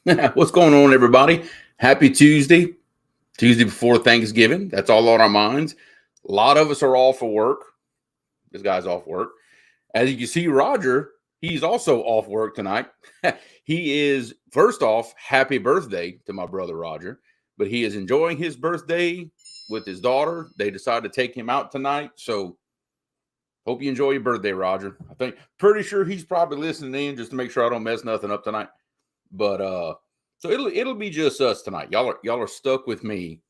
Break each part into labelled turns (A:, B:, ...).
A: What's going on, everybody? Happy Tuesday. Tuesday before Thanksgiving. That's all on our minds. A lot of us are off for work. This guy's off work. As you can see, Roger, he's also off work tonight. He is, first off, happy birthday to my brother Roger, but he is enjoying his birthday with his daughter. They decided to take him out tonight. So hope you enjoy your birthday, Roger. I think pretty sure he's probably listening in just to make sure I don't mess nothing up tonight. But so it'll be just us tonight. Y'all are stuck with me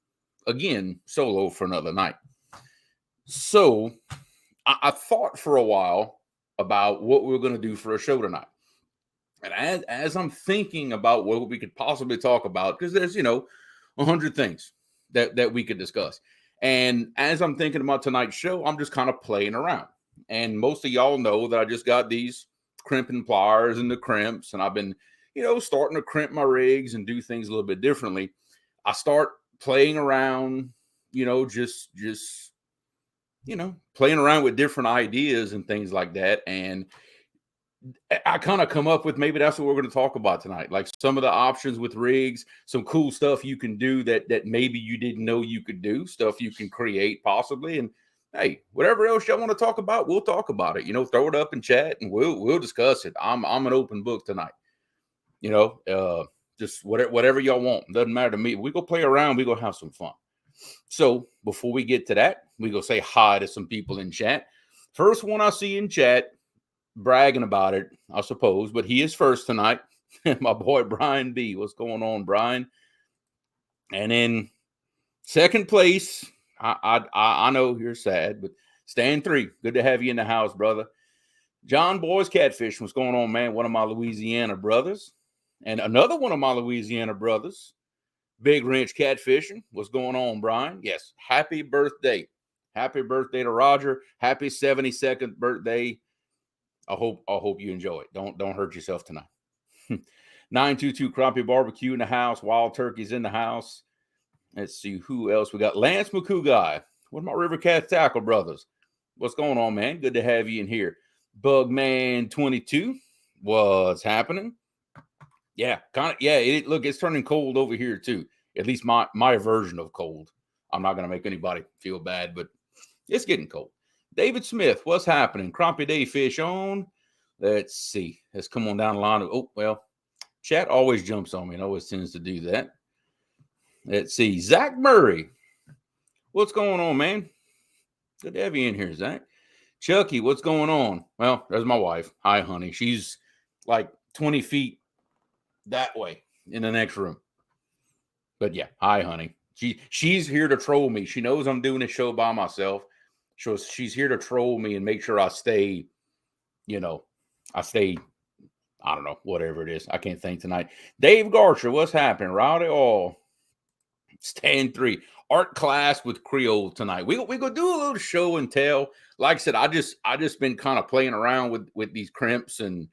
A: again, solo for another night. So I thought for a while about what we were going to do for a show tonight. And as I'm thinking about what we could possibly talk about, because there's 100 things that we could discuss. And as I'm thinking about tonight's show, I'm just kind of playing around. And most of y'all know that I just got these crimping pliers and the crimps, and I've been starting to crimp my rigs and do things a little bit differently. I start playing around, just playing around with different ideas and things like that. And I kind of come up with maybe that's what we're going to talk about tonight. Like some of the options with rigs, some cool stuff you can do that maybe you didn't know you could do, stuff you can create possibly. And hey, whatever else y'all want to talk about, we'll talk about it. Throw it up in chat and we'll discuss it. I'm an open book tonight. Just whatever y'all want. Doesn't matter to me. We go play around. We go have some fun. So before we get to that, we go say hi to some people in chat. First one I see in chat, bragging about it, I suppose, but he is first tonight. My boy Brian B. What's going on, Brian? And in second place, I know you're sad, but Stan 3, good to have you in the house, brother. John Boy's Catfish, what's going on, man? One of my Louisiana brothers. And another one of my Louisiana brothers, Big Wrench Catfishing. What's going on, Brian? Yes, happy birthday. Happy birthday to Roger. Happy 72nd birthday. I hope you enjoy it. Don't hurt yourself tonight. 922 Crappie Barbecue in the house. Wild Turkeys in the house. Let's see who else. We got Lance McCoo guy. What are my River Cat Tackle brothers? What's going on, man? Good to have you in here. Bugman 22. What's happening? Yeah, kind of. Yeah, look, it's turning cold over here too. At least my version of cold. I'm not gonna make anybody feel bad, but it's getting cold. David Smith, what's happening? Crappie Day fish on. Let's see. Let's come on down the line. Oh, well, chat always jumps on me. It always tends to do that. Let's see. Zach Murray. What's going on, man? Good to have you in here, Zach. Chucky, what's going on? Well, there's my wife. Hi, honey. She's like 20 feet that way in the next room. But yeah, hi, honey. She's here to troll me. She knows I'm doing a show by myself. So she's here to troll me and make sure I stay, I don't know, whatever it is. I can't think tonight. Dave Garcher, what's happening? Rowdy All. Stand 3. Art class with Creole tonight. We go do a little show and tell. Like I said, I just been kind of playing around with these crimps and,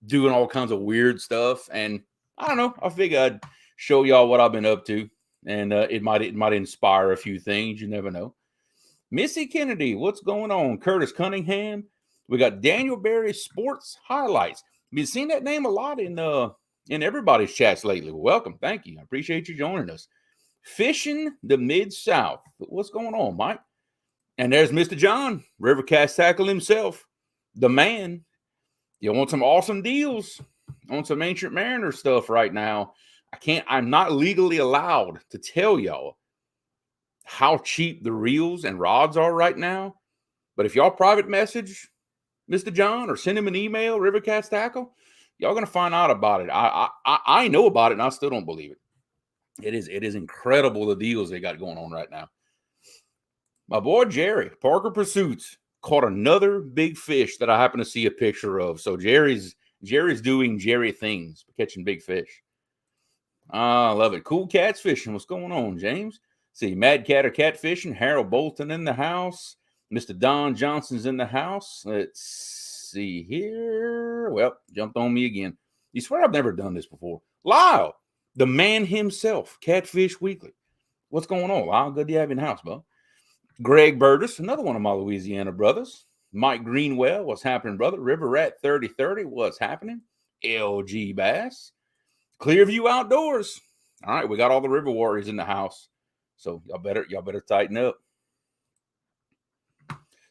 A: doing all kinds of weird stuff. And I don't know. I figure I'd show y'all what I've been up to. And it might inspire a few things. You never know. Missy Kennedy, what's going on? Curtis Cunningham. We got Daniel Berry Sports Highlights. Been seeing that name a lot in everybody's chats lately. Welcome. Thank you. I appreciate you joining us. Fishing the Mid-South. What's going on, Mike? And there's Mr. John, River Cast Tackle himself, the man. You want some awesome deals on some Ancient Mariner stuff right now? I'm not legally allowed to tell y'all how cheap the reels and rods are right now. But if y'all private message Mr. John or send him an email, Rivercast Tackle, y'all going to find out about it. I know about it and I still don't believe it. It is incredible the deals they got going on right now. My boy Jerry, Parker Pursuits, caught another big fish that I happen to see a picture of. So Jerry's doing Jerry things, catching big fish. I love it. Cool Cats Fishing. What's going on, James? See, Mad Cat or Catfishing. Harold Bolton in the house. Mr. Don Johnson's in the house. Let's see here. Well, jumped on me again. You swear I've never done this before. Lyle, the man himself, Catfish Weekly. What's going on, Lyle? Good to have you in the house, bud. Greg Burtis, another one of my Louisiana brothers. Mike Greenwell, what's happening, brother? River Rat 3030, what's happening? LG Bass. Clearview Outdoors. All right, we got all the river warriors in the house, so y'all better tighten up.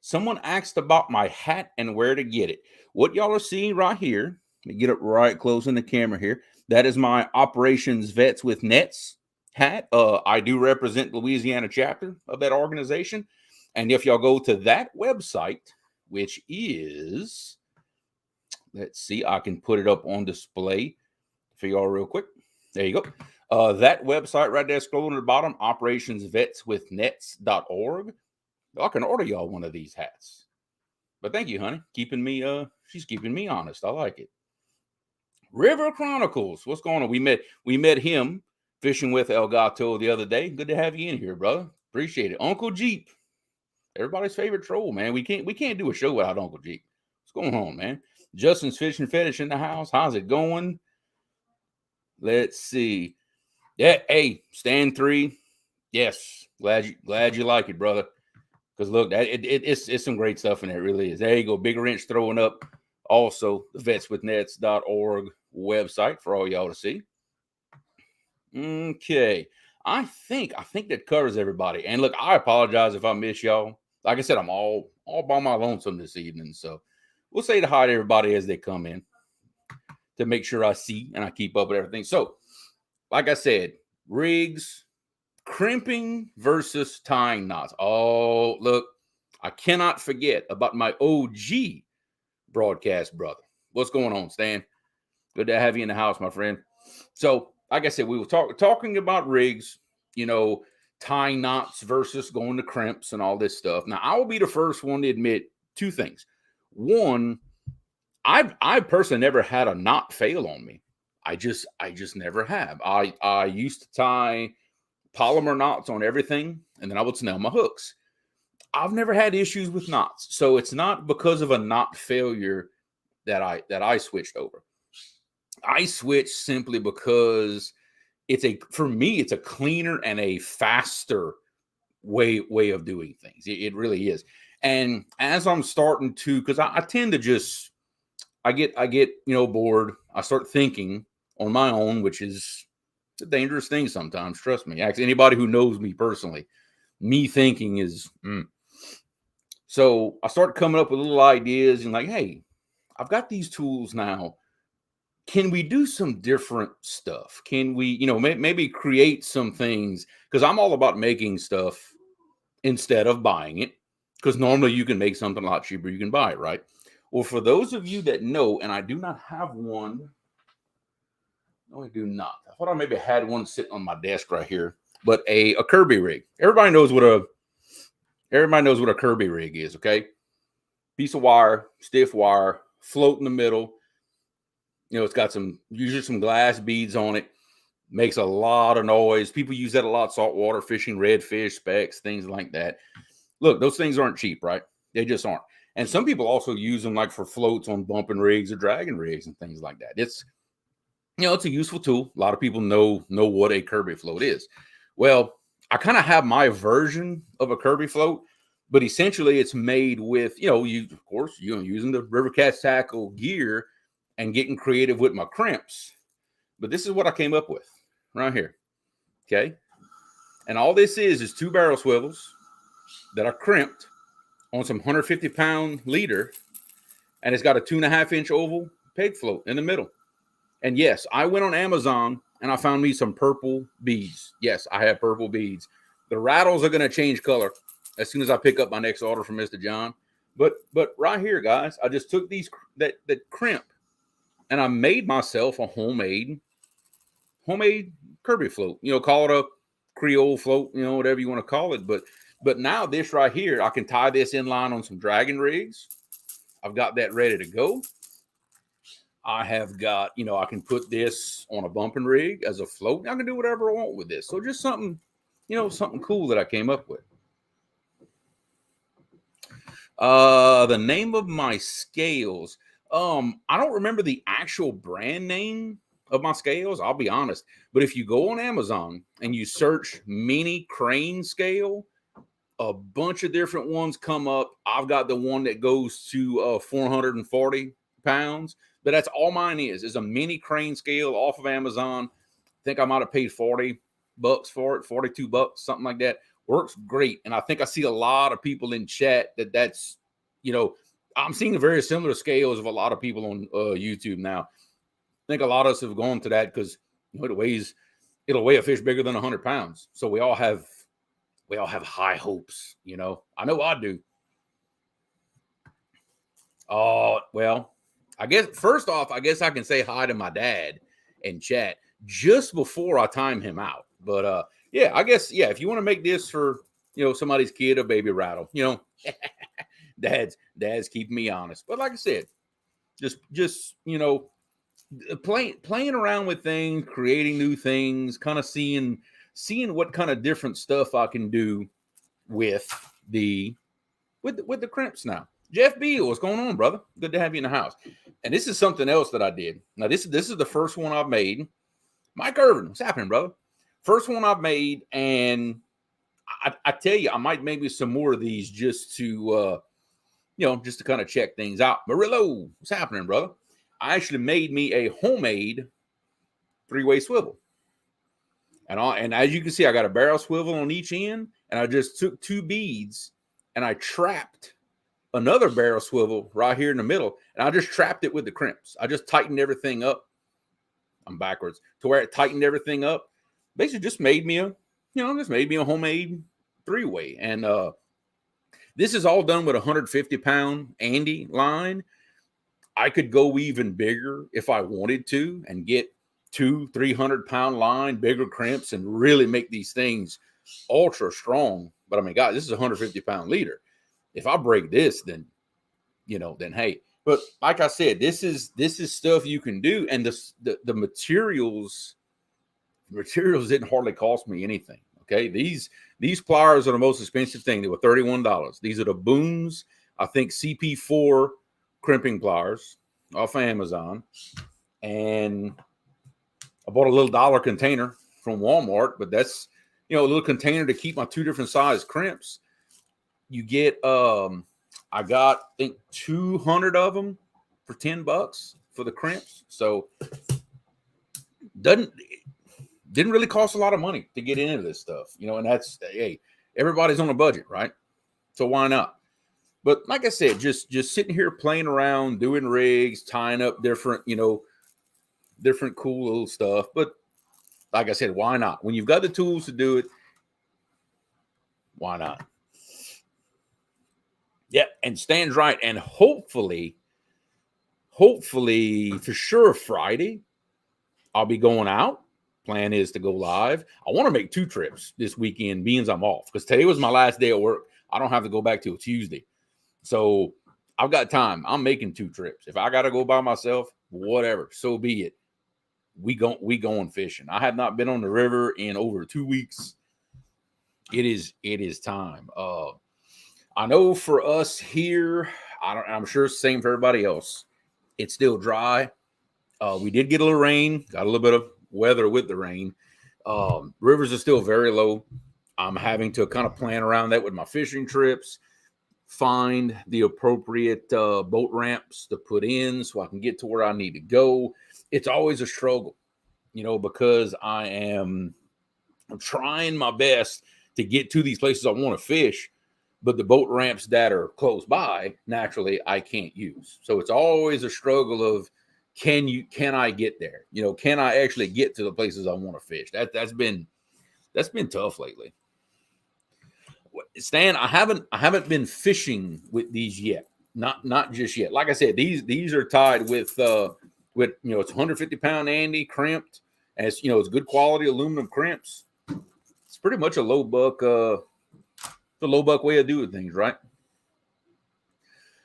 A: Someone asked about my hat and where to get it. What y'all are seeing right here, let me get it right close in the camera here. That is my Operations Vets with Nets hat. I do represent Louisiana chapter of that organization. And if y'all go to that website, which is, let's see, I can put it up on display for y'all real quick. There you go. That website right there, scrolling to the bottom, operationsvetswithnets.org. I can order y'all one of these hats. But thank you, honey. She's keeping me honest. I like it. River Chronicles. What's going on? We met him fishing with El Gato the other day. Good to have you in here, brother. Appreciate it. Uncle Jeep. Everybody's favorite troll, man. We can't do a show without Uncle Jeep. What's going on, man? Justin's Fishing Fetish in the house. How's it going? Let's see. Yeah, hey, Stand 3. Yes. Glad you like it, brother. Because look, it's some great stuff in there. It really is. There you go. Big Wrench throwing up also the vetswithnets.org website for all y'all to see. Okay. I think that covers everybody. And look, I apologize if I miss y'all. Like I said, I'm all by my lonesome this evening. So we'll say hi to everybody as they come in to make sure I see and I keep up with everything. So, like I said, rigs, crimping versus tying knots. Oh, look, I cannot forget about my OG broadcast brother. What's going on, Stan? Good to have you in the house, my friend. So, like I said, we were talking about rigs, tying knots versus going to crimps and all this stuff. Now, I will be the first one to admit two things. One, I personally never had a knot fail on me. I just never have. I used to tie polymer knots on everything, and then I would snell my hooks. I've never had issues with knots, so it's not because of a knot failure that I switched over. I switched simply because for me it's a cleaner and a faster way of doing things. It really is. And as I'm starting to, because I tend to just I get bored. I start thinking on my own, which is a dangerous thing sometimes. Trust me. Actually, anybody who knows me personally, me thinking is. So I start coming up with little ideas and like, hey, I've got these tools now. Can we do some different stuff? Can we, maybe create some things? Because I'm all about making stuff instead of buying it. Because normally you can make something a lot cheaper. You can buy it, right? Well, for those of you that know, and I do not have one. No, I do not. I thought I maybe had one sitting on my desk right here. But a Kirby rig. Everybody knows what a Kirby rig is, okay? Piece of wire, stiff wire, float in the middle. It's got usually some glass beads on it. Makes a lot of noise. People use that a lot, saltwater fishing, redfish, specks, things like that. Look, those things aren't cheap, right? They just aren't. And some people also use them like for floats on bumping rigs or dragging rigs and things like that. It's a useful tool. A lot of people know what a Kirby float is. Well, I kind of have my version of a Kirby float, but essentially it's made with, using the River Cats tackle gear and getting creative with my crimps. But this is what I came up with right here. Okay. And all this is 2 barrel swivels that I crimped on some 150-pound leader. And it's got a 2.5-inch oval peg float in the middle. And yes, I went on Amazon and I found me some purple beads. Yes, I have purple beads. The rattles are going to change color as soon as I pick up my next order from Mr. John. But right here, guys, I just took these that crimp and I made myself a homemade Kirby float. Call it a Creole float, whatever you want to call it. But now this right here, I can tie this in line on some dragon rigs. I've got that ready to go. I have got, I can put this on a bumping rig as a float. I can do whatever I want with this. So just something, something cool that I came up with. The name of my scales. I don't remember the actual brand name of my scales. I'll be honest. But if you go on Amazon and you search mini crane scale, a bunch of different ones come up. I've got the one that goes to 440 pounds. But that's all mine is a mini crane scale off of Amazon. I think I might have paid $40 for it, $42, something like that. Works great. And I think I see a lot of people in chat that's, I'm seeing very similar scales of a lot of people on YouTube now. I think a lot of us have gone to that because it'll weigh a fish bigger than 100 pounds. So we all have high hopes, I know I do. Oh, well, I guess first off, I can say hi to my dad in chat just before I time him out. But yeah, I guess, yeah, if you want to make this for, somebody's kid, a baby rattle, dad's keeping me honest. But like I said, just playing around with things, creating new things, kind of seeing what kind of different stuff I can do with the crimps now. Jeff B, what's going on, brother? Good to have you in the house. And this is something else that I did. Now, this is the first one I've made. Mike Irvin, what's happening, brother? First one I've made, and I tell you, I might maybe some more of these just to just to kind of check things out. Murillo, what's happening, brother? I actually made me a homemade 3-way swivel. And as you can see, I got a barrel swivel on each end, and I just took 2 beads and I trapped another barrel swivel right here in the middle, and I just trapped it with the crimps. I just tightened everything up. I'm backwards to where it tightened everything up. Basically, just made me a homemade 3-way, and this is all done with a 150-pound Andy line. I could go even bigger if I wanted to, and get 200-300-pound line, bigger crimps, and really make these things ultra strong. But I mean, guys, this is a 150-pound leader. If I break this, then hey. But like I said, this is stuff you can do, and the materials didn't hardly cost me anything. Okay, these pliers are the most expensive thing. They were $31. These are the Booms, I think CP4 crimping pliers off Amazon, and I bought a little $1 container from Walmart. But that's a little container to keep my 2 different size crimps. You get, I got, I think 200 of them for $10 for the crimps. So didn't really cost a lot of money to get into this stuff, and that's, hey, everybody's on a budget, right? So why not? But like I said, just sitting here playing around, doing rigs, tying up different cool little stuff. But like I said, why not? When you've got the tools to do it, why not? Yeah, and Stan's right. And hopefully, for sure, Friday, I'll be going out. Plan is to go live. I want to make 2 trips this weekend, being I'm off, because today was my last day at work. I don't have to go back till Tuesday. So I've got time. I'm making 2 trips. If I got to go by myself, whatever, so be it. We going fishing. I have not been on the river in over 2 weeks. It is time. I know for us here, I'm sure it's the same for everybody else. It's still dry. We did get a little rain, got a little bit of weather with the rain. Rivers are still very low. I'm having to kind of plan around that with my fishing trips, find the appropriate boat ramps to put in so I can get to where I need to go. It's always a struggle, because I'm trying my best to get to these places I want to fish, but the boat ramps that are close by, naturally, I can't use. So it's always a struggle of, can I get there? Can I actually get to the places I want to fish? That's been tough lately. Stan, I haven't been fishing with these yet. Not just yet. Like I said, these are tied with it's 150-pound Andy crimped, and it's good quality aluminum crimps. It's pretty much a low buck way of doing things, right?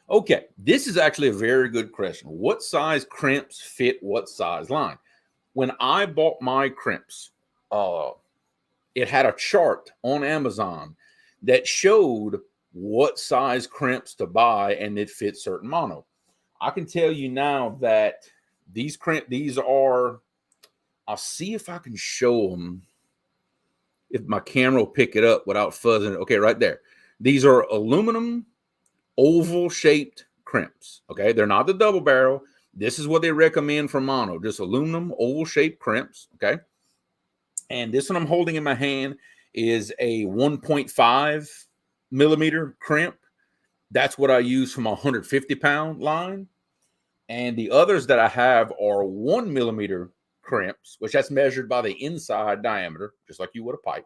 A: Okay, this is actually a very good question. What size crimps fit what size line? When I bought my crimps, it had a chart on Amazon that showed what size crimps to buy, and it fits certain mono. I can tell you now that these are, I'll see if I can show them, if my camera will pick it up without fuzzing it. Okay, right there. These are aluminum oval shaped crimps. Okay, they're not the double barrel. This is what they recommend for mono, just aluminum oval-shaped crimps, okay? And this one I'm holding in my hand is a 1.5 millimeter crimp. That's what I use for my 150-pound line. And the others that I have are 1 millimeter crimps, which that's measured by the inside diameter, just like you would a pipe.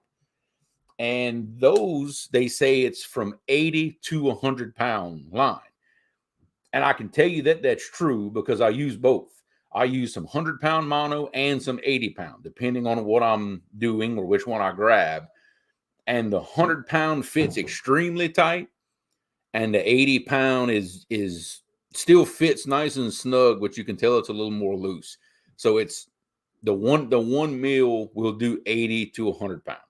A: And those, they say it's from 80 to 100-pound line. And I can tell you that that's true because I use both. I use some 100-pound mono and some 80-pound, depending on what I'm doing or which one I grab. And the 100-pound fits extremely tight, and the 80-pound is still fits nice and snug, but you can tell it's a little more loose. So it's the one mil will do 80 to 100 pounds.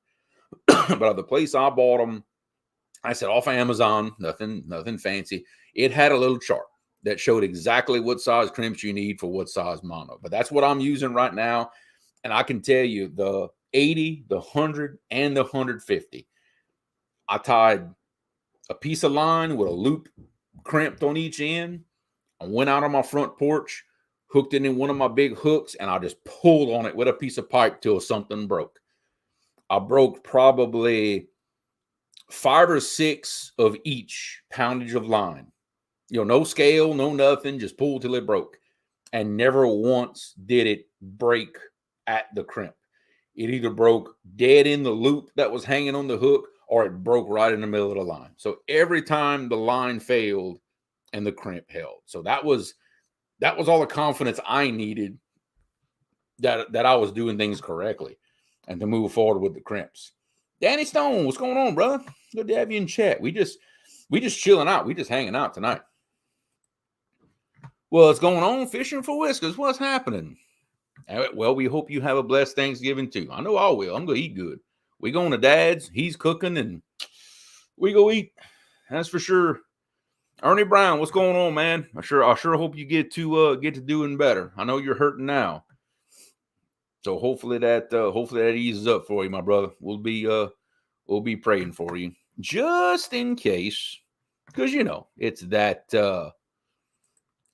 A: But at the place I bought them, I said off Amazon, nothing fancy. It had a little chart that showed exactly what size crimps you need for what size mono. But that's what I'm using right now. And I can tell you the 80, the 100, and the 150. I tied a piece of line with a loop crimped on each end. I went out on my front porch, hooked it in one of my big hooks, and I just pulled on it with a piece of pipe till something broke. I broke probably 5 or 6 of each poundage of line. You know, no scale, no nothing, just pulled till it broke. And never once did it break at the crimp. It either broke dead in the loop that was hanging on the hook, or it broke right in the middle of the line. So every time the line failed and the crimp held. So that was all the confidence I needed that I was doing things correctly and to move forward with the crimps. Danny Stone, what's going on, brother? Good to have you in chat. We just chilling out. We just hanging out tonight. What's going on? Fishing for Whiskers. What's happening? Well, we hope you have a blessed Thanksgiving too. I know I will. I'm gonna eat good. We going to Dad's. He's cooking, and we go eat. That's for sure. Ernie Brown, what's going on, man? I sure hope you get to doing better. I know you're hurting now, so hopefully that eases up for you, my brother. We'll be praying for you just in case, because you know it's that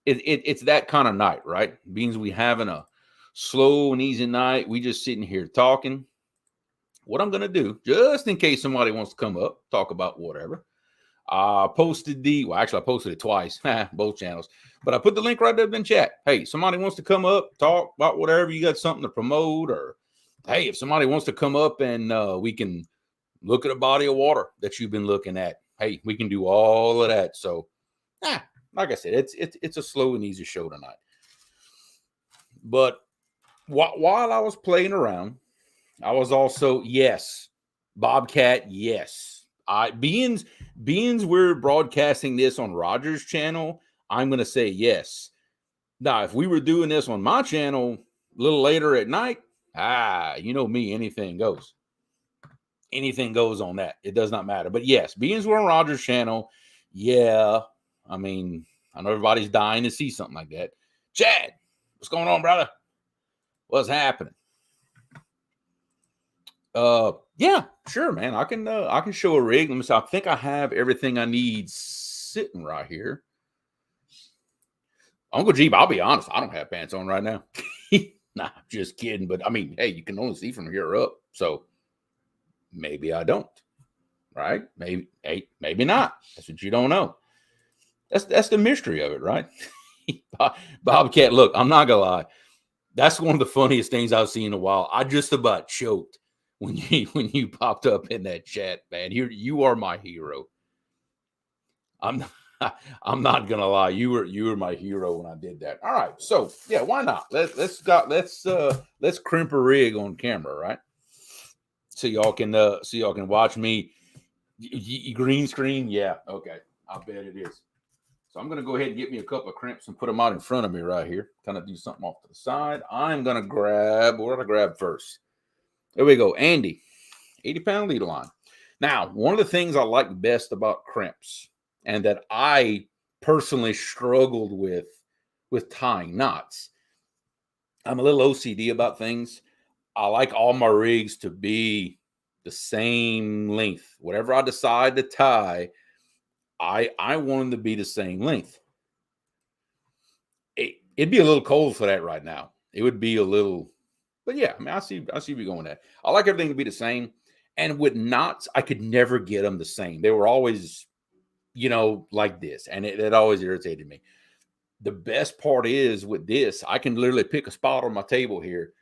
A: it's that kind of night, right? Means we having a slow and easy night. We just sitting here talking. What I'm gonna do, just in case somebody wants to come up, talk about whatever. I posted I posted it twice, both channels, but I put the link right there in the chat. Hey, somebody wants to come up, talk about whatever, you got something to promote, or hey, if somebody wants to come up and we can look at a body of water that you've been looking at, hey, we can do all of that. So, like I said, it's a slow and easy show tonight. But while I was playing around, I was also, yes, Bobcat, yes. Beans, we're broadcasting this on Roger's channel. I'm going to say yes. Now, if we were doing this on my channel a little later at night, you know me, anything goes. Anything goes on that. It does not matter. But yes, Beans were on Roger's channel. Yeah. I mean, I know everybody's dying to see something like that. Chad, what's going on, brother? What's happening? Yeah, sure, man. I can show a rig. Let me see. I think I have everything I need sitting right here. Uncle Jeep, I'll be honest, I don't have pants on right now. Nah, just kidding. But I mean, hey, you can only see from here up. So maybe I don't. Right? Maybe not. That's what you don't know. That's the mystery of it, right? Bobcat, look, I'm not gonna lie. That's one of the funniest things I've seen in a while. I just about choked when you popped up in that chat, man. You are my hero. I'm not gonna lie. You were my hero when I did that. All right, so yeah, why not? Let's crimp a rig on camera, right? So y'all can watch me. Green screen, yeah, okay. I bet it is. So I'm going to go ahead and get me a couple of crimps and put them out in front of me right here. Kind of do something off to the side. I'm going to grab, what did I grab first? There we go. Andy, 80-pound leader line. Now, one of the things I like best about crimps, and that I personally struggled with tying knots, I'm a little OCD about things. I like all my rigs to be the same length. Whatever I decide to tie, I want them to be the same length. It'd be a little cold for that right now. It would be a little, but yeah, I mean, I see where you're going at. I like everything to be the same. And with knots, I could never get them the same. They were always, like this. And it always irritated me. The best part is with this, I can literally pick a spot on my table here,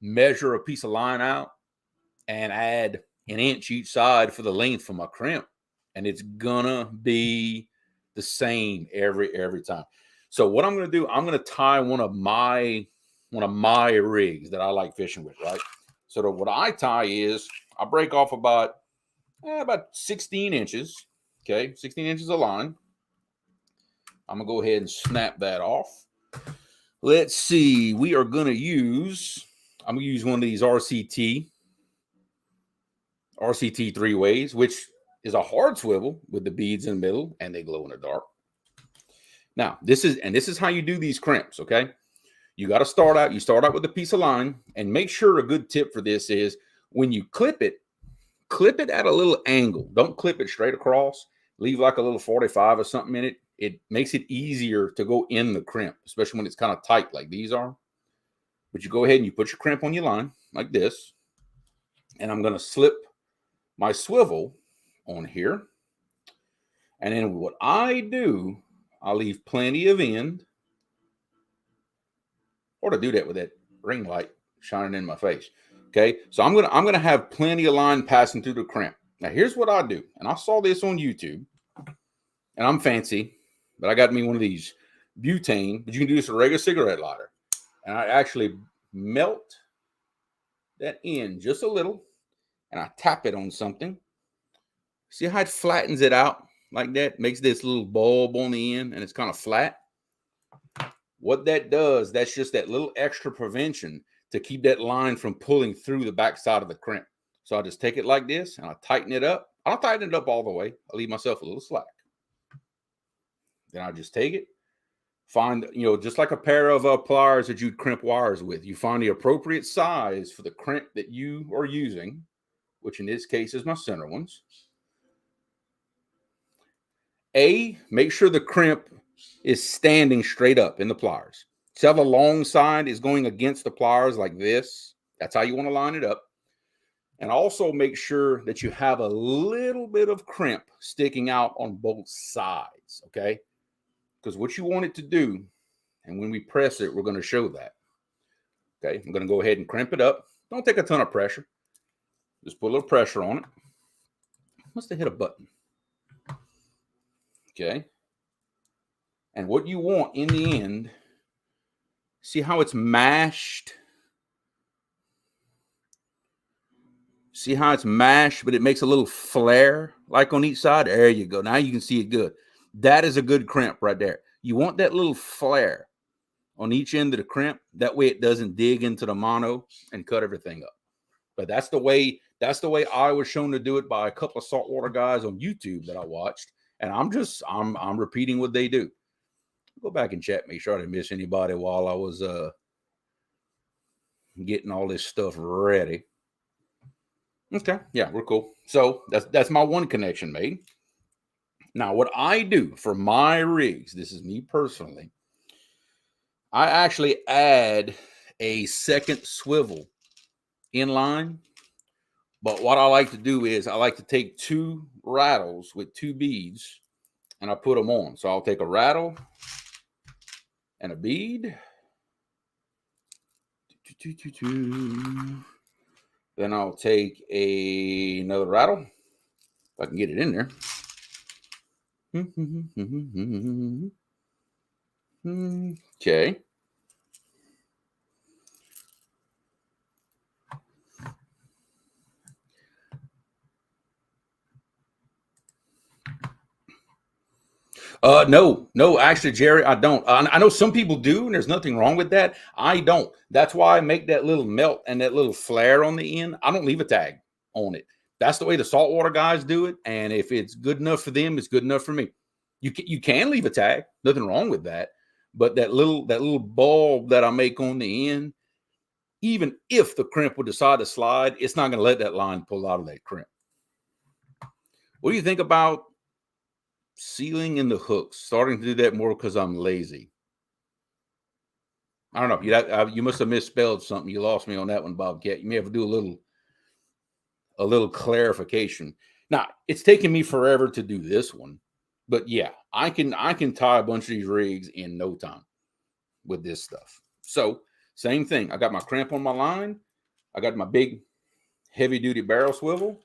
A: measure a piece of line out, and add an inch each side for the length for my crimp. And it's gonna be the same every time. So what I'm gonna do, I'm gonna tie one of my rigs that I like fishing with, right? So what I tie is I break off about 16 inches. Okay, 16 inches of line. I'm gonna go ahead and snap that off. Let's see. I'm gonna use one of these RCT 3-ways, which is a hard swivel with the beads in the middle, and they glow in the dark. Now, this is how you do these crimps, okay? You got to start out with a piece of line, and make sure a good tip for this is when you clip it at a little angle. Don't clip it straight across. Leave like a little 45 or something in it. It makes it easier to go in the crimp, especially when it's kind of tight like these are. But you go ahead and you put your crimp on your line like this, and I'm going to slip my swivel on here. And then what I do, I leave plenty of end. Or to do that with that ring light shining in my face. Okay, so I'm gonna have plenty of line passing through the crimp. Now here's what I do, and I saw this on YouTube, and I'm fancy, but I got me one of these butane, but you can do this with a regular cigarette lighter. And I actually melt that end just a little, and I tap it on something. See how it flattens it out like that? Makes this little bulb on the end, and it's kind of flat. What that does, that's just that little extra prevention to keep that line from pulling through the backside of the crimp. So I just take it like this, and I tighten it up. I don't tighten it up all the way. I leave myself a little slack. Then I just take it, find, just like a pair of pliers that you'd crimp wires with. You find the appropriate size for the crimp that you are using, which in this case is my center ones. Make sure the crimp is standing straight up in the pliers. So the long side is going against the pliers like this. That's how you want to line it up. And also make sure that you have a little bit of crimp sticking out on both sides, okay? Because what you want it to do, and when we press it, we're going to show that. Okay, I'm going to go ahead and crimp it up. Don't take a ton of pressure. Just put a little pressure on it. Must have hit a button. Okay. And what you want in the end, see how it's mashed? See how it's mashed, but it makes a little flare like on each side? There you go. Now you can see it good. That is a good crimp right there. You want that little flare on each end of the crimp. That way it doesn't dig into the mono and cut everything up. But that's the way I was shown to do it by a couple of saltwater guys on YouTube that I watched. And I'm repeating what they do. Go back and chat, make sure I didn't miss anybody while I was getting all this stuff ready. Okay, yeah, we're cool. So that's my one connection made. Now, what I do for my rigs, this is me personally, I actually add a second swivel in line. But what I like to do is I like to take 2 rattles with 2 beads and I put them on. So I'll take a rattle and a bead. Then I'll take another rattle, if I can get it in there. Okay. No, actually, Jerry, I don't. I know some people do, and there's nothing wrong with that. I don't. That's why I make that little melt and that little flare on the end. I don't leave a tag on it. That's the way the saltwater guys do it. And if it's good enough for them, it's good enough for me. You can leave a tag. Nothing wrong with that. But that little bulb that I make on the end, even if the crimp would decide to slide, it's not going to let that line pull out of that crimp. What do you think about sealing in the hooks? Starting to do that more because I'm lazy. I don't know. You must have misspelled something. You lost me on that one, Bobcat. You may have to do a little clarification. Now, it's taken me forever to do this one, but yeah, I can tie a bunch of these rigs in no time with this stuff. So same thing. I got my crimp on my line. I got my big heavy duty barrel swivel.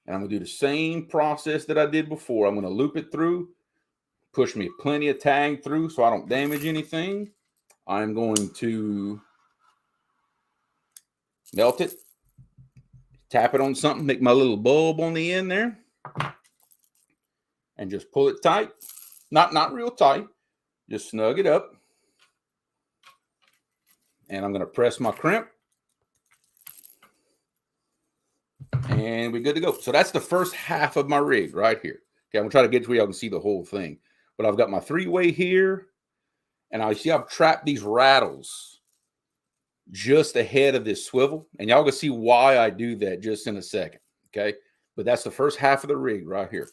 A: And I'm going to do the same process that I did before. I'm going to loop it through, push me plenty of tag through so I don't damage anything. I'm going to melt it, tap it on something, make my little bulb on the end there, and just pull it tight. Not real tight, just snug it up. And I'm going to press my crimp. And we're good to go. So that's the first half of my rig right here. Okay, I'm going to try to get to where y'all can see the whole thing. But I've got my three-way here. And I see I've trapped these rattles just ahead of this swivel. And y'all can see why I do that just in a second. Okay, but that's the first half of the rig right here.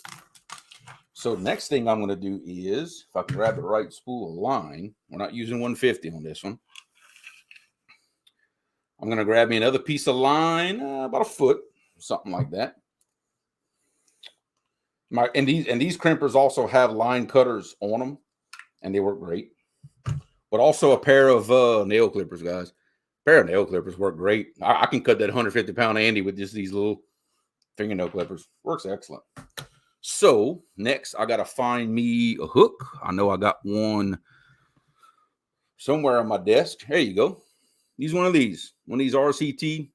A: So next thing I'm going to do is, if I can grab the right spool of line, we're not using 150 on this one. I'm going to grab me another piece of line, about a foot, something like that. And these crimpers also have line cutters on them, and they work great. But also a pair of nail clippers, guys. A pair of nail clippers work great. I can cut that 150-pound Andy with just these little fingernail clippers. Works excellent. So next, I got to find me a hook. I know I got one somewhere on my desk. There you go. Use one of these RCT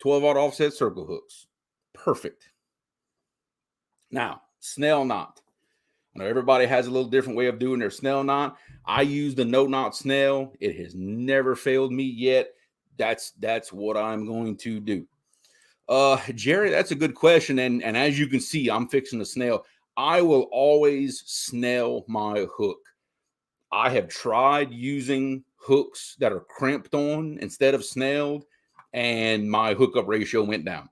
A: 12-aught offset circle hooks. Perfect. Now, snell knot. I know everybody has a little different way of doing their snell knot. I use the no knot snell. It has never failed me yet. That's what I'm going to do. Jerry, that's a good question. And as you can see, I'm fixing the snell. I will always snell my hook. I have tried using hooks that are crimped on instead of snelled, and my hookup ratio went down.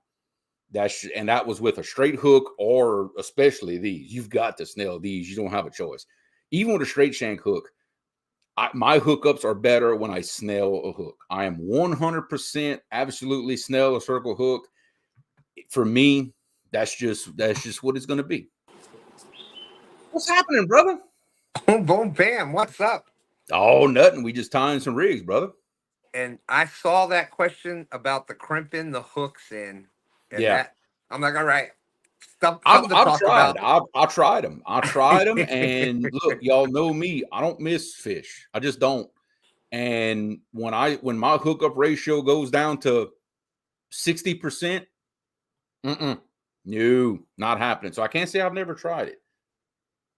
A: And that was with a straight hook, or especially these. You've got to snell these. You don't have a choice. Even with a straight shank hook, my hookups are better when I snell a hook. I am 100% absolutely snell a circle hook. For me, that's just what it's going to be. What's happening, brother?
B: Boom, boom, bam. What's up?
A: Oh, nothing. We just tying some rigs, brother.
B: And I saw that question about the crimping the hooks in. And
A: yeah.
B: That, I'm like, all right.
A: I've tried. I tried them. I tried them. And look, y'all know me. I don't miss fish. I just don't. And when my hookup ratio goes down to 60%, no, not happening. So I can't say I've never tried it.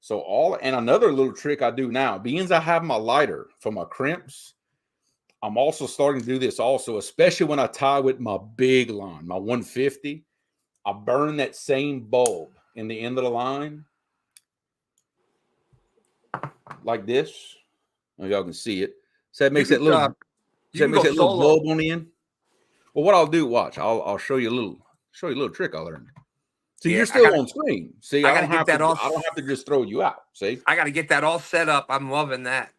A: So and another little trick I do now, being I have my lighter for my crimps, I'm also starting to do this also, especially when I tie with my big line, my 150. I burn that same bulb in the end of the line like this. Y'all can see it. So that makes that little bulb on the end. Well, what I'll do, watch. I'll show you a little trick I learned. So you're still on screen. See, I don't have to just throw you out. See,
B: I got to get that all set up. I'm loving that.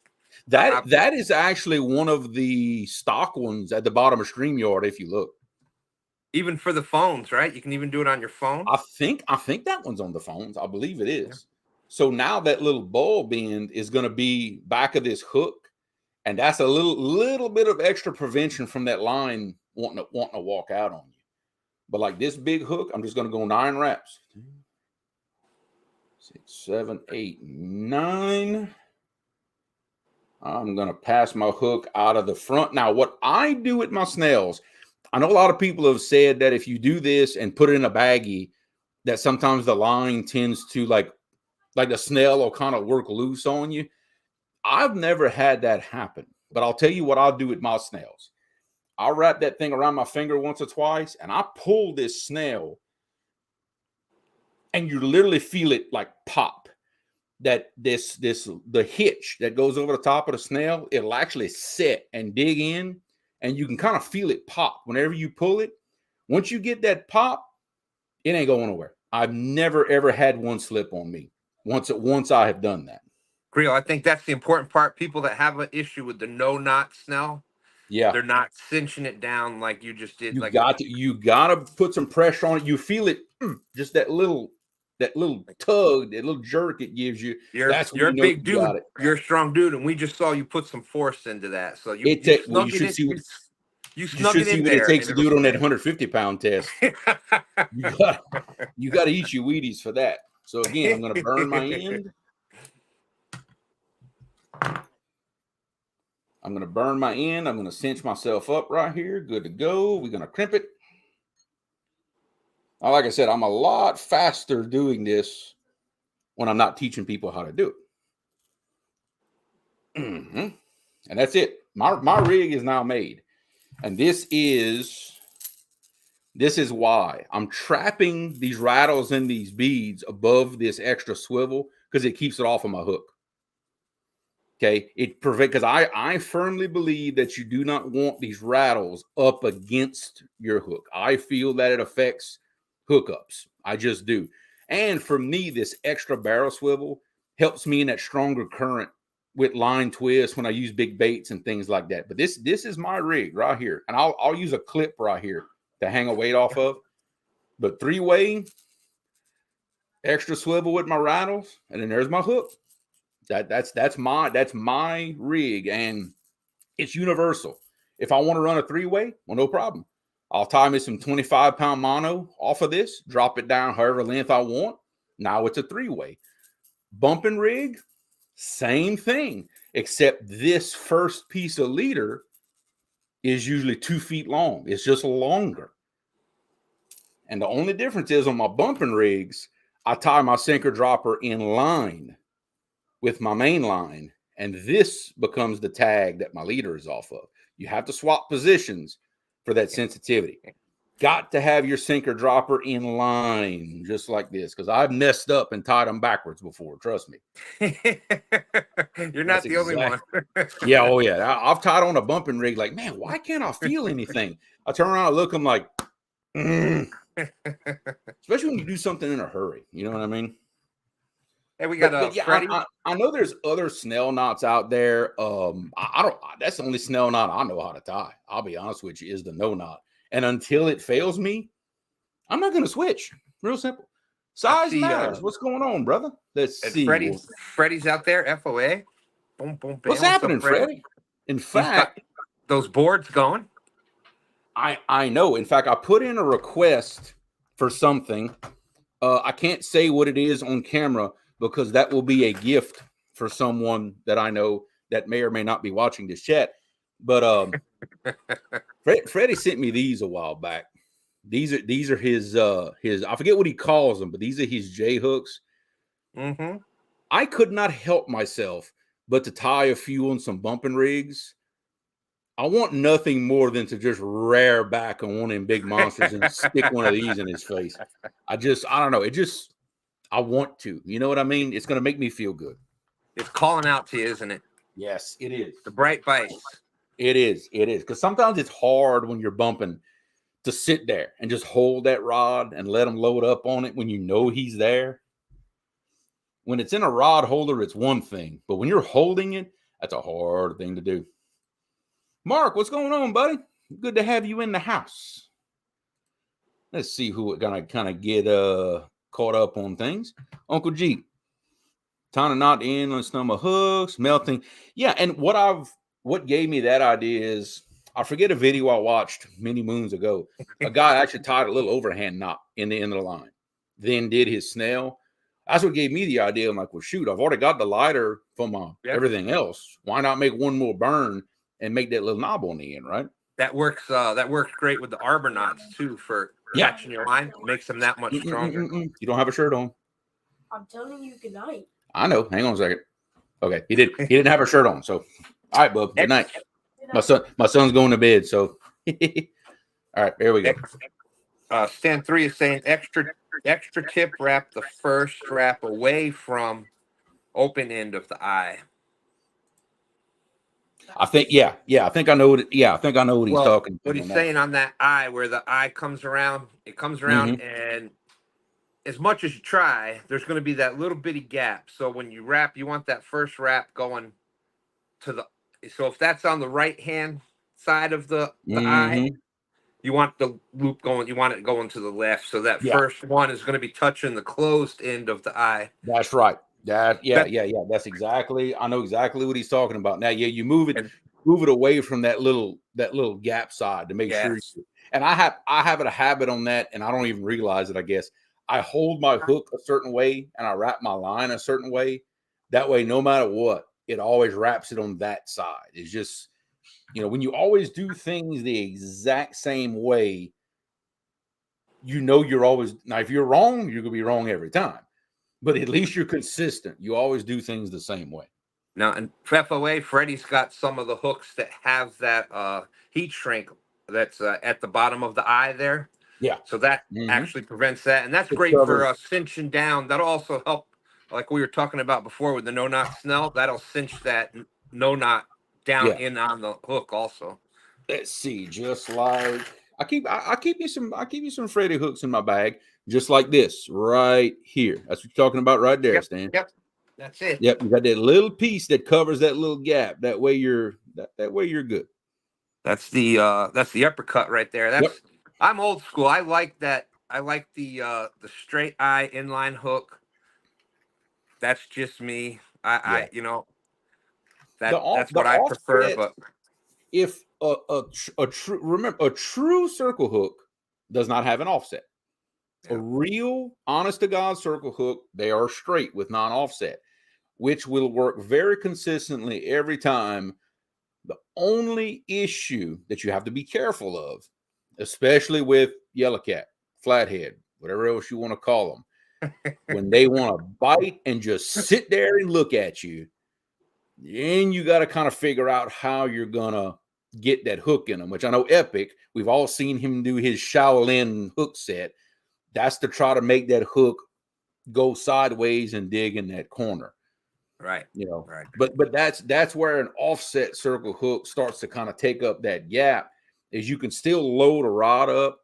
A: That is actually one of the stock ones at the bottom of StreamYard. If you look,
B: even for the phones, right? You can even do it on your phone.
A: I think that one's on the phones. I believe it is. Yeah. So now that little bulb end is going to be back of this hook, and that's a little bit of extra prevention from that line wanting to walk out on you. But like this big hook, I'm just going to go 9 wraps. 6, 7, 8, 9. I'm going to pass my hook out of the front. Now, what I do with my snells, I know a lot of people have said that if you do this and put it in a baggie, that sometimes the line tends to like the snell will kind of work loose on you. I've never had that happen, but I'll tell you what I'll do with my snells. I'll wrap that thing around my finger once or twice, and I pull this snell, and you literally feel it like pop. That the hitch that goes over the top of the snell, it'll actually set and dig in, and you can kind of feel it pop whenever you pull it. Once you get that pop, it ain't going nowhere. I've never ever had one slip on me once I have done that.
B: Creole, I think that's the important part. People that have an issue with the no knot snell,
A: Yeah.
B: they're not cinching it down like you just did.
A: You got to put some pressure on it. You feel it, just that little tug, that little jerk it gives you.
B: You're
A: That's when
B: a
A: you know
B: big
A: you got
B: dude.
A: it.
B: You're a strong dude, and we just saw you put some force into that. So you
A: Well,
B: snuck
A: you should
B: it
A: see
B: in.
A: what
B: You
A: you
B: snuck
A: should
B: it
A: see
B: in
A: what it
B: there.
A: takes to
B: and
A: do it on that
B: it'll
A: 150-pound test.
B: stay.
A: You got to eat your Wheaties for that. So again, I'm going to burn my end. I'm going to burn my end. I'm going to cinch myself up right here. Good to go. We're going to crimp it. Now, like I said, I'm a lot faster doing this when I'm not teaching people how to do it. And that's it. My rig is now made. And this is why I'm trapping these rattles and these beads above this extra swivel, because it keeps it off of my hook. Okay, because I firmly believe that you do not want these rattles up against your hook. I feel that it affects hookups. I just do. And for me, this extra barrel swivel helps me in that stronger current with line twists when I use big baits and things like that. But this is my rig right here, and I'll use a clip right here to hang a weight off of. But 3-way, extra swivel with my rattles, and then there's my hook. That's my rig, and it's universal. If I want to run a 3-way, well, no problem. I'll tie me some 25-pound mono off of this, drop it down however length I want. Now it's a 3-way. Bumping rig, same thing, except this first piece of leader is usually 2 feet long. It's just longer. And the only difference is on my bumping rigs, I tie my sinker dropper in line with my main line, and this becomes the tag that my leader is off of. You have to swap positions for that sensitivity. Got to have your sinker dropper in line, just like this, because I've messed up and tied them backwards before. Trust me.
B: You're not the only one.
A: Yeah, oh yeah. I've tied on a bumping rig like, man, why can't I feel anything? I turn around and look, I'm like, especially when you do something in a hurry. You know what I mean?
B: Hey, we got Freddie.
A: I know there's other snell knots out there. I don't. That's the only snell knot I know how to tie. I'll be honest with you, is the no knot. And until it fails me, I'm not going to switch. Real simple. Size matters. What's going on, brother? Let's see.
B: Freddie's out there. FOA. Boom, boom, bam.
A: What's happening, Freddie? In fact,
B: those boards going.
A: I know. In fact, I put in a request for something. I can't say what it is on camera, because that will be a gift for someone that I know that may or may not be watching this chat. But Freddie sent me these a while back. These are his I forget what he calls them, but these are his J hooks.
B: Mm-hmm.
A: I could not help myself but to tie a few on some bumping rigs. I want nothing more than to just rear back on one of them big monsters and stick one of these in his face. I don't know. I want to. You know what I mean? It's going to make me feel good.
B: It's calling out to you, isn't it?
A: Yes, it is.
B: The bright bites.
A: It is. Because sometimes it's hard when you're bumping to sit there and just hold that rod and let him load up on it when you know he's there. When it's in a rod holder, it's one thing. But when you're holding it, that's a hard thing to do. Mark, what's going on, buddy? Good to have you in the house. Let's see who we're going to kind of get caught up on things. Uncle G. Tying a knot in on some of hooks, melting. Yeah, and what gave me that idea is, I forget a video I watched many moons ago. A guy actually tied a little overhand knot in the end of the line, then did his snell. That's what gave me the idea. I'm like, well, shoot, I've already got the lighter for my everything else. Why not make one more burn and make that little knob on the end, right?
B: That works great with the arbor knots too, for catching your line. Makes them that much stronger.
A: You don't have a shirt on.
C: I'm telling you good night.
A: I know. Hang on a second. Okay, he didn't have a shirt on. So, all right, bub. Good night. My son's going to bed. So, all right, there we go.
B: Stand 3 is saying extra tip wrap the first strap away from open end of the eye.
A: I think, I think I know what he's talking about.
B: What he's saying on that eye, where the eye comes around, and as much as you try, there's going to be that little bitty gap. So when you wrap, you want that first wrap going to the. So if that's on the right hand side of the eye,
A: Mm-hmm.
B: you want the loop going. You want it going to the left. So that
A: Yeah,
B: first one is going to be touching the closed end of the eye.
A: that's right. Yeah,
B: That
A: That's exactly. I know exactly what he's talking about. Now, yeah, you move
B: and
A: it away from that little gap side to make sure.
B: yes,
A: And I have a habit on that, and I don't even realize it. I guess I hold my hook a certain way, and I wrap my line a certain way. That way, no matter what, it always wraps it on that side. It's just, when you always do things the exact same way, you're always, now if you're wrong, you're gonna be wrong every time. But at least you're consistent. You always do things the same way.
B: now in FOA, Freddie's got some of the hooks that have that heat shrink that's at the bottom of the eye there.
A: Yeah.
B: So that
A: Mm-hmm.
B: actually prevents that, and that's
A: It
B: great for
A: covers.
B: cinching down. That'll also help, like we were talking about before with the no knot snell. That'll cinch that no knot down
A: Yeah.
B: in on the hook also.
A: Let's see. Just like I keep you some Freddy hooks in my bag, just like this right here. That's what you're talking about right there,
B: Yep,
A: Stan.
B: yep, that's it.
A: Yep. You got that little piece that covers that little gap. That way that way you're good.
B: That's the uppercut right there.
A: Yep.
B: I'm old school. I like that. I like the straight eye inline hook. That's just me.
A: Yeah.
B: That's
A: The
B: what I prefer.
A: offset,
B: But
A: if a true circle hook does not have an offset.
B: Yeah.
A: A real honest to God circle hook, they are straight with non-offset, which will work very consistently every time. The only issue that you have to be careful of, especially with yellow cat, flathead, whatever else you want to call them, when they want to bite and just sit there and look at you, then you got to kind of figure out how you're going to get that hook in them, which I know Epic, we've all seen him do his Shaolin hook set. That's to try to make that hook go sideways and dig in that corner.
B: right.
A: Right. But that's where an offset circle hook starts to kind of take up that gap, is you can still load a rod up,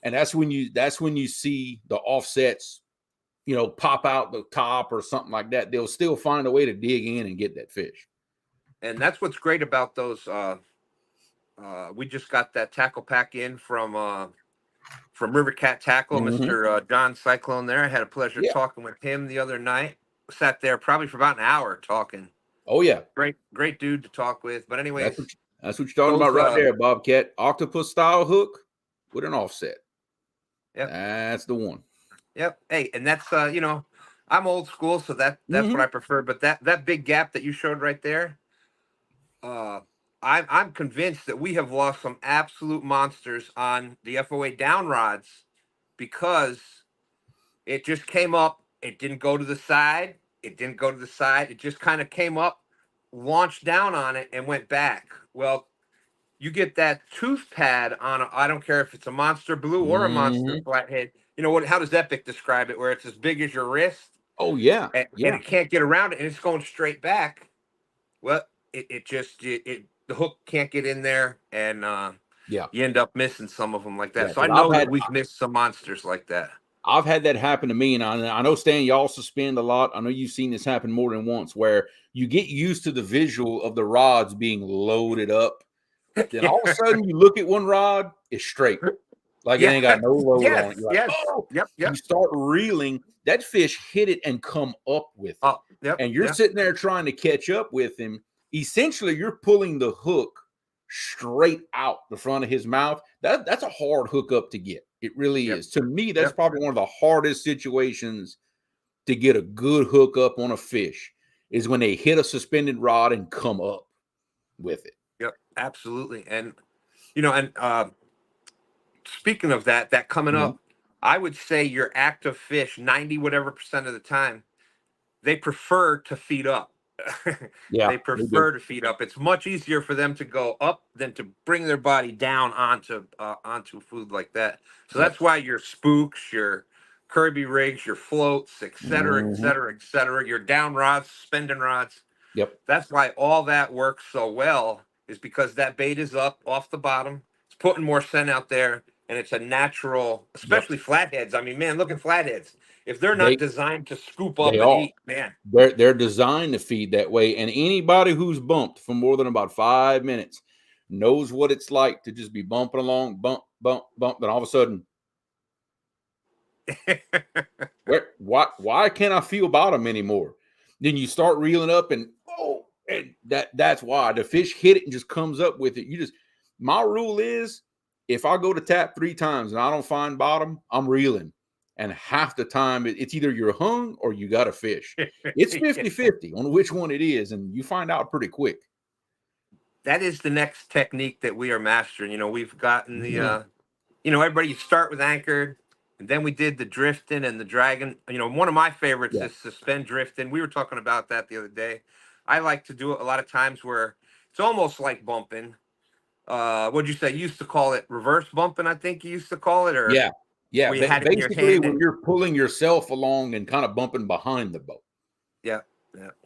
A: and that's when you see the offsets, pop out the top or something like that. They'll still find a way to dig in and get that fish.
B: And that's what's great about those. We just got that tackle pack in from River Cat Tackle,
A: Mm-hmm.
B: Mr. John Cyclone. There, I had a pleasure talking with him the other night. Sat there probably for about an hour talking.
A: Oh yeah,
B: great dude to talk with. But anyways,
A: that's what you're talking about right there, Bobcat. Octopus style hook with an offset.
B: Yep,
A: that's the one.
B: Yep. Hey, and that's I'm old school, so that's what I prefer. But that big gap that you showed right there, I'm convinced that we have lost some absolute monsters on the FOA down rods because it just came up. It didn't go to the side. It didn't go to the side. It just kind of came up, launched down on it, and went back. Well, you get that tooth pad on I don't care if it's a monster blue or a monster flathead. You know what? How does Epic describe it? Where it's as big as your wrist.
A: Oh yeah,
B: and it can't get around it, and it's going straight back. Well, the hook can't get in there, and you end up missing some of them like that.
A: Yeah,
B: so I know that we've missed some monsters like that.
A: I've had that happen to me, and I know, Stan, y'all suspend a lot. I know you've seen this happen more than once, where you get used to the visual of the rods being loaded up. Then all of a sudden, you look at one rod, it's straight. Like it ain't got no load on it. You're like, oh,
B: yep.
A: You start reeling. That fish hit it and come up with it. And you're sitting there trying to catch up with him. Essentially, you're pulling the hook straight out the front of his mouth. That's a hard hook up to get. It really is. To me, that's probably one of the hardest situations to get a good hook up on a fish, is when they hit a suspended rod and come up with it.
B: Yep, absolutely. And speaking of that coming up, I would say your active fish, 90 whatever % of the time, they prefer to feed up. They prefer to feed up. It's much easier for them to go up than to bring their body down onto food like that. So that's why your spooks, your Kirby rigs, your floats, et cetera, your down rods, suspending rods. That's why all that works so well, is because that bait is up off the bottom. It's putting more scent out there, and it's a natural, especially flatheads. I mean, man, look at flatheads. If they're not designed to scoop up
A: they
B: and
A: are.
B: eat, man.
A: They're designed to feed that way. And anybody who's bumped for more than about 5 minutes knows what it's like to just be bumping along, bump, bump, bump, and all of a sudden, why can't I feel bottom anymore? Then you start reeling up, and that's why the fish hit it and just comes up with it. My rule is, if I go to tap 3 times and I don't find bottom, I'm reeling. And half the time, it's either you're hung or you got a fish. It's 50-50 on which one it is, and you find out pretty quick.
B: That is the next technique that we are mastering. We've gotten the, everybody, you start with anchored, and then we did the drifting and the dragging. One of my favorites is suspend drifting. We were talking about that the other day. I like to do it a lot of times where it's almost like bumping. What'd you say? You used to call it reverse bumping, I think you used to call it, or
A: yeah.
B: You had it in your
A: Basically,
B: hand
A: when you're pulling yourself along and kind of bumping behind the boat.
B: Yeah.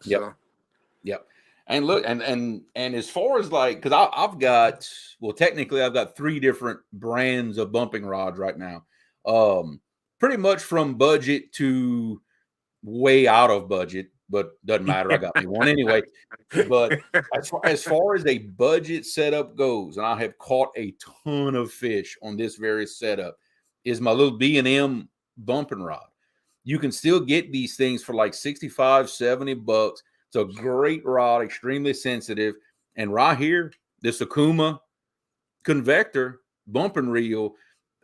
A: Yep. And look, and as far as because I've got technically I've got 3 different brands of bumping rods right now. Pretty much from budget to way out of budget, but doesn't matter. I got me one anyway. But as far as a budget setup goes, and I have caught a ton of fish on this very setup, is my little B&M bumping rod. You can still get these things for like $65-$70. It's a great rod, extremely sensitive. And right here, this Akuma Convector bumping reel,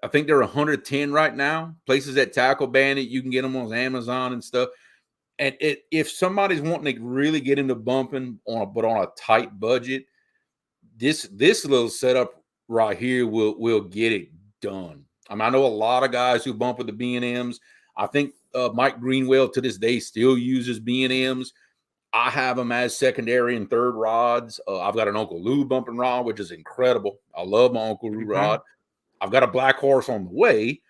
A: I think they're 110 right now. Places at Tackle Bandit, you can get them on Amazon and stuff. And if somebody's wanting to really get into bumping but on a tight budget, this little setup right here will get it done. I mean, I know a lot of guys who bump with the B&Ms. I think Mike Greenwell to this day still uses B&Ms. I have them as secondary and third rods. I've got an Uncle Lou bumping rod, which is incredible. I love my Uncle Lou rod. I've got a Black Horse on the way.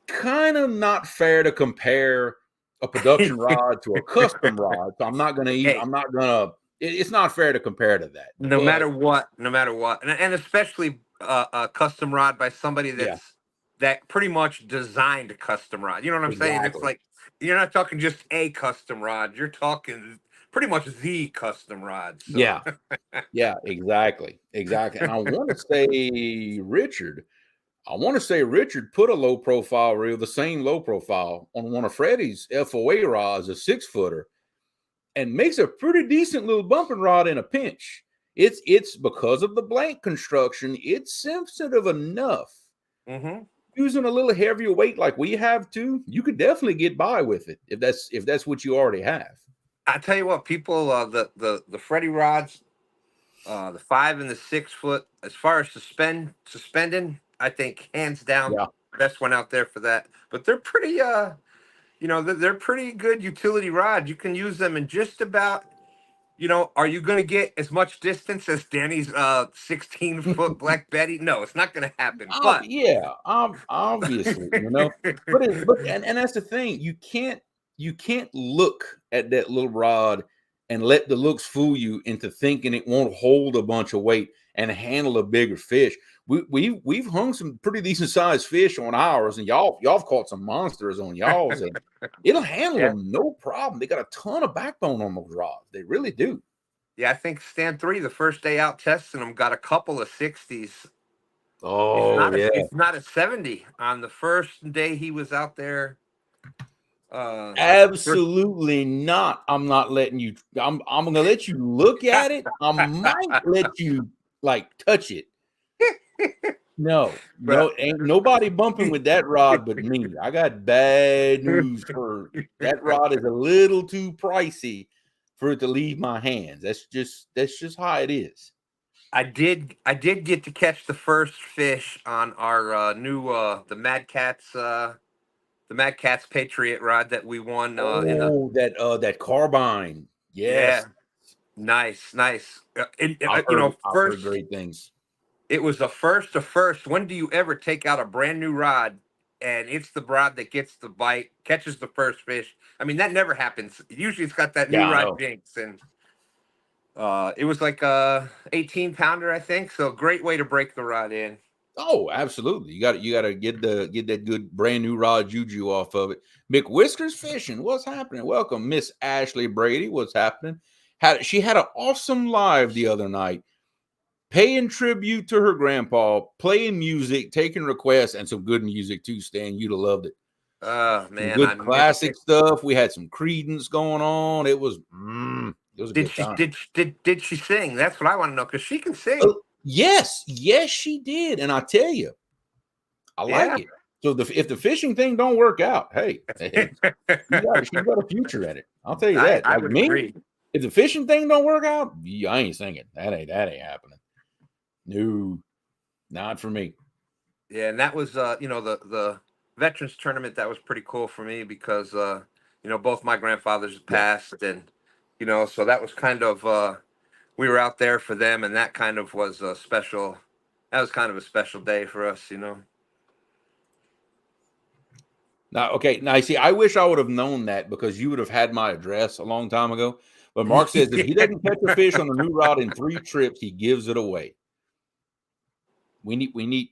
A: Kind of not fair to compare a production rod to a custom rod. So I'm not going to it's not fair to compare to that.
B: No matter what. And especially a custom rod by somebody that pretty much designed a custom rod. You know what I'm saying? It's like, you're not talking just a custom rod. You're talking pretty much the custom rod. So.
A: Yeah, exactly. And I want to say Richard put a low profile reel, the same low profile, on one of Freddie's FOA rods, a 6-footer, and makes a pretty decent little bumping rod in a pinch. It's because of the blank construction, it's sensitive enough. Using a little heavier weight like we have too, you could definitely get by with it if that's what you already have.
B: I tell you what, people, the Freddie rods, the 5 and the 6 foot, as far as suspending, I think hands down best one out there for that. But they're pretty they're pretty good utility rods. You can use them in just about, are you going to get as much distance as Danny's 16-foot Black Betty? No, it's not going to happen. But
A: obviously, but that's the thing. You can't look at that little rod and let the looks fool you into thinking it won't hold a bunch of weight and handle a bigger fish. We've hung some pretty decent sized fish on ours, and y'all caught some monsters on y'all's, and it'll handle them no problem. They got a ton of backbone on those rods. They really do.
B: Yeah, I think Stand 3, the first day out testing them, got a couple of 60s.
A: Oh,
B: He's not a 70 on the first day he was out there.
A: Absolutely not. I'm not letting you. I'm gonna let you look at it. I might let you touch it. No, ain't nobody bumping with that rod but me. I got bad news for that rod. Is a little too pricey for it to leave my hands. That's just how it is.
B: I did get to catch the first fish on our new the Mad Cats Patriot rod that we won.
A: That carbine. Yes.
B: Yeah. Nice.
A: I've heard great things.
B: It was the first of first. When do you ever take out a brand new rod and it's the rod that gets the bite, catches the first fish? I mean, that never happens. Usually it's got that new rod jinx, and it was like a 18-pounder, I think. So great way to break the rod in.
A: Oh, absolutely. You got to get that good brand new raw juju off of it. McWhiskers Fishing, what's happening? Welcome, Miss Ashley Brady. What's happening? She had an awesome live the other night, paying tribute to her grandpa, playing music, taking requests, and some good music too. Stan, you'd have loved it.
B: Man,
A: some good classic stuff. We had some Creedence going on. It was a good time.
B: Did she sing? That's what I want to know, because she can sing.
A: Yes, she did, and I tell you, I like it. So if the fishing thing don't work out, hey, she's got a future at it. I'll tell you that.
B: I would agree.
A: If the fishing thing don't work out, I ain't singing. That ain't happening. No, not for me.
B: Yeah, and that was the veterans tournament. That was pretty cool for me because both my grandfathers passed, and so that was kind of we were out there for them, and that kind of was a special. That was kind of a special day for us,
A: Now, see, I wish I would have known that, because you would have had my address a long time ago. But Mark says if he doesn't catch a fish on a new rod in 3 trips, he gives it away. We need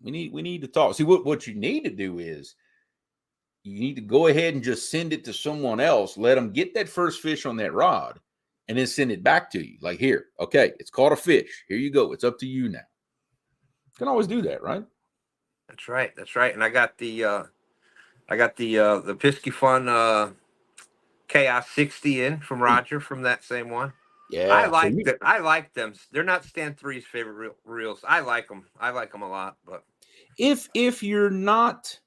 A: to talk. See, what you need to do is you need to go ahead and just send it to someone else. Let them get that first fish on that rod, and then send it back to you. Like, here, okay, it's caught a fish. Here you go. It's up to you now. You can always do that, right?
B: That's right. And I got the Pisky Fun Chaos 60 in from Roger from that same one.
A: Yeah,
B: I like them. They're not Stan 3's favorite reels. I like them. I like them a lot. But
A: if you're not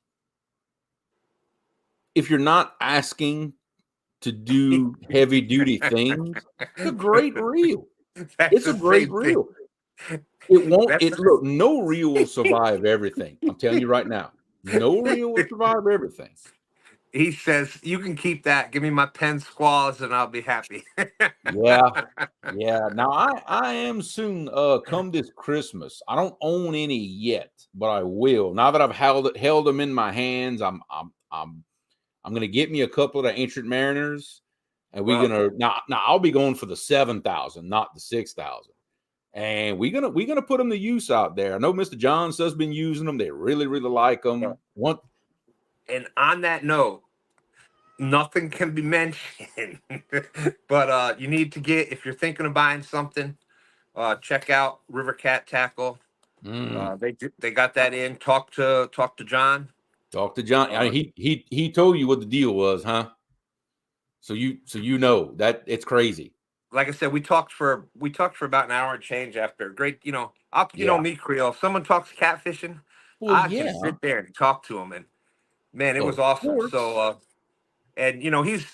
A: asking to do heavy duty things, it's a great reel. It's a great reel. It won't. Look, no reel will survive everything. I'm telling you right now, no reel will survive everything.
B: He says, you can keep that. Give me my Penn Squalls and I'll be happy.
A: Yeah. Now I am soon. Come this Christmas. I don't own any yet, but I will. Now that I've held them in my hands, I'm gonna get me a couple of the Ancient Mariners, and we're gonna now I'll be going for the 7,000, not the 6,000. And we're gonna put them to use out there. I know Mr. Johns has been using them. They really like them.
B: And on that note, nothing can be mentioned, but you need to get, if you're thinking of buying something, check out River Cat Tackle. They got that in. Talk to John.
A: Talk to John. I mean, he told you what the deal was, huh? So you know that it's crazy.
B: Like I said, we talked for about an hour and change after. Great, know me, Creole. If someone talks catfishing, I can sit there and talk to him, and man, it was awesome. So, and he's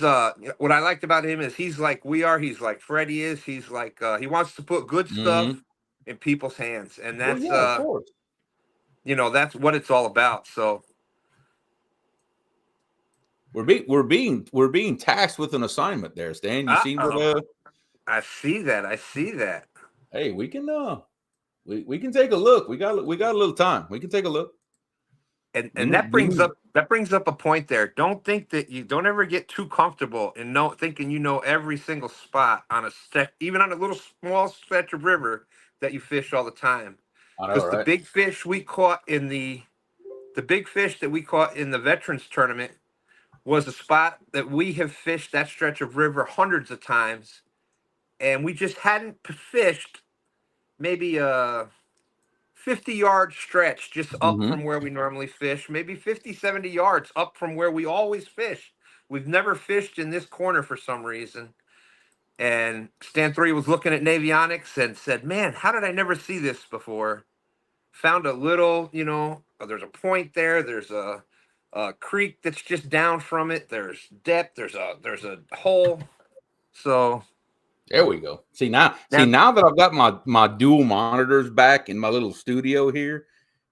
B: what I liked about him is he's like we are. He's like Freddie is. He's like he wants to put good stuff in people's hands, and that's
A: of course.
B: That's what it's all about. So.
A: We're being tasked with an assignment there, Stan. You see what?
B: I see that.
A: Hey, we can take a look. We got a little time. We can take a look.
B: And that brings up a point there. Don't think that you don't ever get too comfortable in thinking you know every single spot on even on a little small stretch of river that you fish all the time. Because the big fish we caught in the big fish that we caught in the Veterans Tournament was a spot that we have fished that stretch of river hundreds of times, and we just hadn't fished maybe a 50-yard stretch just up from where we normally fish, maybe 50, 70 yards up from where we always fish. We've never fished in this corner for some reason. And Stan 3 was looking at Navionics and said, man, how did I never see this before? Found a little, there's a point there. There's a creek that's just down from it. There's depth. There's a hole. So
A: there we go. See now that I've got my dual monitors back in my little studio here,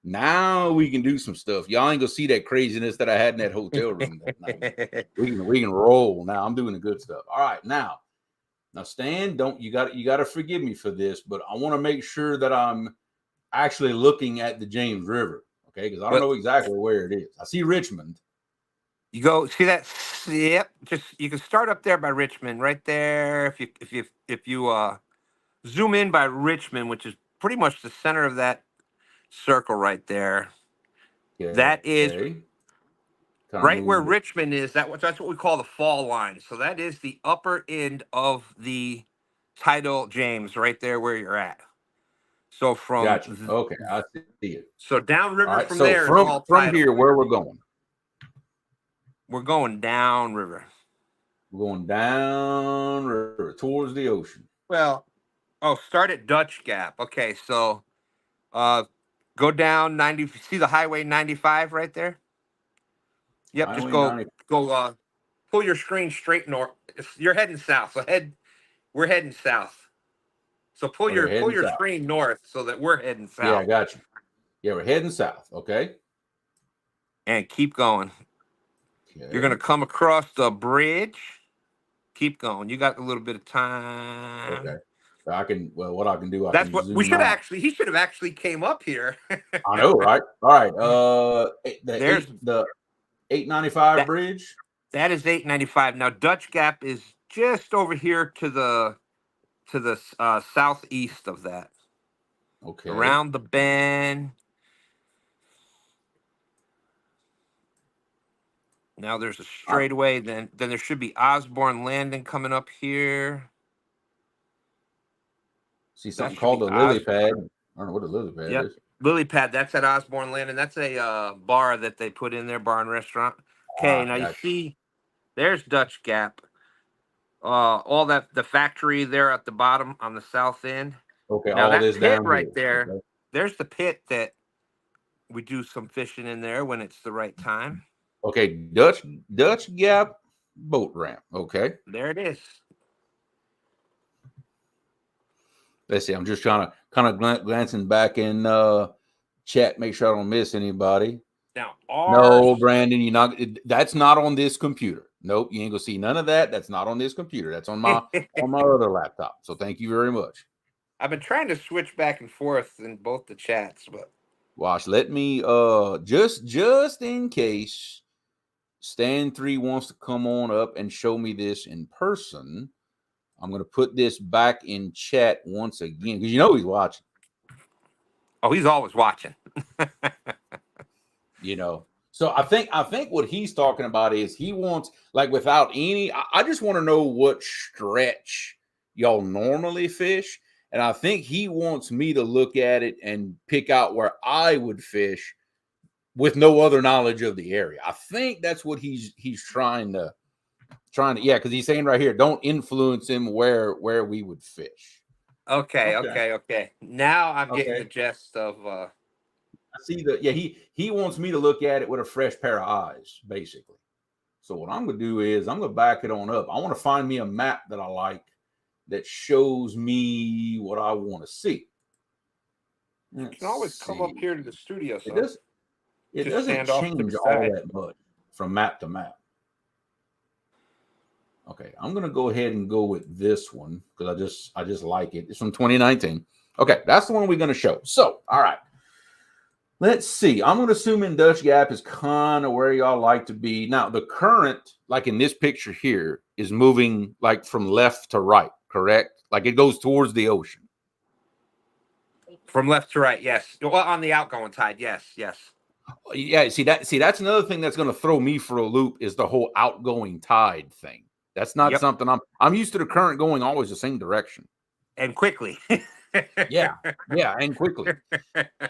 A: now we can do some stuff. Y'all ain't gonna see that craziness that I had in that hotel room that night. We can roll now. I'm doing the good stuff. All right, now Stan, you got to forgive me for this, but I want to make sure that I'm actually looking at the James River. Okay, because I don't know exactly where it is. I see Richmond.
B: You go see that? Yep. Just you can start up there by Richmond, right there. If you zoom in by Richmond, which is pretty much the center of that circle right there.
A: Okay.
B: That is right where
A: it.
B: Richmond is. That's what we call the fall line. So that is the upper end of the tidal James, right there where you're at. So from
A: Gotcha. Okay, I see it.
B: So downriver
A: All right,
B: from
A: so
B: there is all
A: from
B: tidal.
A: here, where we're going?
B: We're going downriver.
A: We're going downriver towards the ocean.
B: Well, start at Dutch Gap. Okay, so go down 90. See the Highway 95 right there? Yep,
A: Highway
B: just
A: 90.
B: go pull your screen straight north. You're heading south. So we're heading south. So pull your
A: south.
B: screen north so that we're heading south.
A: Yeah, I got you. Yeah, we're heading south. Okay.
B: And keep going.
A: Okay.
B: You're gonna come across the bridge. Keep going. You got a little bit of time.
A: Okay. What I can do.
B: That's what we should actually. He should have actually came up here.
A: I know, right? All right. The 895 bridge.
B: That is 895. Now Dutch Gap is just over here to the southeast of that.
A: Okay.
B: Around the bend. Now there's a straightaway. Then there should be Osborne Landing coming up here.
A: See something called the Lily Pad. I don't know what a Lily Pad is.
B: Lily Pad. That's at Osborne Landing. That's a bar that they put in there, bar and restaurant. Okay, now you see, there's Dutch Gap. All that the factory there at the bottom on the south end.
A: Okay,
B: now
A: all
B: that
A: this
B: pit
A: down
B: right
A: here.
B: there.
A: Okay.
B: There's the pit that we do some fishing in there when it's the right time.
A: Okay, Dutch Gap boat ramp. Okay,
B: there it is.
A: Let's see. I'm just trying to kind of glancing back in chat, make sure I don't miss anybody.
B: Now,
A: no, Brandon, that's not on this computer. Nope, you ain't gonna see none of that. That's not on this computer. That's on my other laptop. So thank you very much.
B: I've been trying to switch back and forth in both the chats, but
A: watch. Let me just in case Stan 3 wants to come on up and show me this in person. I'm going to put this back in chat once again because he's watching.
B: Oh, he's always watching.
A: So I think what he's talking about is he wants, like, without any. I just want to know what stretch y'all normally fish, and I think he wants me to look at it and pick out where I would fish with no other knowledge of the area. I think that's what he's trying to. Yeah, because he's saying right here, don't influence him where we would fish.
B: Okay. Now I'm getting the gist of.
A: I see he wants me to look at it with a fresh pair of eyes, basically. So what I'm going to do is I'm going to back it on up. I want to find me a map that I like that shows me what I want to see.
B: You can always come up here to the studio. So
A: it doesn't change all that much from map to map. Okay, I'm going to go ahead and go with this one because I just like it. It's from 2019. Okay, that's the one we're going to show. So, all right. Let's see. I'm going to assume in Dutch Gap is kind of where y'all like to be. Now, the current, like in this picture here, is moving like from left to right, correct? Like it goes towards the ocean.
B: From left to right, yes. Well, on the outgoing tide, yes.
A: Yeah, see that's another thing that's going to throw me for a loop is the whole outgoing tide thing. That's not something I'm used to the current going always the same direction.
B: And quickly.
A: Yeah, and quickly.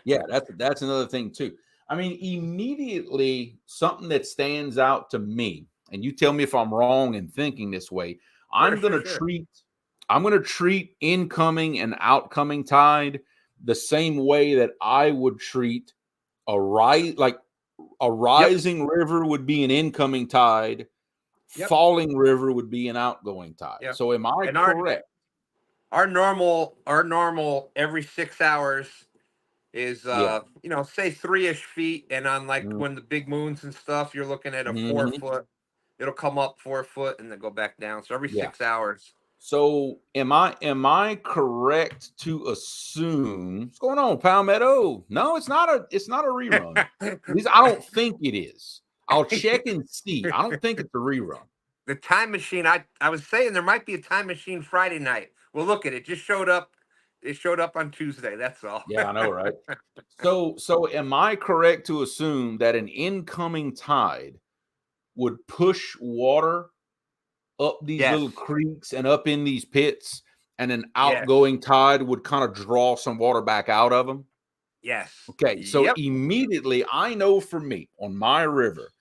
A: Yeah, that's another thing too. I mean, immediately something that stands out to me, and you tell me if I'm wrong in thinking this way. I'm going to treat incoming and outcoming tide the same way that I would treat a rising river would be an incoming tide. Falling river would be an outgoing tide. Yep. So am I correct?
B: Our normal every 6 hours is say 3-ish feet, and on when the big moons and stuff, you're looking at a 4 foot. It'll come up 4 foot and then go back down. So every 6 hours.
A: So am I correct to assume what's going on, Palmetto? No, it's not a rerun. At least I don't think it is. I'll check and see. I don't think it's a rerun.
B: The time machine, I was saying there might be a time machine Friday night. Well, look at it. Just showed up. It showed up on Tuesday. That's all.
A: Yeah, I know, right? So am I correct to assume that an incoming tide would push water up these little creeks and up in these pits, and an outgoing tide would kind of draw some water back out of them?
B: Yes.
A: Okay, so immediately I know for me on my river,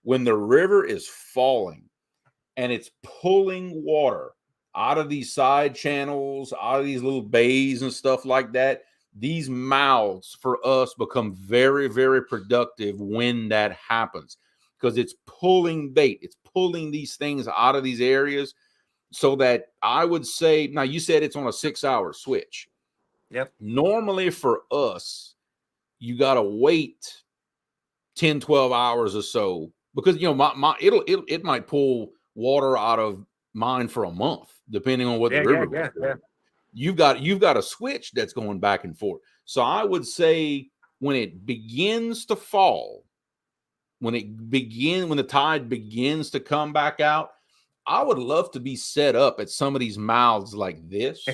A: when the river is falling and it's pulling water out of these side channels, out of these little bays and stuff like that, these mouths for us become very, very productive when that happens, because it's pulling bait. It's pulling these things out of these areas, so that I would say, now you said it's on a 6-hour switch.
B: Yep.
A: Normally for us, you got to wait 10, 12 hours or so, because, you know, it might pull water out of mine for a month, depending on what the river goes. You've got a switch that's going back and forth. So I would say when it begins to fall, when the tide begins to come back out, I would love to be set up at some of these mouths like this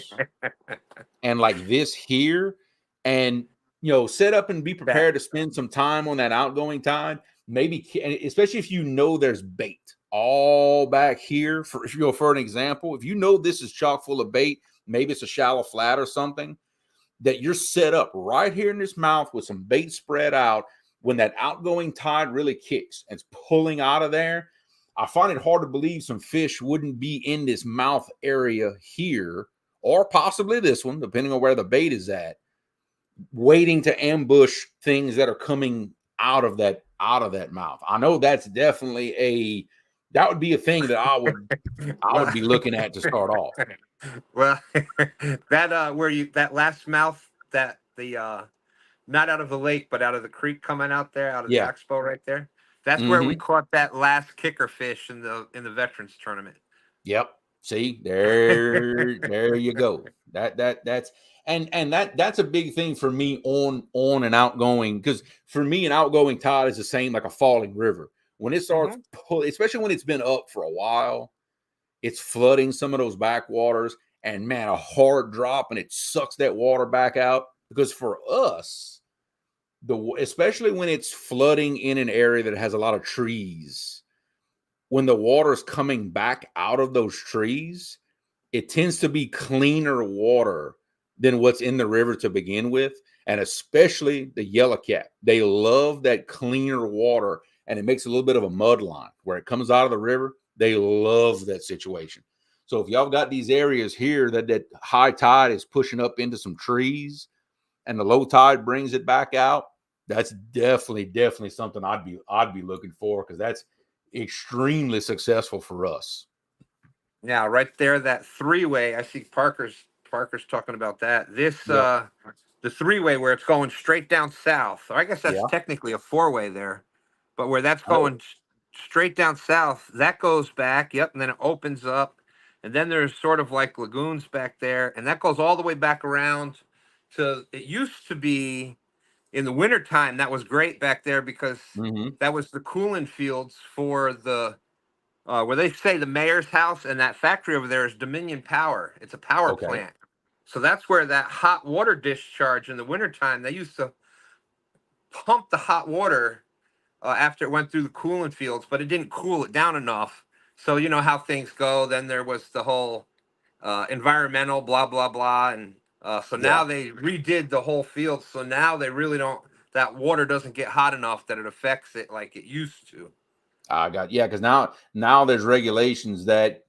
A: and like this here, and, you know, set up and be prepared to spend some time on that outgoing tide. Maybe, especially if you know there's bait all back here. For an example, if you know this is chock full of bait, maybe it's a shallow flat or something, that you're set up right here in this mouth with some bait spread out. When that outgoing tide really kicks and it's pulling out of there, I find it hard to believe some fish wouldn't be in this mouth area here, or possibly this one, depending on where the bait is at, waiting to ambush things that are coming out of that mouth. I know that's definitely that would be a thing that I would be looking at to start off.
B: Well, that last mouth, that the not out of the lake, but out of the creek coming out there, out of the expo right there. That's where we caught that last kicker fish in the veterans tournament.
A: Yep. See, there you go. That's a big thing for me on an outgoing, because for me an outgoing tide is the same like a falling river. When it starts pulling, especially when it's been up for a while, it's flooding some of those backwaters, and man, a hard drop and it sucks that water back out. Because for us, especially when it's flooding in an area that has a lot of trees, when the water's coming back out of those trees, it tends to be cleaner water than what's in the river to begin with. And especially the yellowcat, they love that cleaner water, and it makes a little bit of a mud line where it comes out of the river. They love that situation. So if y'all got these areas here that high tide is pushing up into some trees and the low tide brings it back out, that's definitely something I'd be looking for, because that's extremely successful for us.
B: Now, right there, that three-way, I see Parker's talking about that. This the three-way where it's going straight down south. Or I guess that's technically a four-way there, but where that's going straight down south, that goes back, and then it opens up, and then there's sort of like lagoons back there, and that goes all the way back around to, it used to be in the wintertime, that was great back there, because that was the cooling fields for the where they say the mayor's house, and that factory over there is Dominion Power. It's a power plant. So that's where that hot water discharge in the wintertime, they used to pump the hot water after it went through the cooling fields, but it didn't cool it down enough. So you know how things go. Then there was the whole environmental blah, blah, blah. And so now they redid the whole field. So now they really don't, that water doesn't get hot enough that it affects it like it used to.
A: Because now there's regulations that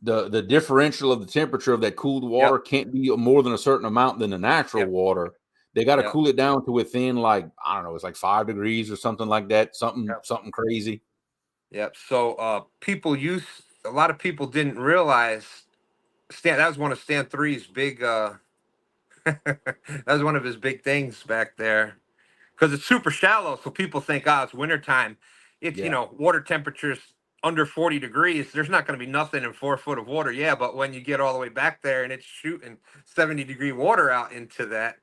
A: the differential of the temperature of that cooled water can't be more than a certain amount than the natural water. They got to cool it down to within, like, I don't know, it's like 5 degrees or something like that. Something crazy.
B: Yep. So a lot of people didn't realize that was one of Stan 3's big that was one of his big things back there, because it's super shallow. So people think, it's wintertime. It's, water temperatures under 40 degrees. There's not going to be nothing in 4 foot of water. Yeah. But when you get all the way back there and it's shooting 70-degree water out into that.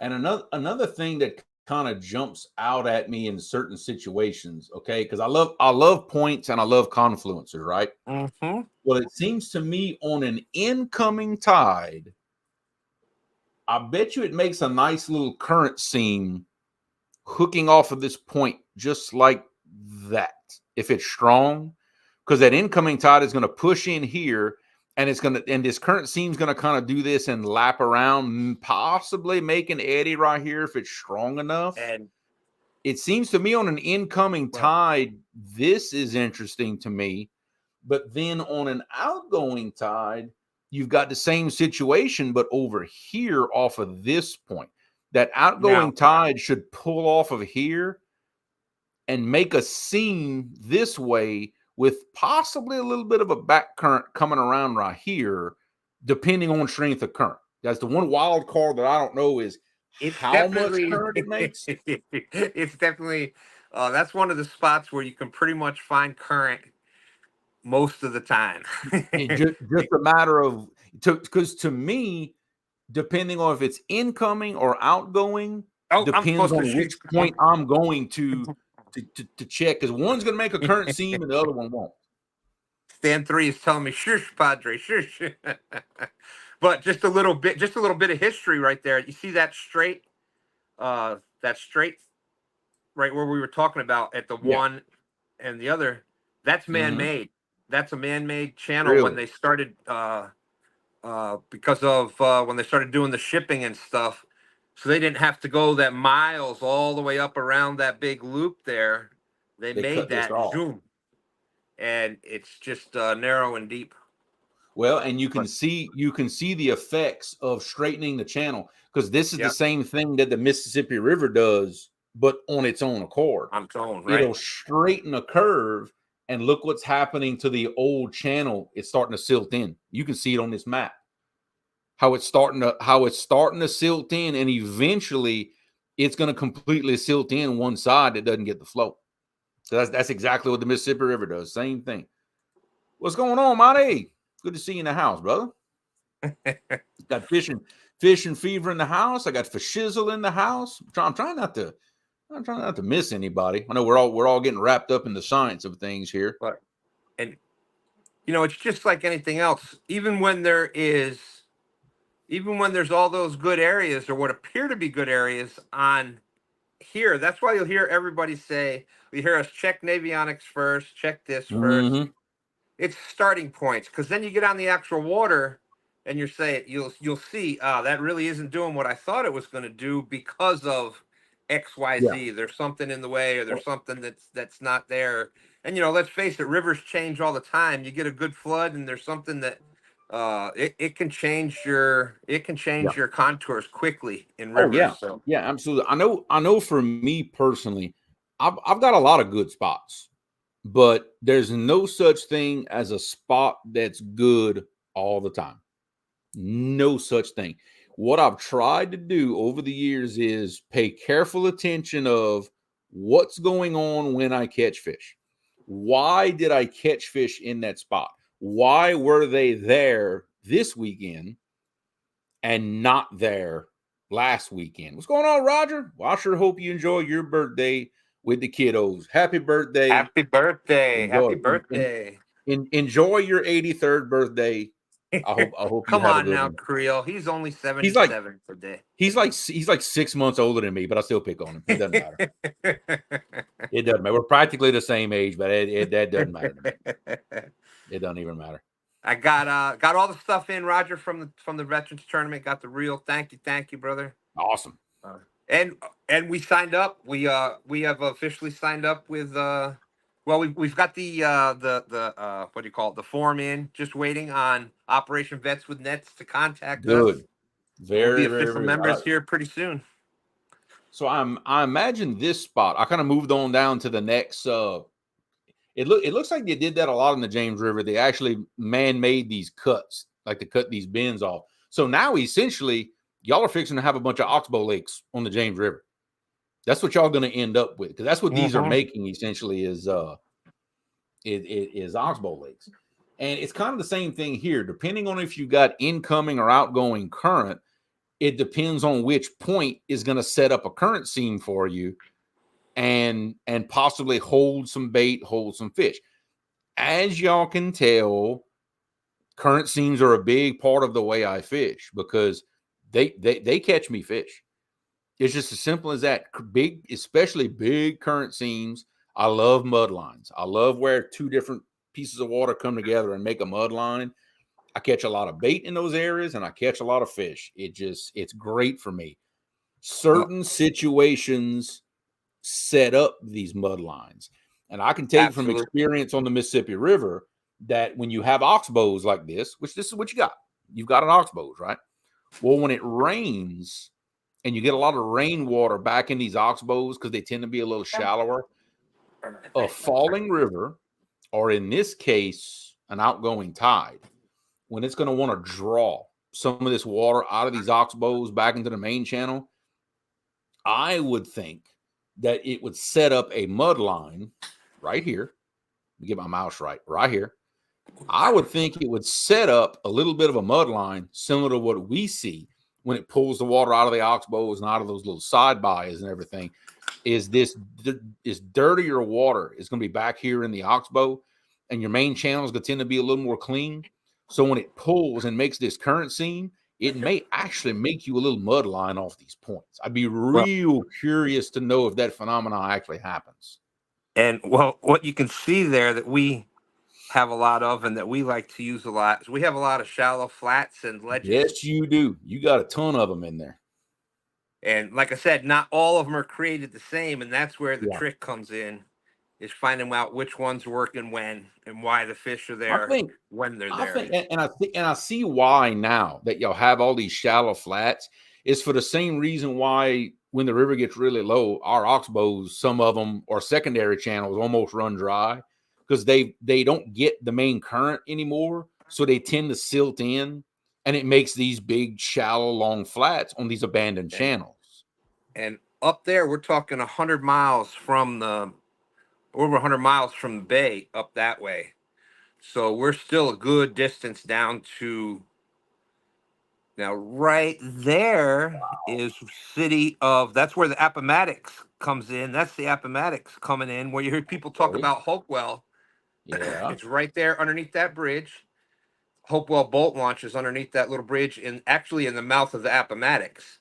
A: And another thing that kind of jumps out at me in certain situations. Okay. Cause I love points and I love confluences, right? Well, it seems to me on an incoming tide, I bet you it makes a nice little current seam hooking off of this point just like that. If it's strong, because that incoming tide is going to push in here, and this current seam is going to kind of do this and lap around, possibly make an eddy right here if it's strong enough.
B: And
A: it seems to me on an incoming tide, this is interesting to me. But then on an outgoing tide, you've got the same situation, but over here off of this point. That outgoing tide should pull off of here and make a seam this way with possibly a little bit of a back current coming around right here, depending on strength of current. That's the one wild card that I don't know is how much current it makes.
B: It's definitely, that's one of the spots where you can pretty much find current most of the time.
A: just a matter of, because to me, depending on if it's incoming or outgoing, depends on which point I'm going to check, because one's going to make a current seam and the other one won't.
B: Stand 3 is telling me, shush, Padre, shush. But just a little bit of history right there. You see that straight right where we were talking about at the one and the other, that's man-made. That's a man-made channel when they started because of when they started doing the shipping and stuff. So they didn't have to go that miles all the way up around that big loop there. They made that zoom. And it's just narrow and deep.
A: Well, and you can see the effects of straightening the channel, because this is the same thing that the Mississippi River does, but on its own accord.
B: On its own, right?
A: It'll straighten a curve, and look what's happening to the old channel. It's starting to silt in. You can see it on this map. How it's starting to silt in, and eventually it's going to completely silt in one side that doesn't get the flow. So that's exactly what the Mississippi River does. Same thing. What's going on, Monty? Good to see you in the house, brother. Got fishing fever in the house. I got fishizzle in the house. I'm trying not to miss anybody. I know we're all getting wrapped up in the science of things here.
B: And it's just like anything else. Even when there's all those good areas, or what appear to be good areas on here, that's why you'll hear everybody say, you hear us check Navionics first, check this first. It's starting points, because then you get on the actual water and you'll see that really isn't doing what I thought it was going to do because of XYZ. There's something in the way, or there's something that's not there. And let's face it, rivers change all the time. You get a good flood and there's something that it can change your contours quickly in rivers.
A: Yeah, absolutely. I know for me personally, I've got a lot of good spots, but there's no such thing as a spot that's good all the time. No such thing. What I've tried to do over the years is pay careful attention of what's going on when I catch fish. Why did I catch fish in that spot? Why were they there this weekend and not there last weekend? What's going on, Roger? Well, I sure hope you enjoy your birthday with the kiddos. Happy birthday.
B: Happy birthday. Happy birthday.
A: Enjoy your 83rd birthday. I hope
B: Come you on now, one. Creole. He's only 77 today.
A: He's like 6 months older than me, but I still pick on him. It doesn't matter. It doesn't matter. We're practically the same age, but that doesn't matter to me. It doesn't even matter.
B: I got all the stuff in, Roger, from the Veterans Tournament. Got the reel. Thank you, brother.
A: Awesome.
B: And we signed up. We have officially signed up with we've got the what do you call it? The form in, just waiting on Operation Vets with Nets to contact us.
A: We'll
B: be official members here pretty soon.
A: So I imagine this spot. I kind of moved on down to the next. It looks like they did that a lot in the James River. They actually man-made these cuts, like to cut these bends off. So now essentially, y'all are fixing to have a bunch of oxbow lakes on the James River. That's what y'all going to end up with, because that's what these are making essentially is oxbow lakes. And it's kind of the same thing here. Depending on if you got incoming or outgoing current, it depends on which point is going to set up a current seam for you and possibly hold some bait, hold some fish. As y'all can tell, current seams are a big part of the way I fish, because they catch me fish. It's just as simple as that. Big, especially big current seams. I love mud lines. I love where two different pieces of water come together and make a mud line. I catch a lot of bait in those areas, and I catch a lot of fish. It's great for me. Certain situations set up these mud lines. And I can tell you from experience on the Mississippi River that when you have oxbows like this, which this is what you got. You've got an oxbows, right? Well, when it rains and you get a lot of rainwater back in these oxbows because they tend to be a little shallower, a falling river, or in this case, an outgoing tide, when it's going to want to draw some of this water out of these oxbows back into the main channel, I would think that it would set up a mud line right here. Let me get my mouse right here. I would think it would set up a little bit of a mud line similar to what we see when it pulls the water out of the oxbows and out of those little side buys and everything. Is dirtier water is going to be back here in the oxbow, and your main channel is going to tend to be a little more clean. So when it pulls and makes this current seam, it may actually make you a little mud line off these points. I'd be real curious to know if that phenomenon actually happens.
B: And well, what you can see there that we have a lot of and that we like to use a lot is we have a lot of shallow flats and ledges.
A: Yes, you do. You got a ton of them in there.
B: And like I said, not all of them are created the same. And that's where the trick comes in, is finding out which one's working when and why the fish are there when they're there.
A: I see why now that y'all have all these shallow flats. It's for the same reason why when the river gets really low, our oxbows, some of them, or secondary channels almost run dry because they don't get the main current anymore. So they tend to silt in, and it makes these big, shallow, long flats on these abandoned channels.
B: And up there, we're talking 100 miles from the over 100 miles from the bay up that way. So we're still a good distance down to now. Right there is that's where the Appomattox comes in. That's the Appomattox coming in, where you hear people talk about Hopewell.
A: Yeah.
B: It's right there underneath that bridge. Hopewell boat launch is underneath that little bridge, actually in the mouth of the Appomattox.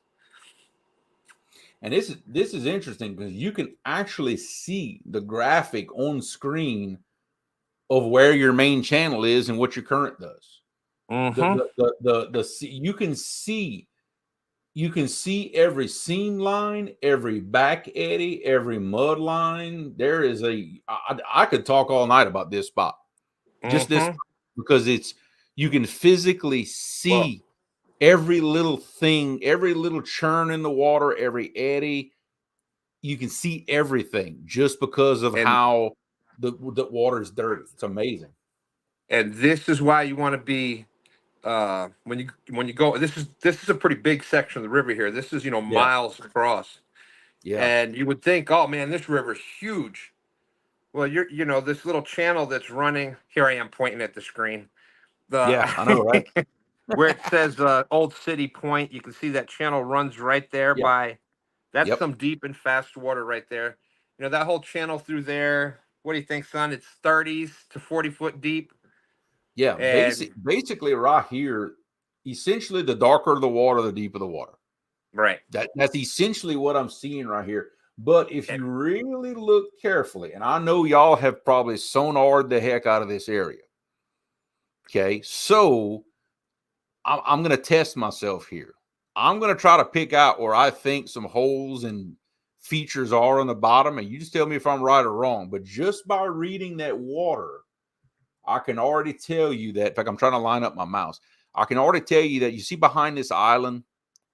A: And this is interesting because you can actually see the graphic on screen of where your main channel is and what your current does. You can see every seam line, every back eddy, every mud line. There is I could talk all night about this spot, just this, because you can physically see every little thing, every little churn in the water, every eddy. You can see everything just because of how the water is dirty. It's amazing.
B: And this is why you want to be when you go. This is a pretty big section of the river here. This is miles across.
A: Yeah.
B: And you would think, oh man, this river's huge. Well, this little channel that's running here. I am pointing at the screen.
A: I know, right?
B: Where it says Old City Point, you can see that channel runs right there by. That's some deep and fast water right there. That whole channel through there. What do you think, son? It's 30s to 40-foot deep.
A: Yeah, basically right here, essentially the darker the water, the deeper the water.
B: Right.
A: That's essentially what I'm seeing right here. But if you really look carefully, and I know y'all have probably sonared the heck out of this area. Okay, so I'm going to test myself here. I'm going to try to pick out where I think some holes and features are on the bottom, and you just tell me if I'm right or wrong. But just by reading that water, I can already tell you that. In fact, I'm trying to line up my mouse. I can already tell you that you see behind this island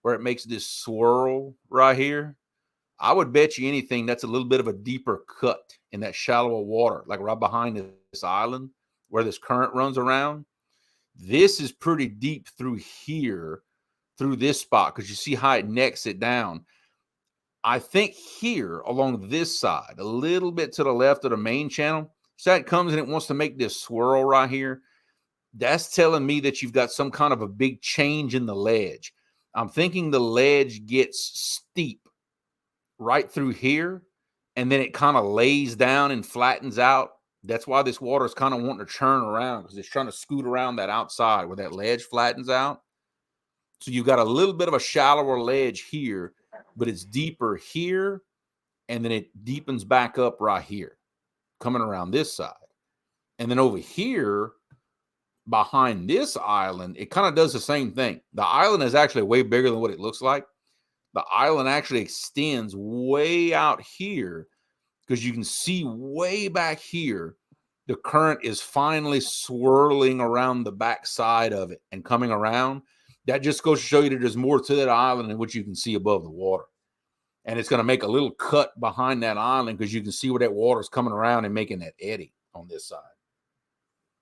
A: where it makes this swirl right here. I would bet you anything that's a little bit of a deeper cut in that shallower water, like right behind this island where this current runs around. This is pretty deep through here, through this spot, because you see how it necks it down. I think here along this side, a little bit to the left of the main channel, so it comes and it wants to make this swirl right here. That's telling me that you've got some kind of a big change in the ledge. I'm thinking the ledge gets steep right through here, and then it kind of lays down and flattens out. That's why this water is kind of wanting to churn around, because it's trying to scoot around that outside where that ledge flattens out. So you've got a little bit of a shallower ledge here, but it's deeper here, and then it deepens back up right here, coming around this side. And then over here, behind this island, it kind of does the same thing. The island is actually way bigger than what it looks like. The island actually extends way out here because you can see way back here, the current is finally swirling around the back side of it and coming around. That just goes to show you that there's more to that island than what you can see above the water. And it's going to make a little cut behind that island because you can see where that water is coming around and making that eddy on this side.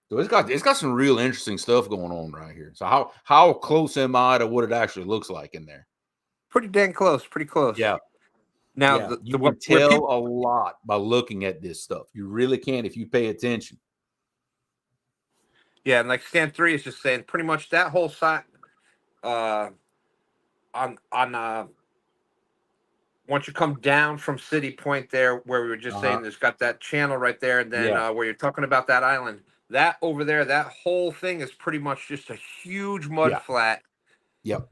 A: So it's got some real interesting stuff going on right here. So how close am I to what it actually looks like in there?
B: Pretty dang close. Pretty close.
A: Yeah.
B: Now
A: you can tell a lot by looking at this stuff. You really can if you pay attention.
B: Yeah, and like Stand 3 is just saying, pretty much that whole side, on once you come down from City Point there, where we were just saying, there's got that channel right there, and then where you're talking about that island, that over there, that whole thing is pretty much just a huge mud flat.
A: Yep.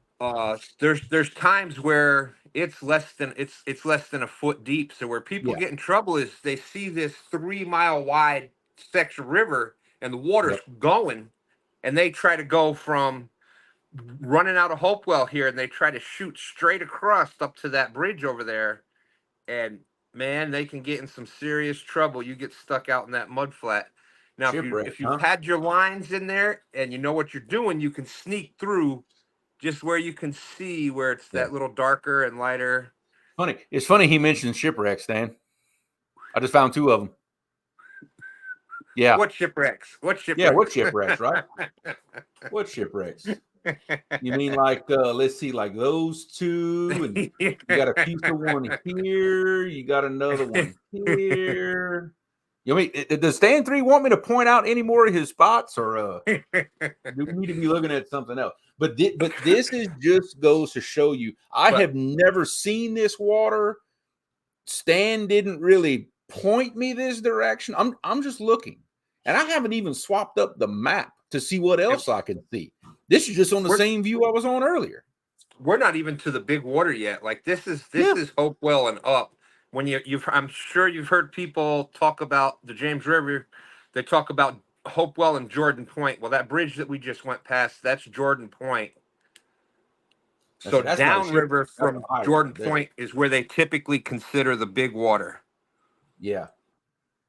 B: There's times where it's less than a foot deep. So where people get in trouble is they see this 3 mile wide section river and the water's going, and they try to go from running out of Hopewell here, and they try to shoot straight across up to that bridge over there, and man, they can get in some serious trouble. You get stuck out in that mud flat. Now, if you've had your lines in there and you know what you're doing, you can sneak through just where you can see where it's that little darker and lighter.
A: It's funny he mentioned shipwrecks, Dan. I just found 2 of them. Yeah.
B: What shipwrecks?
A: Yeah, what shipwrecks, right? What shipwrecks? You mean like, let's see, like those 2, and you got a piece of one here, you got another one here. You mean, does Stan 3 want me to point out any more of his spots, or do we need to be looking at something else? But this is just goes to show you, I have never seen this water. Stan didn't really point me this direction. I'm just looking, and I haven't even swapped up the map to see what else I can see. This is just on the same view I was on earlier.
B: We're not even to the big water yet. Like this is Hopewell and up. When I'm sure you've heard people talk about the James River. They talk about Hopewell and Jordan Point. Well, that bridge that we just went past, that's Jordan Point. So downriver from Jordan Point is where they typically consider the big water.
A: Yeah.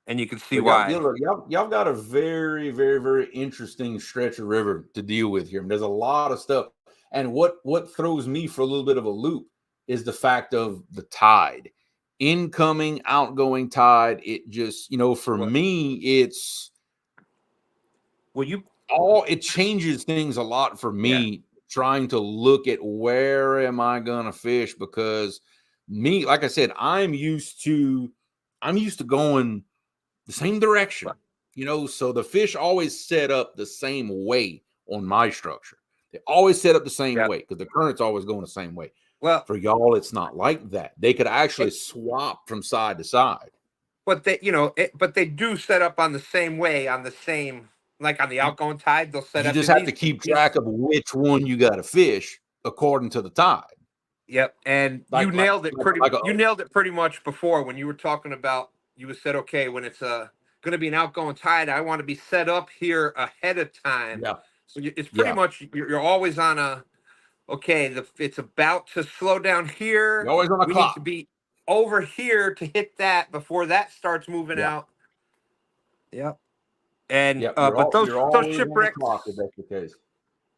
B: And you can see why.
A: Y'all got a very, very, very interesting stretch of river to deal with here. There's a lot of stuff. And what throws me for a little bit of a loop is the fact of the tide. Incoming, outgoing tide. It just, for me, it's it changes things a lot for me trying to look at where am I gonna fish, because me, like I said, I'm used to going the same direction, so the fish always set up the same way on my structure. They always set up the same way because the current's always going the same way. Well, for y'all, it's not like that. They could actually swap from side to side.
B: But they do set up on the same way, like on the outgoing tide, they'll set up.
A: You just have to keep track of which one you got to fish according to the tide.
B: Yep, and you nailed it pretty much before when you were talking about. You said, okay, when it's going to be an outgoing tide, I want to be set up here ahead of time.
A: Yeah.
B: So it's pretty much you're always on a. Okay, it's about to slow down here.
A: You're always on a clock.
B: We need to be over here to hit that before that starts moving out. Yep. And but those shipwrecks,
A: if that's the case.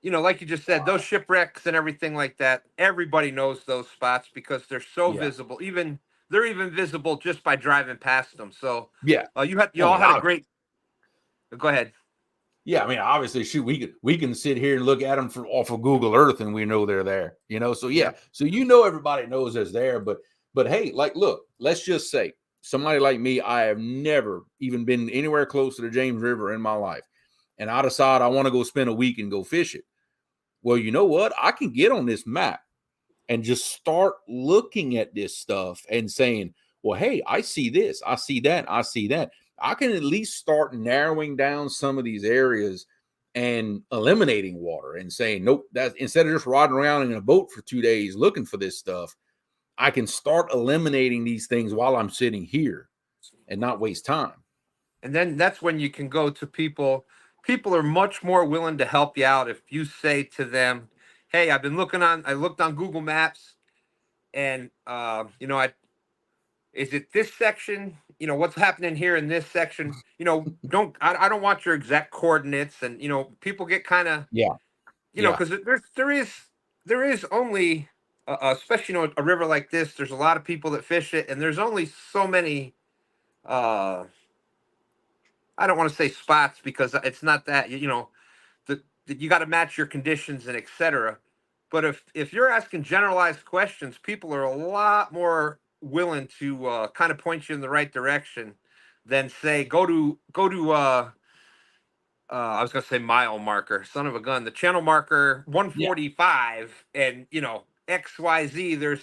B: Like you just said, those shipwrecks and everything like that, everybody knows those spots because they're so visible. They're even visible just by driving past them. So you all had a great. Go ahead.
A: Yeah, I mean, obviously, shoot, we can sit here and look at them off of Google Earth, and we know they're there. So so everybody knows it's there. But hey, like, look, let's just say somebody like me, I have never even been anywhere close to the James River in my life, and I decide I want to go spend a week and go fish it. Well, you know what? I can get on this map and just start looking at this stuff and saying, well, hey, I see this, I see that, I see that. I can at least start narrowing down some of these areas and eliminating water and saying, nope, that instead of just riding around in a boat for 2 days looking for this stuff, I can start eliminating these things while I'm sitting here and not waste time.
B: And then that's when you can go to people. People are much more willing to help you out if you say to them, hey, I looked on Google Maps, and is it this section? What's happening here in this section? I don't want your exact coordinates. And people get kind of, because there is only, especially a river like this. There's a lot of people that fish it, and there's only so many. I don't want to say spots because it's not that. You got to match your conditions and etc. But if you're asking generalized questions, people are a lot more willing to kind of point you in the right direction than say go to I was gonna say mile marker, son of a gun, the channel marker 145, and XYZ. There's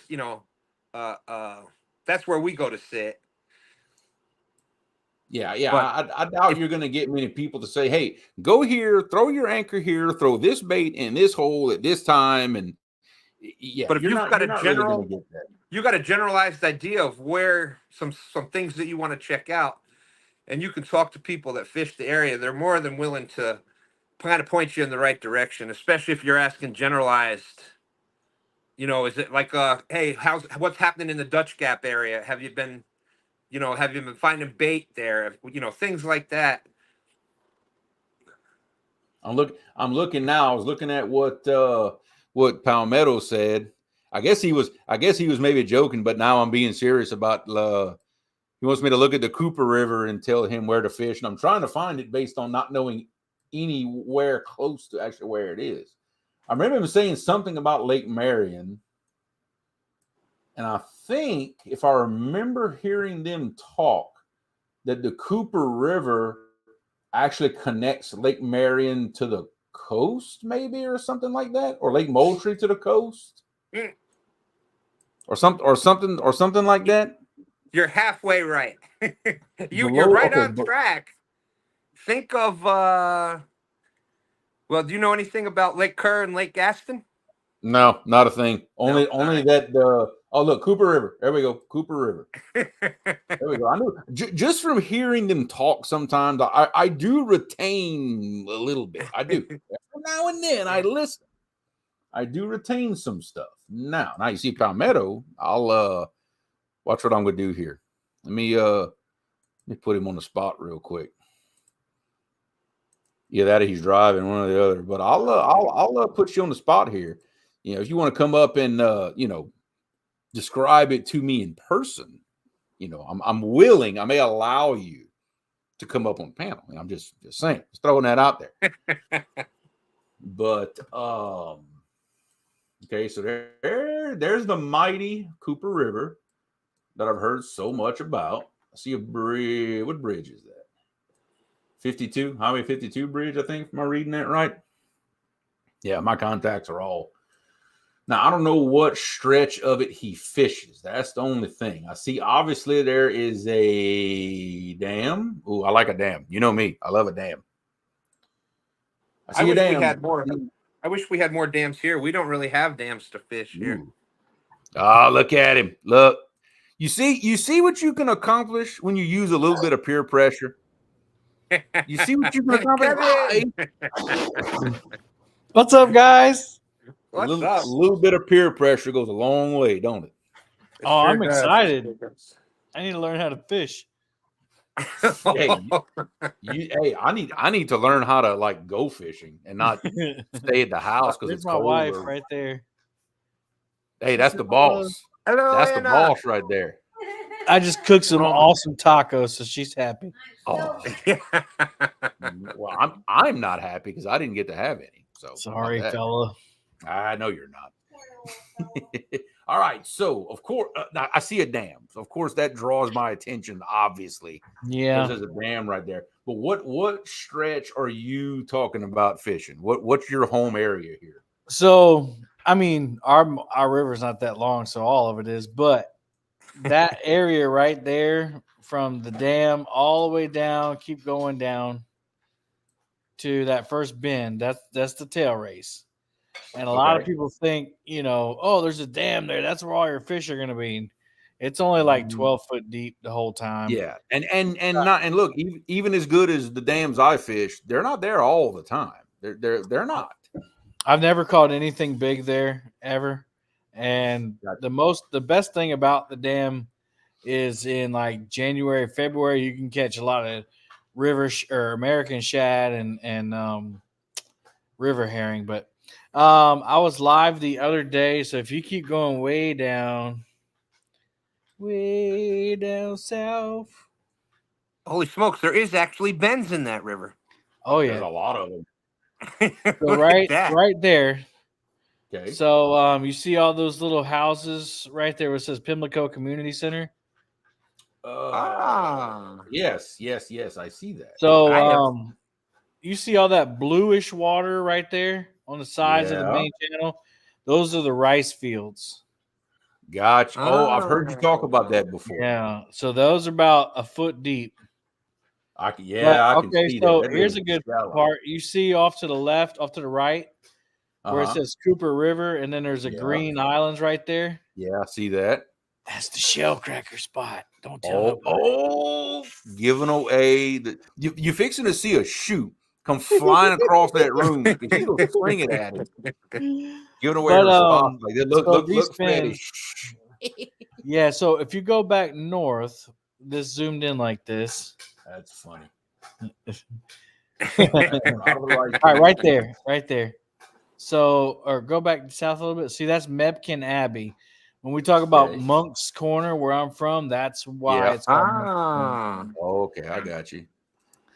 B: that's where we go to sit.
A: Yeah. I doubt you're going to get many people to say, hey, go here, throw your anchor here, throw this bait in this hole at this time. And
B: but if you've got you got a generalized idea of where some things that you want to check out, and you can talk to people that fish the area, they're more than willing to kind of point you in the right direction, especially if you're asking generalized. Is it like, hey, what's happening in the Dutch Gap area? Have you been finding bait there? Things like that.
A: I'm looking now. I was looking at what Palmetto said. I guess he was maybe joking, but now I'm being serious about he wants me to look at the Cooper River and tell him where to fish. And I'm trying to find it based on not knowing anywhere close to actually where it is. I remember him saying something about Lake Marion. And I think if I remember hearing them talk, that the Cooper River actually connects Lake Marion to the coast, maybe, or something like that, or Lake Moultrie to the coast, or something like that.
B: You're halfway right. You're right on track. Think of well, do you know anything about Lake Kerr and Lake Gaston?
A: No, not a thing. Only that oh, look, Cooper River. There we go, Cooper River. There we go. I know just from hearing them talk sometimes, I do retain a little bit. I do. Every now and then I listen. I do retain some stuff. Now you see Palmetto, I'll watch what I'm gonna do here. Let me put him on the spot real quick. Yeah, that he's driving, one or the other. But I'll put you on the spot here. If you want to come up and describe it to me in person, I'm willing. I may allow you to come up on the panel. I'm just saying, just throwing that out there. But okay, so there's the mighty Cooper River that I've heard so much about. I see a bridge. What bridge is that? 52, Highway 52 bridge, I think. Am I reading that right? Yeah, my contacts are all. Now, I don't know what stretch of it he fishes. That's the only thing. I see, obviously, there is a dam. Ooh, I like a dam. You know me. I love a dam.
B: I wish we had more. I wish we had more dams here. We don't really have dams to fish here.
A: Oh, look at him. Look. You see what you can accomplish when you use a little bit of peer pressure? You see what you can accomplish?
D: What's up, guys?
A: A little bit of peer pressure goes a long way, don't it?
D: Oh, I'm excited. I need to learn how to fish.
A: Hey, I need to learn how to go fishing and not stay at the house because it's cold.
D: My wife right there.
A: Hey, that's the boss.
B: Hello,
A: that's the boss right there.
D: I just cooked some awesome tacos, so she's happy.
A: Oh, well, I'm not happy because I didn't get to have any. So
D: sorry, fella.
A: I know you're not. All right, so of course I see a dam. So of course that draws my attention. Obviously,
D: yeah,
A: there's a dam right there. But what stretch are you talking about fishing? What's your home area here?
D: So I mean, our river's not that long, so all of it is, but that area right there from the dam all the way down, keep going down. to that first bend, that's the tail race. And a lot of people think, oh, there's a dam there. That's where all your fish are going to be. It's only like 12 foot deep the whole time.
A: Yeah, and look, even as good as the dams I fish, they're not there all the time. They're not.
D: I've never caught anything big there ever. And the best thing about the dam is in like January, February, you can catch a lot of river or American shad and river herring. But I was live the other day, so if you keep going way down south.
B: Holy smokes, there is actually bends in that river.
D: Oh yeah,
A: there's a lot of them.
D: So right there.
A: Okay.
D: So you see all those little houses right there where it says Pimlico Community Center?
A: Yes, I see that.
D: So you see all that bluish water right there on the sides of the main channel? Those are the rice fields.
A: Gotcha. Oh, I've heard you talk about that before.
D: Yeah. So those are about a foot deep.
A: I can see
D: so
A: that.
D: Here's a good part. You see off to the left, off to the right, where it says Cooper River, and then there's a green islands right there.
A: Yeah, I see that.
D: That's the shell cracker spot. Don't tell
A: giving away you fixing to see a shoe come flying across that room. He's gonna swing it at him. Giving away her spot. Like, look, Freddie.
D: Yeah, so if you go back north, this zoomed in like this.
A: That's funny.
D: All right, right there. So, or go back south a little bit. See, that's Mebkin Abbey. When we talk about Monk's Corner, where I'm from, that's why it's called.
A: Okay, I got you.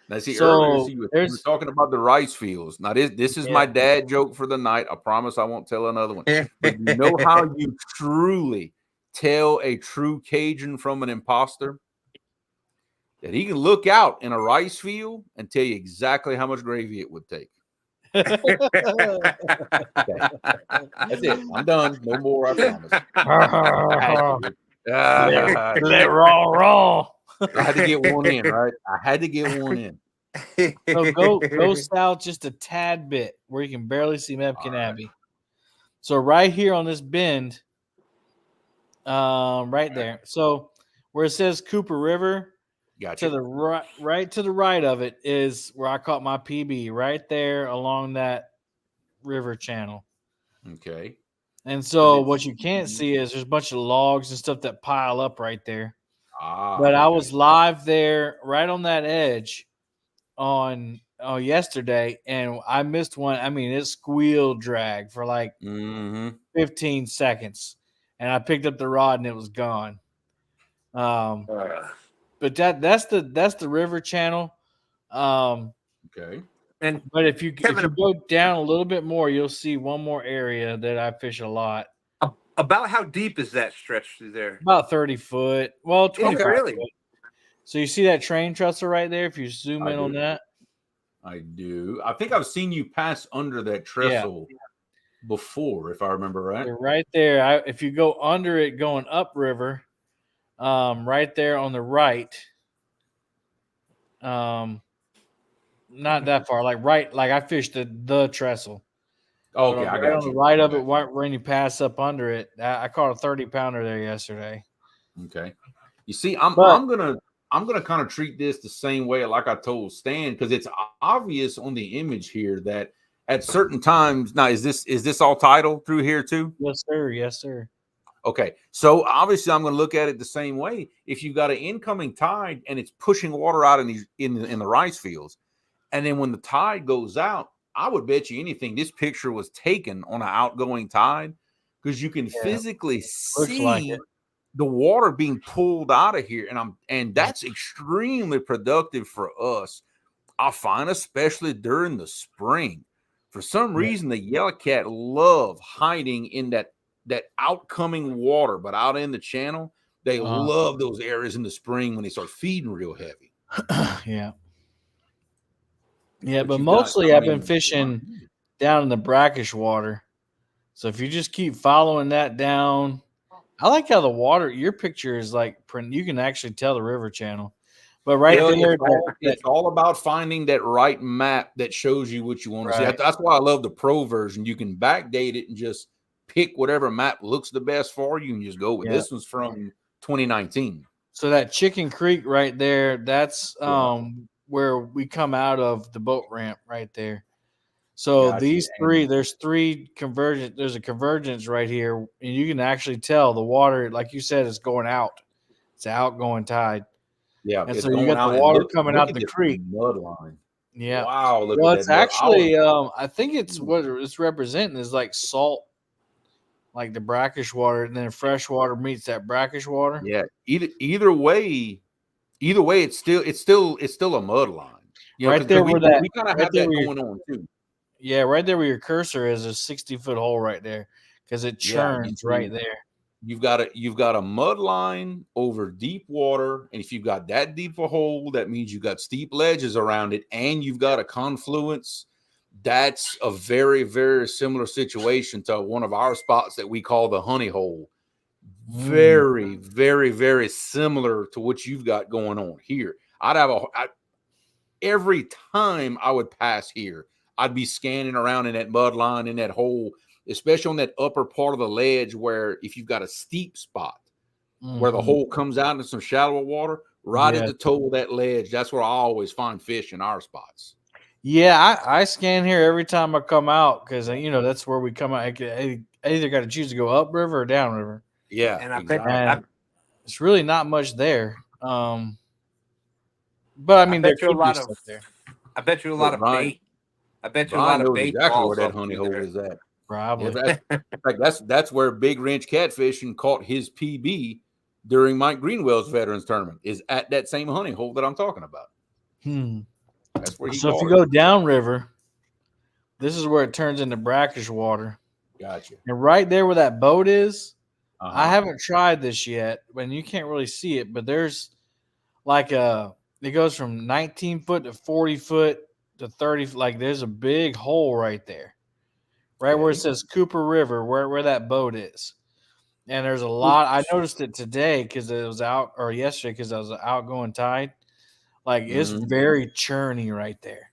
A: Now, see, earlier you were talking about the rice fields. Now, this is my dad joke for the night. I promise I won't tell another one. But you know how you truly tell a true Cajun from an imposter? That he can look out in a rice field and tell you exactly how much gravy it would take. Okay. That's it. I'm done. No more, I promise.
D: Let raw.
A: I had to get one in, right? I had to get one in.
D: So go south just a tad bit where you can barely see Mebkin Abbey. So right here on this bend, right there. So where it says Cooper River,
A: gotcha.
D: To the right to the right of it is where I caught my PB, right there along that river channel.
A: Okay.
D: And so what you can't see is there's a bunch of logs and stuff that pile up right there. But I was live there right on that edge on yesterday, and I missed one. I mean, it squealed drag for like 15 seconds, and I picked up the rod and it was gone. But that's the river channel.
A: Okay.
D: But if you go down a little bit more, you'll see one more area that I fish a lot.
B: About how deep is that stretch through there?
D: About 30 foot. Well, 25
B: really?
D: foot. So you see that train trestle right there? If you zoom in on that.
A: I do. I think I've seen you pass under that trestle before, if I remember right.
D: They're right there. If you go under it going upriver, right there on the right, not that far, like I fished the trestle.
A: Okay, I got you.
D: On the right of it, when you pass up under it, I caught a 30-pounder there yesterday.
A: Okay, you see, I'm gonna kind of treat this the same way like I told Stan, because it's obvious on the image here that at certain times. Now, is this all tidal through here too?
D: Yes, sir. Yes, sir.
A: Okay, so obviously I'm going to look at it the same way. If you've got an incoming tide and it's pushing water out in the rice fields, and then when the tide goes out, I would bet you anything this picture was taken on an outgoing tide, because you can physically see the water being pulled out of here, and that's extremely productive for us. I find, especially during the spring, for some reason the yellowcat love hiding in that outcoming water, but out in the channel, they love those areas in the spring when they start feeding real heavy.
D: But mostly I've been fishing down in the brackish water. So if you just keep following that down, I like how the water, your picture is like, you can actually tell the river channel. But right
A: Well,
D: there,
A: it's all about finding that right map that shows you what you want to see. That's why I love the pro version. You can backdate it and just pick whatever map looks the best for you and just go with this one's from 2019.
D: So that Chicken Creek right there, that's where we come out of the boat ramp right there. So these three, there's three convergence. There's a convergence right here, and you can actually tell the water, like you said, is going out. It's an outgoing tide.
A: Yeah,
D: and so you got the water coming out the creek.
A: Mud line.
D: Yeah.
A: Wow. Look
D: Well,
A: at
D: it's
A: that
D: actually, I think it's what it's representing is like salt, like the brackish water, and then fresh water meets that brackish water.
A: Yeah. Either way, it's still a mud line. You know,
D: right there where that
A: we kind of have that going on too.
D: Yeah, right there where your cursor is a 60-foot hole right there because it churns right there.
A: You've got a mud line over deep water, and if you've got that deep a hole, that means you've got steep ledges around it, and you've got a confluence. That's a very, very similar situation to one of our spots that we call the honey hole. Very, very, very similar to what you've got going on here. Every time I would pass here, I'd be scanning around in that mud line, in that hole, especially on that upper part of the ledge where if you've got a steep spot where the hole comes out into some shallower water, right at the toe of that ledge, that's where I always find fish in our spots.
D: Yeah, I scan here every time I come out because, that's where we come out. I either got to choose to go upriver or downriver.
A: Yeah,
B: and exactly.
D: It's really not much there. But I mean, there could be stuff there.
B: I bet you a lot of bait. I bet you a lot of bait.
A: Exactly where that honey hole is at.
D: Probably.
A: Yeah, in fact, that's where Big Wrench Catfishing caught his PB during Mike Greenwell's Veterans Tournament. Is at that same honey hole that I'm talking about. That's where he.
D: So if you go downriver, this is where it turns into brackish water.
A: Gotcha.
D: And right there where that boat is, I haven't tried this yet, and you can't really see it, but there's like it goes from 19 foot to 40 foot to 30. Like there's a big hole right there, right where it says Cooper River, where that boat is. And there's a lot. I noticed it today because it was out, or yesterday because it was an outgoing tide. Like it's very churny right there.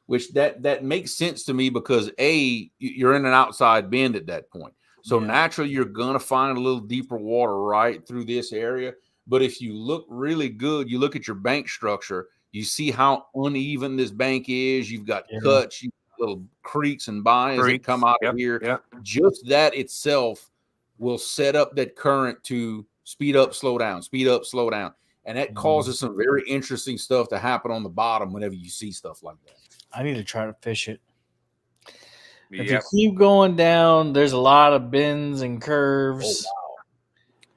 A: Which that makes sense to me because you're in an outside bend at that point. So naturally you're gonna find a little deeper water right through this area. But if you look really good, you look at your bank structure, you see how uneven this bank is. You've got cuts, you've got little creeks and bayous that come out of here.
B: Yep.
A: Just that itself will set up that current to speed up, slow down, speed up, slow down. And that causes some very interesting stuff to happen on the bottom whenever you see stuff like that.
D: I need to try to fish it. If you keep going down, there's a lot of bends and curves.
A: Oh,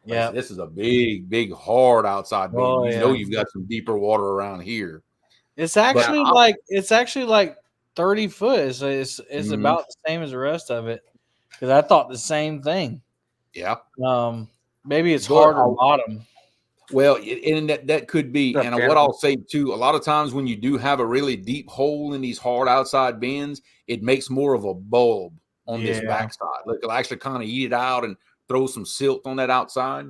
A: wow. Yeah, this is a big, hard outside bend. You know you've got some deeper water around here.
D: It's actually like 30 foot. It's about the same as the rest of it. Because I thought the same thing.
A: Yeah.
D: Maybe it's harder bottom.
A: Well, and that could be. And what I'll say too, a lot of times when you do have a really deep hole in these hard outside bends, it makes more of a bulb on this backside. Look, it'll actually kind of eat it out and throw some silt on that outside.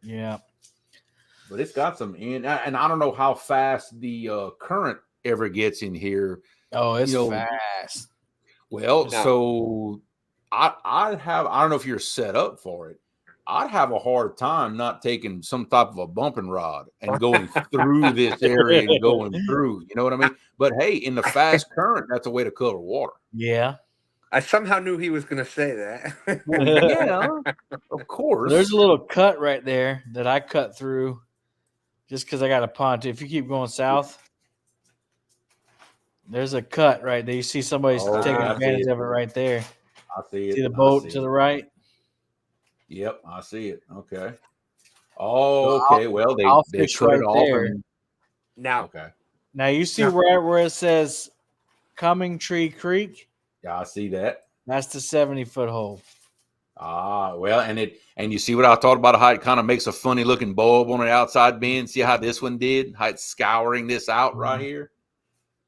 D: Yeah.
A: But it's got some in, and I don't know how fast the current ever gets in here.
D: Oh, it's fast.
A: Well, so I don't know if you're set up for it. I'd have a hard time not taking some type of a bumping rod and going through this area and going through. You know what I mean? But hey, in the fast current, that's a way to cover water.
D: Yeah.
B: I somehow knew he was going to say that.
A: Yeah, of course.
D: There's a little cut right there that I cut through just because I got a pontoon. If you keep going south, there's a cut right there. You see somebody's taking advantage of it right there.
A: I see it.
D: See the boat to the right?
A: Yep, I see it. Okay. Oh, okay. Well, they cut it off. And...
B: Now,
D: Now you see where it says Coming Tree Creek?
A: Yeah, I see that.
D: That's the 70-foot hole.
A: Ah, well, and you see what I talked about, how it kind of makes a funny looking bulb on the outside bend. See how this one did? How it's scouring this out right here?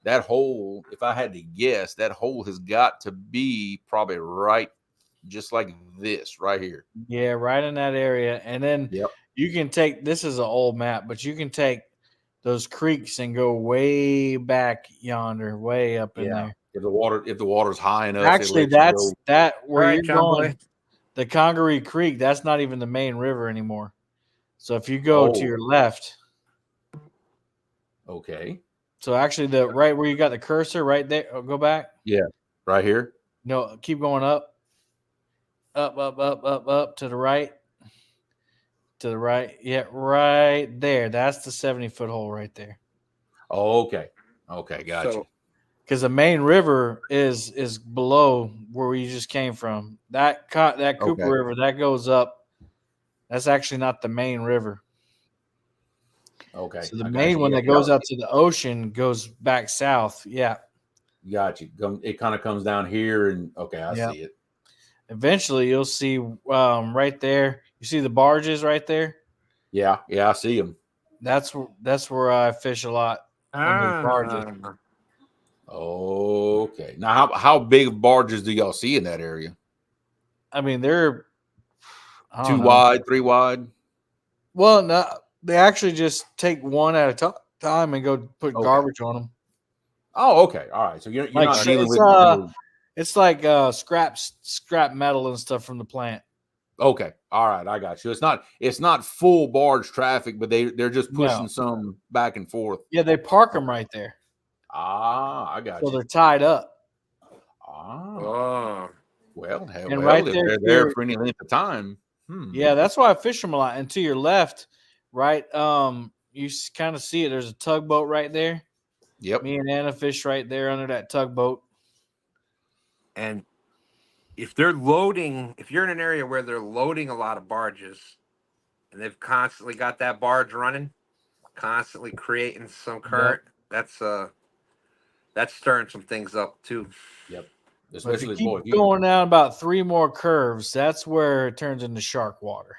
A: That hole, if I had to guess, that hole has got to be probably right just like this right here.
D: Yeah, right in that area. And then you can take, this is an old map, but you can take those creeks and go way back yonder, way up in there.
A: If the water's high enough,
D: Actually, that's that where
B: All right,
D: you're
B: John
D: going.
B: Boy.
D: The Congaree Creek, that's not even the main river anymore. So if you go to your left,
A: okay.
D: So actually, the right where you got the cursor, right there. Oh, go back.
A: Yeah, right here.
D: No, keep going up, up to the right. To the right. Yeah, right there. That's the 70-foot hole right there.
A: Oh, okay. Okay, gotcha.
D: Because the main river is below where we just came from. That Cooper River that goes up. That's actually not the main river.
A: Okay.
D: So the main one that goes out to the ocean goes back south. Yeah.
A: Got you. It kind of comes down here, and I see it.
D: Eventually, you'll see right there. You see the barges right there.
A: Yeah, I see them.
D: That's where I fish a lot on those barges.
A: Okay. Now, how big of barges do y'all see in that area?
D: I mean, they're
A: 2 wide, 3 wide.
D: Well, no, they actually just take one at a time and go put garbage on them.
A: Oh, okay. All right. So you're
D: like,
A: not dealing with.
D: It's like scrap metal and stuff from the plant.
A: Okay. All right. I got you. It's not full barge traffic, but they're just pushing some back and forth.
D: Yeah, they park them right there.
A: I got you.
D: So they're tied up.
A: Well,
D: right
A: if they're there for any length of time.
D: Yeah, that's why I fish them a lot. And to your left, right, you kind of see it. There's a tugboat right there.
A: Yep.
D: Me and Anna fish right there under that tugboat.
B: And if they're loading, if you're in an area where they're loading a lot of barges and they've constantly got that barge running, constantly creating some current, that's stirring some things up too.
A: Yep.
D: Especially if you keep going down about 3 more curves, that's where it turns into shark water.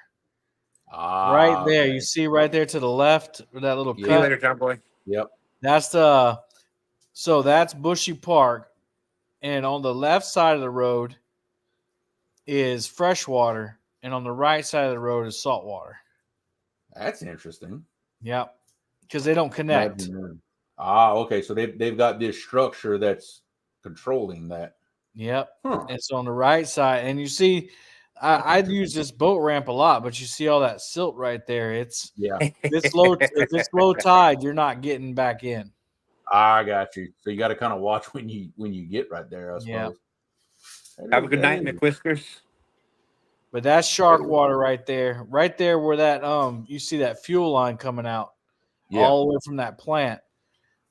D: Right there. You see right there to the left, that little cut.
B: See you later, John Boy.
A: Yep.
D: That's that's Bushy Park. And on the left side of the road is freshwater, and on the right side of the road is saltwater.
A: That's interesting.
D: Yep, because they don't connect.
A: Okay. So they've got this structure that's controlling that.
D: Yep. It's on the right side, and you see, I'd use this boat ramp a lot, but you see all that silt right there. If it's low tide, you're not getting back in.
A: I got you. So you got to kind of watch when you get right there, I suppose.
D: Yeah.
B: Have a good night, McWhiskers.
D: But that's shark water right there where that you see that fuel line coming out all the way from that plant.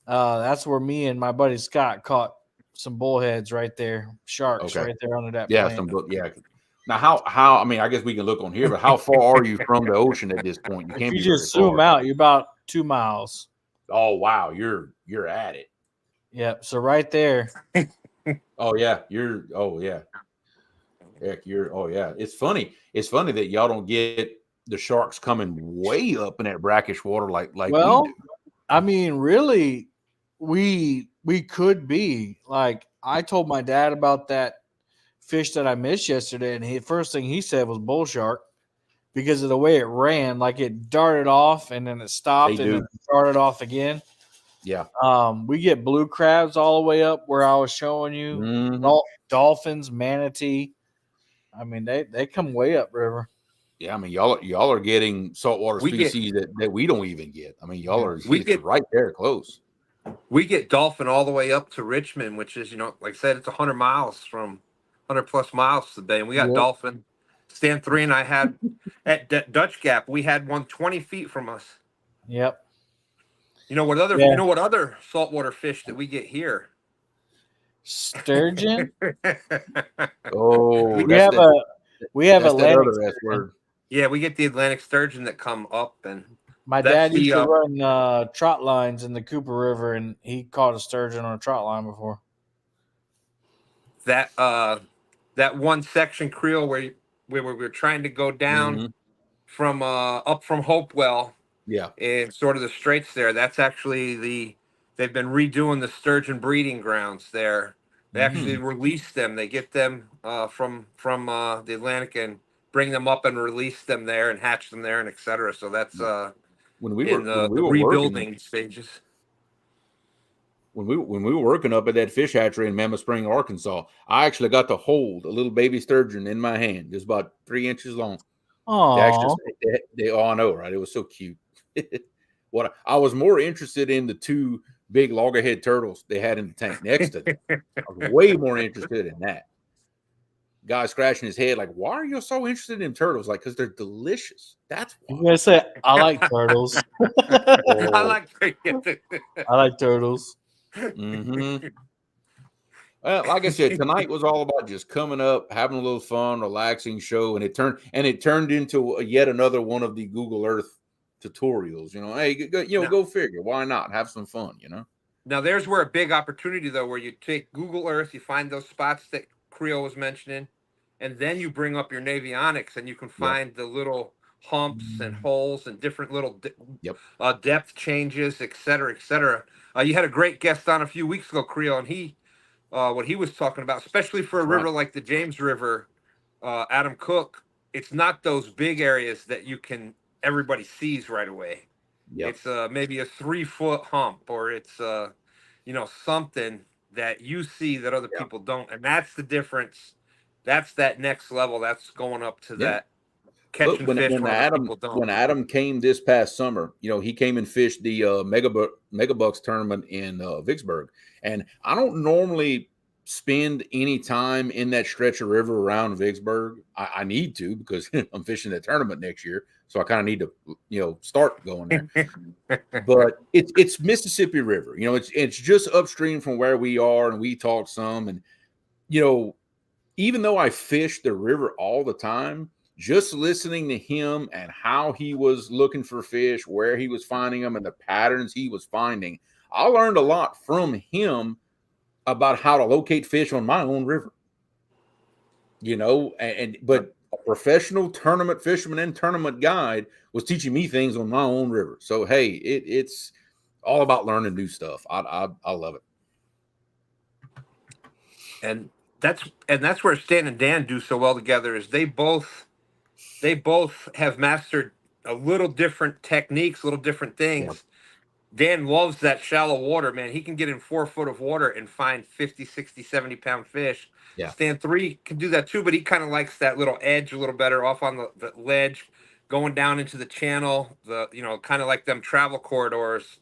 D: That's where me and my buddy Scott caught some bullheads right there, sharks right there under that plant.
A: Now how I mean, I guess we can look on here, but how far are you from the ocean at this point? You can't
D: if you just zoom out, you're about 2 miles.
A: Oh wow, you're at it.
D: Yep. So right there.
A: Oh yeah, Heck, It's funny. It's funny that y'all don't get the sharks coming way up in that brackish water like we do.
D: I mean, really, we could be like, I told my dad about that fish that I missed yesterday, and the first thing he said was bull shark because of the way it ran. Like it darted off and then it stopped and then started off again.
A: Yeah.
D: We get blue crabs all the way up where I was showing you.
A: Mm-hmm.
D: Dolphins, manatee. I mean, they come way up river.
A: Yeah, I mean, y'all are getting saltwater species that we don't even get. I mean, y'all are right there close.
B: We get dolphin all the way up to Richmond, which is, like I said, it's 100 plus miles to the bay. And we got dolphin. Stan 3 and I had at Dutch Gap, we had one 20 feet from us.
D: Yep.
B: You know what other saltwater fish that we get here?
D: Sturgeon.
A: We have Atlantic sturgeon.
B: Yeah, we get the Atlantic sturgeon that come up, and
D: my dad used to run trot lines in the Cooper River, and he caught a sturgeon on a trot line before.
B: That one section Creole where we're trying to go down from up from Hopewell.
A: Yeah,
B: and sort of the straits there. That's actually they've been redoing the sturgeon breeding grounds there. They actually release them. They get them from the Atlantic and bring them up and release them there and hatch them there and etc. So that's
A: when we
B: in
A: were
B: the rebuilding stages.
A: When we were working up at that fish hatchery in Mammoth Spring, Arkansas, I actually got to hold a little baby sturgeon in my hand, just about 3 inches long.
D: Oh,
A: they all know, right? It was so cute. What I was more interested in the 2 big loggerhead turtles they had in the tank next to them. I was way more interested in that. Guy scratching his head like, "Why are you so interested in turtles?" Like, because they're delicious. That's why.
D: I'm gonna say I like turtles.
B: I
D: like turtles.
A: Mm-hmm. Like I said, tonight was all about just coming up, having a little fun, relaxing show, and it turned into yet another one of the Google Earth tutorials. Hey, go figure. Why not have some fun?
B: Now there's where a big opportunity though, where you take Google Earth, you find those spots that Creole was mentioning, and then you bring up your Navionics, and you can find the little humps and holes and different little depth changes, et cetera, et cetera. You had a great guest on a few weeks ago, Creole, and what he was talking about, especially for a river like the James River, Adam Cook, it's not those big areas that everybody sees right away. Yep. It's maybe a 3-foot hump, or it's something that you see that other people don't, and that's the difference. That's that next level. That's going up to that catching fish when other people don't.
A: When Adam came this past summer, he came and fished the Megabucks tournament in Vicksburg, and I don't normally spend any time in that stretch of river around Vicksburg. I need to, because I'm fishing that tournament next year, so I kind of need to start going there. But it's Mississippi River. It's just upstream from where we are, and we talk some, and even though I fish the river all the time, just listening to him and how he was looking for fish, where he was finding them, and the patterns he was finding, I learned a lot from him about how to locate fish on my own river. But a professional tournament fisherman and tournament guide was teaching me things on my own river. So hey, it's all about learning new stuff. I love it.
B: And that's where Stan and Dan do so well together, is they both have mastered a little different techniques, little different things. Yeah. Dan loves that shallow water, man. He can get in 4 foot of water and find 50, 60, 70 pound fish. Yeah. Stan 3 can do that too, but he kind of likes that little edge a little better, off on the ledge, going down into the channel, kind of like them travel corridors.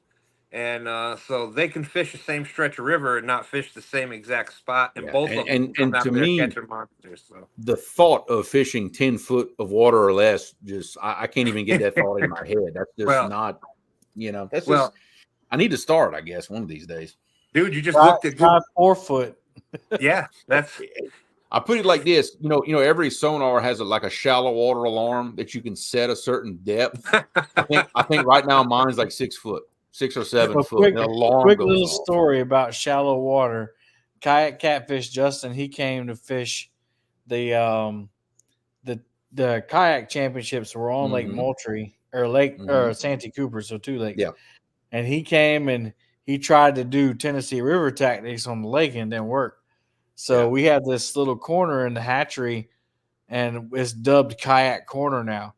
B: And so they can fish the same stretch of river and not fish the same exact spot. And both of them come out there catching monsters. So
A: the thought of fishing 10 foot of water or less, just I can't even get that thought in my head. That's just not, that's just, I need to start, I guess, one of these days.
B: Dude, you just looked at
D: 4 foot.
B: Yeah, that's.
A: I put it like this, every sonar has a shallow water alarm that you can set a certain depth. I think right now mine's like 6 foot. 6 or 7 foot.
D: Quick little story about shallow water. Kayak catfish Justin, he came to fish the kayak championships were on Lake Moultrie or Santee Cooper, so 2 lakes.
A: Yeah.
D: And he came and he tried to do Tennessee River tactics on the lake and it didn't work. So we had this little corner in the hatchery, and it's dubbed Kayak Corner now.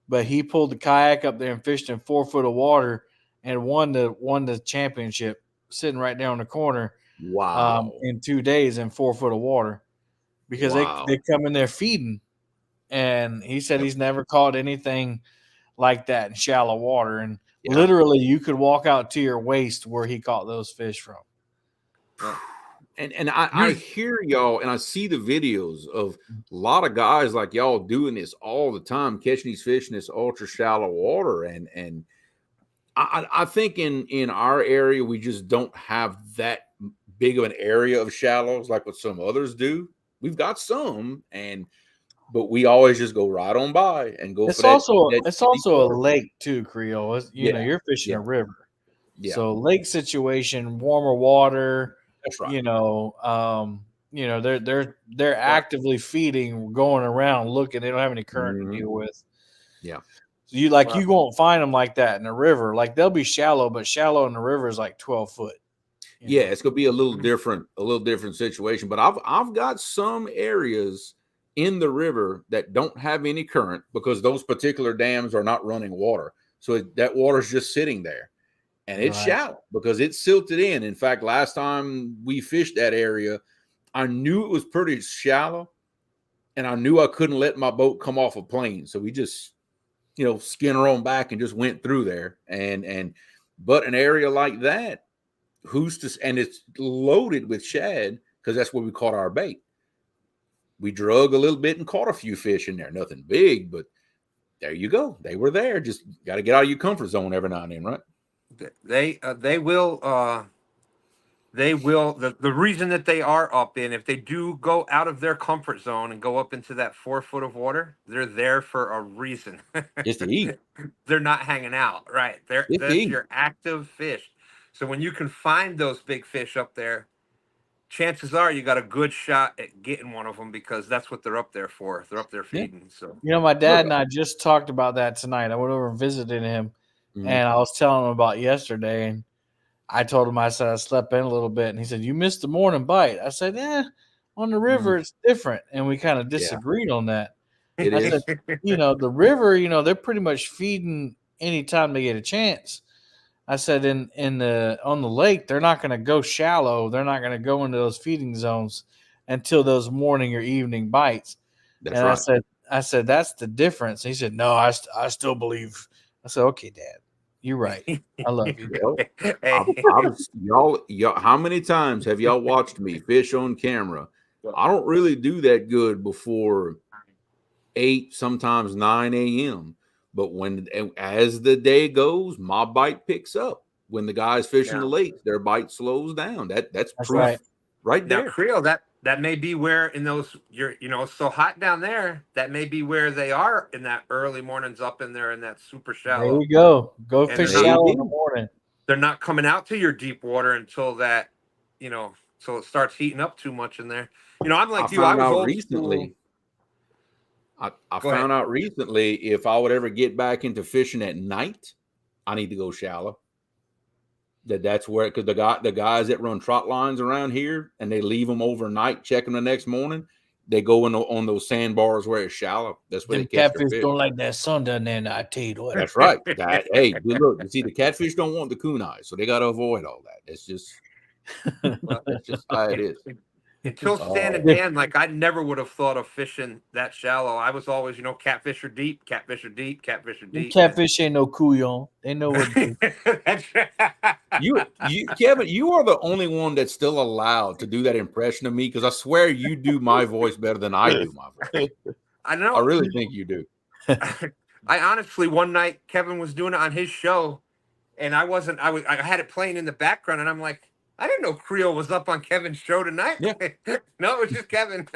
D: But he pulled the kayak up there and fished in 4 foot of water and won the championship sitting right there in the corner.
A: Wow.
D: In 2 days in 4 foot of water, because they come in there feeding. And he said he's never caught anything like that in shallow water. And literally you could walk out to your waist where he caught those fish from.
A: And I hear y'all, and I see the videos of a lot of guys like y'all doing this all the time, catching these fish in this ultra shallow water. And I think in our area, we just don't have that big of an area of shallows like what some others do. We've got some, but we always just go right on by and go.
D: It's also a lake too, Creole. You're fishing a river. Yeah. So lake situation, warmer water.
A: That's right.
D: They're actively feeding, going around looking. They don't have any current to deal with.
A: Yeah.
D: So you won't find them like that in the river. Like they'll be shallow, but shallow in the river is like 12 foot.
A: Yeah, it's gonna be a little different situation. But I've got some areas in the river that don't have any current because those particular dams are not running water. So that water's just sitting there. And it's shallow because it's silted in. In fact, last time we fished that area, I knew it was pretty shallow, and I knew I couldn't let my boat come off a plane. So we just, skin her on back and just went through there. But an area like that, and it's loaded with shad because that's where we caught our bait. We drug a little bit and caught a few fish in there. Nothing big, but there you go. They were there. Just got to get out of your comfort zone every now and then, right?
B: They will. The reason that they are up in, if they do go out of their comfort zone and go up into that 4 foot of water, they're there for a reason.
A: Just to eat.
B: They're not hanging out, right? That's your active fish. So when you can find those big fish up there, chances are you got a good shot at getting one of them because that's what they're up there for. They're up there feeding. So
D: my dad and I just talked about that tonight. I went over and visited him, and I was telling him about yesterday, and I told him, I said, I slept in a little bit, and he said, you missed the morning bite. I said, on the river, it's different. And we kind of disagreed on that.
A: It is.
D: Said, the river, they're pretty much feeding anytime they get a chance. I said, on the lake, they're not going to go shallow. They're not going to go into those feeding zones until those morning or evening bites.
A: That's right.
D: I said, that's the difference. He said, no, I still believe. I said, okay, Dad. You're right. I love you.
A: Y'all, how many times have y'all watched me fish on camera? I don't really do that good before 8, sometimes 9 a.m. But as the day goes, my bite picks up. When the guys fishing the lake, their bite slows down. That's proof right there.
B: Now, Creole, that may be where in those it's so hot down there. That may be where they are in that early mornings up in there in that super shallow.
D: There you go. Go fish shallow in the morning.
B: They're not coming out to your deep water until that, so it starts heating up too much in there. I'm like you. I was old recently.
A: I found out recently if I would ever get back into fishing at night, I need to go shallow. That's where, because the guys that run trot lines around here and they leave them overnight, check them the next morning, they go on those sandbars where it's shallow. That's where
D: the catfish don't like that sun down there. I tell you what.
A: That's right. Hey, look, you see, the catfish don't want the kunai, so they got to avoid all that. That's just how it is.
B: Until Stan and Dan, I never would have thought of fishing that shallow. I was always, catfish are deep, catfish are deep, catfish are deep.
D: Catfish ain't no couillon. They know what to do.
A: Kevin, you are the only one that's still allowed to do that impression of me because I swear you do my voice better than I do my voice.
B: I know.
A: I really think you do.
B: I honestly, one night, Kevin was doing it on his show, and I had it playing in the background, and I'm like, I didn't know Creole was up on Kevin's show tonight. Yeah. No, it was just Kevin.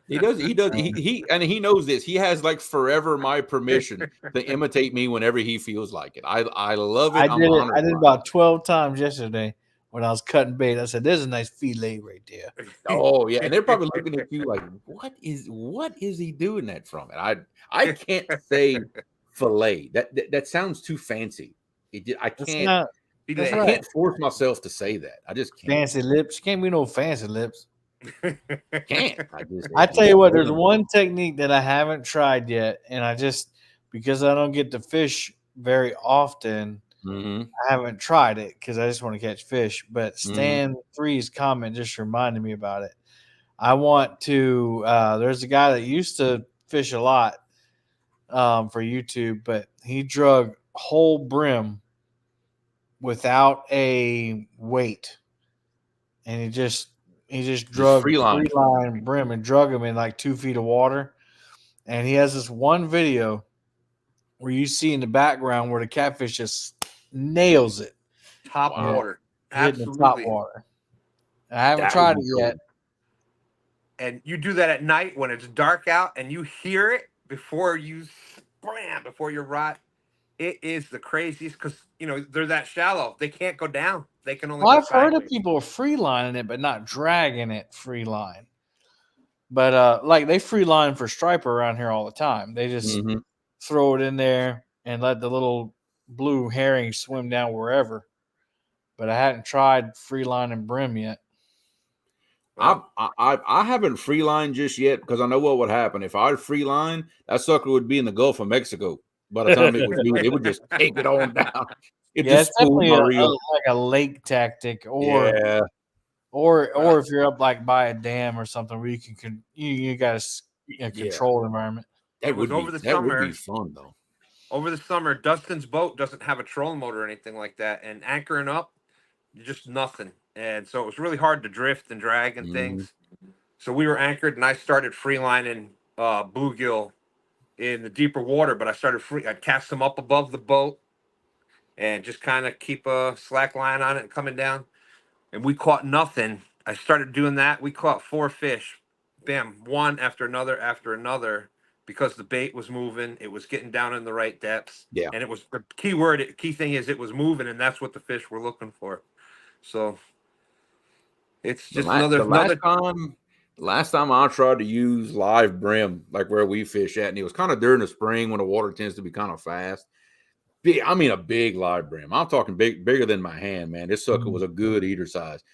A: He does. He knows this. He has forever my permission to imitate me whenever he feels like it. I love it.
D: I did about 12 times yesterday when I was cutting bait. I said, "There's a nice fillet right there."
A: Oh yeah, and they're probably looking at you like, "What is he doing that from?" And I can't say fillet. That sounds too fancy. I can't. I can't force myself to say that. I just can't.
D: Fancy lips. Can't be no fancy lips.
A: Can't.
D: I tell you what, there's one technique that I haven't tried yet, and because I don't get to fish very often, I haven't tried it because I just want to catch fish. But Stan 3's comment just reminded me about it. I want to. There's a guy that used to fish a lot for YouTube, but he drug whole brim without a weight, and he just drug free line brim and drug him in 2 feet of water. And he has this one video where you see in the background where the catfish just nails it
B: top water, absolutely
D: top water. I haven't tried it yet.
B: And you do that at night when it's dark out, and you hear it before your rod. It is the craziest because they're that shallow. They can't go down. They can only.
D: I've heard of people free lining it, but not dragging it free line. But they free line for striper around here all the time. They just throw it in there and let the little blue herring swim down wherever. But I hadn't tried free line and brim yet.
A: I haven't free line just yet because I know what would happen if I free line. That sucker would be in the Gulf of Mexico. By the time it was moving, it would just take it on down. It
D: Yeah,
A: just
D: it's definitely
A: my reel.
D: like a lake tactic, or if you're up like by a dam or something where you can you got a controlled environment.
A: That would be fun though.
B: Over the summer, Dustin's boat doesn't have a trolling motor or anything like that, and anchoring up, just nothing. And so it was really hard to drift and drag and things. So we were anchored, and I started freelining bluegill in the deeper water. But I'd cast them up above the boat, and just kind of keep a slack line on it and coming down. And we caught nothing. I started doing that. We caught 4 fish, bam, one after another. Because the bait was moving, it was getting down in the right depths.
A: Yeah.
B: And it was the key thing is it was moving, and that's what the fish were looking for. So it's just
A: last time I tried to use live brim, like where we fish at, and it was kind of during the spring when the water tends to be kind of fast. I mean, a big live brim. I'm talking bigger than my hand, man. This sucker was a good eater size.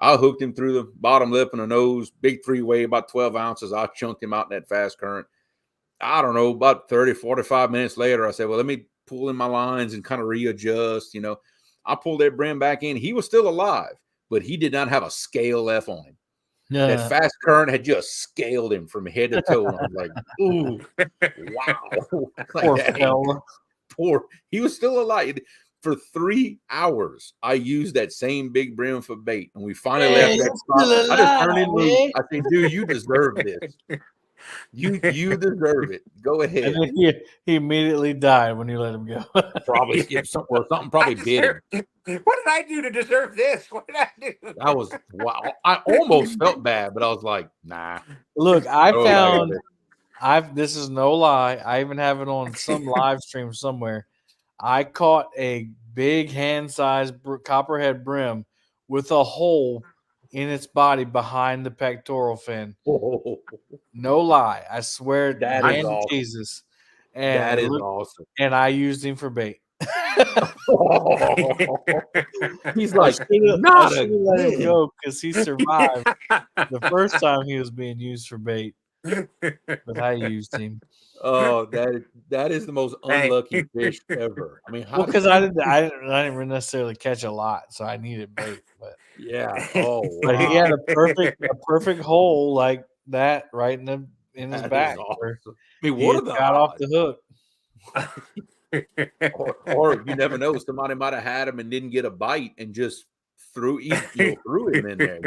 A: I hooked him through the bottom lip and the nose, big 3-way, about 12 ounces. I chunked him out in that fast current. I don't know, about 30, 45 minutes later, I said, well, let me pull in my lines and kind of readjust. I pulled that brim back in. He was still alive, but he did not have a scale left on him. Yeah. That fast current had just scaled him from head to toe. And I was like, ooh, wow.
D: Poor fella.
A: He was still alive. For 3 hours, I used that same big brim for bait. And we finally left that spot. I just turned him loose. I said, dude, you deserve this. You deserve it. Go ahead.
D: And then he immediately died when you let him go.
A: Probably something probably bit him.
B: What did I do to deserve this? What did I do?
A: That was wow. I almost felt bad, but I was like, nah.
D: Look, this is no lie. I even have it on some live stream somewhere. I caught a big hand-sized copperhead brim with a hole in its body behind the pectoral fin.
A: Oh.
D: No lie. I swear
A: that is awesome.
D: Jesus.
A: And that is awesome.
D: And I used him for bait.
A: He's like,
D: not let him go because he survived the first time he was being used for bait. But I used him.
A: Oh, that is the most unlucky fish ever. I mean,
D: because I didn't necessarily catch a lot, so I needed bait. But
A: yeah, oh,
D: but he had a perfect hole like that right in his back.
A: Awesome. I mean, what
D: got off the
A: hook? or you never know, somebody might have had him and didn't get a bite and just threw him in there.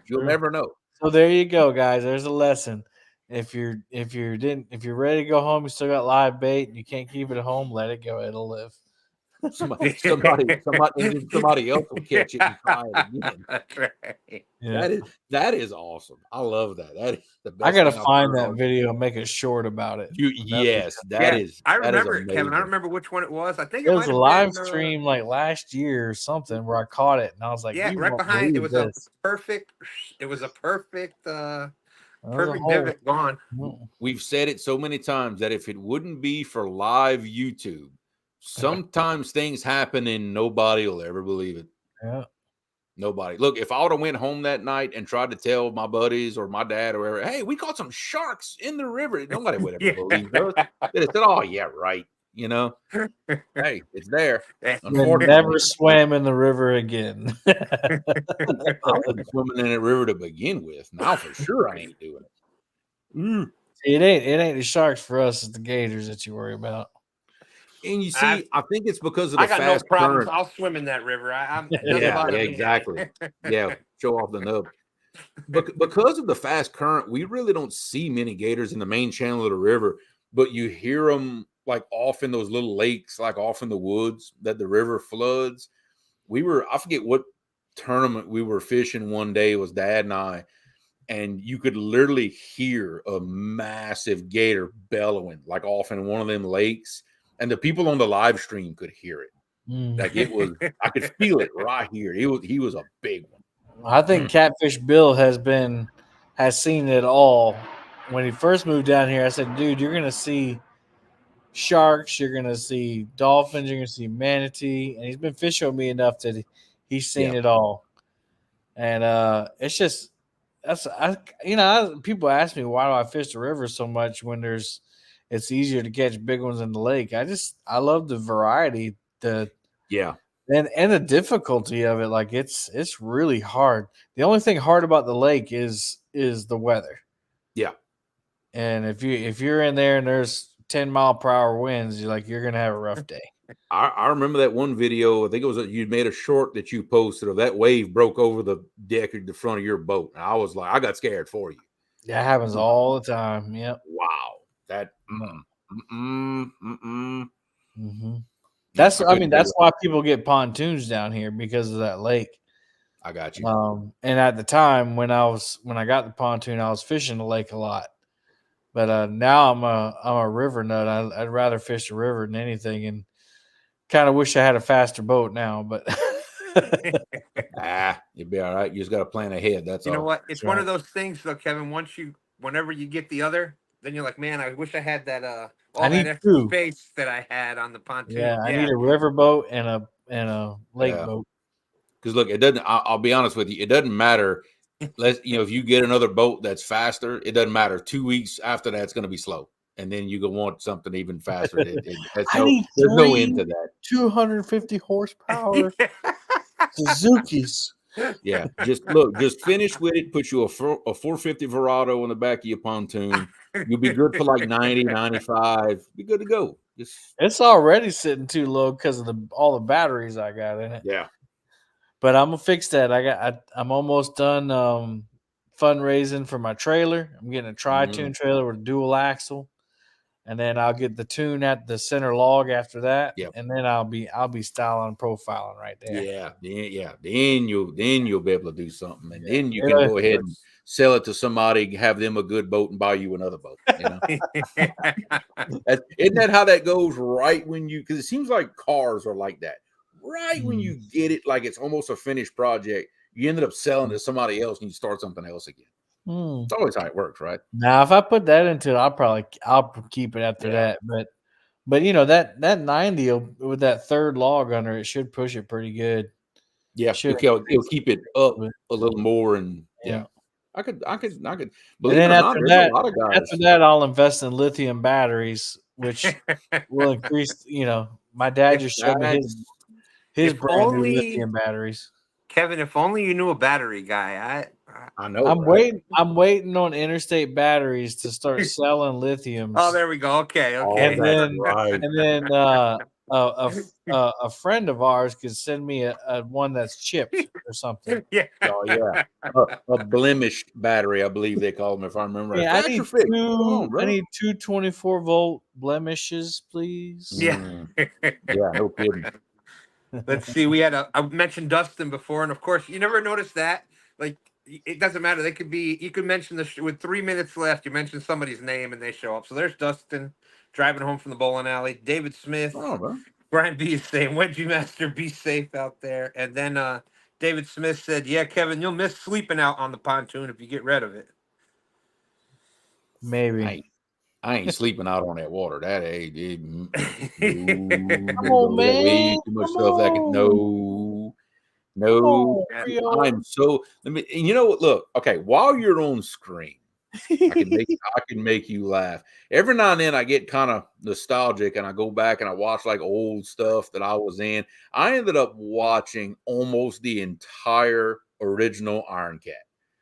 A: You'll never know.
D: So there you go, guys. There's a lesson. If you're ready to go home, you still got live bait and you can't keep it at home, let it go. It'll live.
A: Somebody else will catch it and try it again. That's right. Yeah. That is awesome. I love that. That is the best.
D: I gotta find that video and make it short about it.
A: That is.
B: I remember it, Kevin. I don't remember which one it was. I think
D: it was a live stream like last year or something where I caught it and I was like,
B: yeah, right behind. It was a perfect. Perfect divot gone.
A: We've said it so many times that if it wouldn't be for live YouTube, sometimes things happen and nobody will ever believe it.
D: Yeah.
A: Nobody. Look, if I would have went home that night and tried to tell my buddies or my dad or whatever, hey, we caught some sharks in the river, nobody would ever believe us. They said, oh, yeah, right. Hey, it's there.
D: Never swam in the river again.
A: I wasn't swimming in the river to begin with. Now for sure I ain't doing it.
D: It ain't the sharks for us, it's the gators that you worry about.
A: And you see, I think it's because of the fast
B: no problems.
A: current.
B: I'll swim in that river.
A: Yeah, exactly. Yeah, show off the nub. But because of the fast current, we really don't see many gators in the main channel of the river, but you hear them like off in those little lakes, like off in the woods that the river floods. I forget what tournament we were fishing one day, it was Dad and I, and you could literally hear a massive gator bellowing like off in one of them lakes. And the people on the live stream could hear it. Like it was, I could feel it right here. He was a big one.
D: I think Catfish Bill has seen it all. When he first moved down here, I said, dude, you're gonna see sharks, you're gonna see dolphins, you're gonna see manatee, and he's been fishing with me enough that he's seen it all. And it's just people ask me why do I fish the river so much when there's it's easier to catch big ones in the lake. I love the variety, and the difficulty of it. Like it's really hard. The only thing hard about the lake is the weather.
A: Yeah.
D: And if you're in there and there's 10-mile-per-hour winds, you're gonna have a rough day.
A: I remember that one video. I think it was you made a short that you posted of that wave broke over the deck of the front of your boat. And I was like, I got scared for you.
D: That happens all the time. Yep.
A: Wow. That.
D: That's why people get pontoons down here, because of that lake.
A: I got you.
D: And at the time when I got the pontoon, I was fishing the lake a lot. But now I'm a river nut. I'd rather fish the river than anything, and kind of wish I had a faster boat now. But
A: you'll be all right. You just got to plan ahead. That's all.
B: You know what? It's one of those things, though, Kevin. Whenever you get the other, then you're like, man, I wish I had that. All that extra space that I had on the pontoon.
D: Yeah, I need a river boat and a lake boat.
A: Because look, it doesn't. I'll be honest with you. It doesn't matter. If you get another boat that's faster, it doesn't matter. 2 weeks after that, it's going to be slow, and then you go want something even faster. There's no end to that.
D: 250 horsepower Suzuki's.
A: Yeah, just finish with it. Put you a 450 Verado in the back of your pontoon. You'll be good for like 90, 95. Be good to go.
D: It's already sitting too low because of all the batteries I got in it.
A: Yeah.
D: But I'm gonna fix that. I'm almost done fundraising for my trailer. I'm getting a tri-tune trailer with a dual axle, and then I'll get the tune at the center log after that.
A: Yep.
D: And then I'll be styling and profiling right there.
A: Yeah. Then you'll be able to do something, and then you can go ahead and sell it to somebody, have them a good boat, and buy you another boat. Isn't that how that goes? Right when because it seems like cars are like that. Right when you get it, like it's almost a finished project, you ended up selling to somebody else and you start something else again. It's always how it works, right?
D: Now, if I put that into it, I'll keep it after that. But that 90 with that third log under it should push it pretty good.
A: Yeah, it'll keep it up a little more, and I could believe it or not, there's a lot of guys.
D: After that, I'll invest in lithium batteries, which will increase. My dad just showed me his brand new lithium batteries.
B: Kevin, if only you knew a battery guy.
A: I know.
D: I'm waiting on Interstate Batteries to start selling lithiums.
B: Oh, there we go. Okay.
D: And then a friend of ours could send me a one that's chipped or something.
B: Yeah.
A: Oh yeah. A blemished battery, I believe they call them, if I remember right.
D: Yeah, I need two 24-volt blemishes, please.
B: Yeah.
A: Yeah, no kidding.
B: Let's see. I mentioned Dustin before, and of course, you never noticed that. Like, it doesn't matter. You could mention with 3 minutes left, you mention somebody's name and they show up. So there's Dustin driving home from the bowling alley. David Smith. Brian B is saying, Wedgie Master, be safe out there. And then David Smith said, yeah, Kevin, you'll miss sleeping out on the pontoon if you get rid of it.
D: Maybe.
A: I ain't sleeping out on that water. That ain't.
D: Come on, man.
A: Too much stuff that can. No. I'm so. You know what? Look, okay. While you're on screen, I can make you laugh. Every now and then, I get kind of nostalgic, and I go back and I watch like old stuff that I was in. I ended up watching almost the entire original Iron Cat.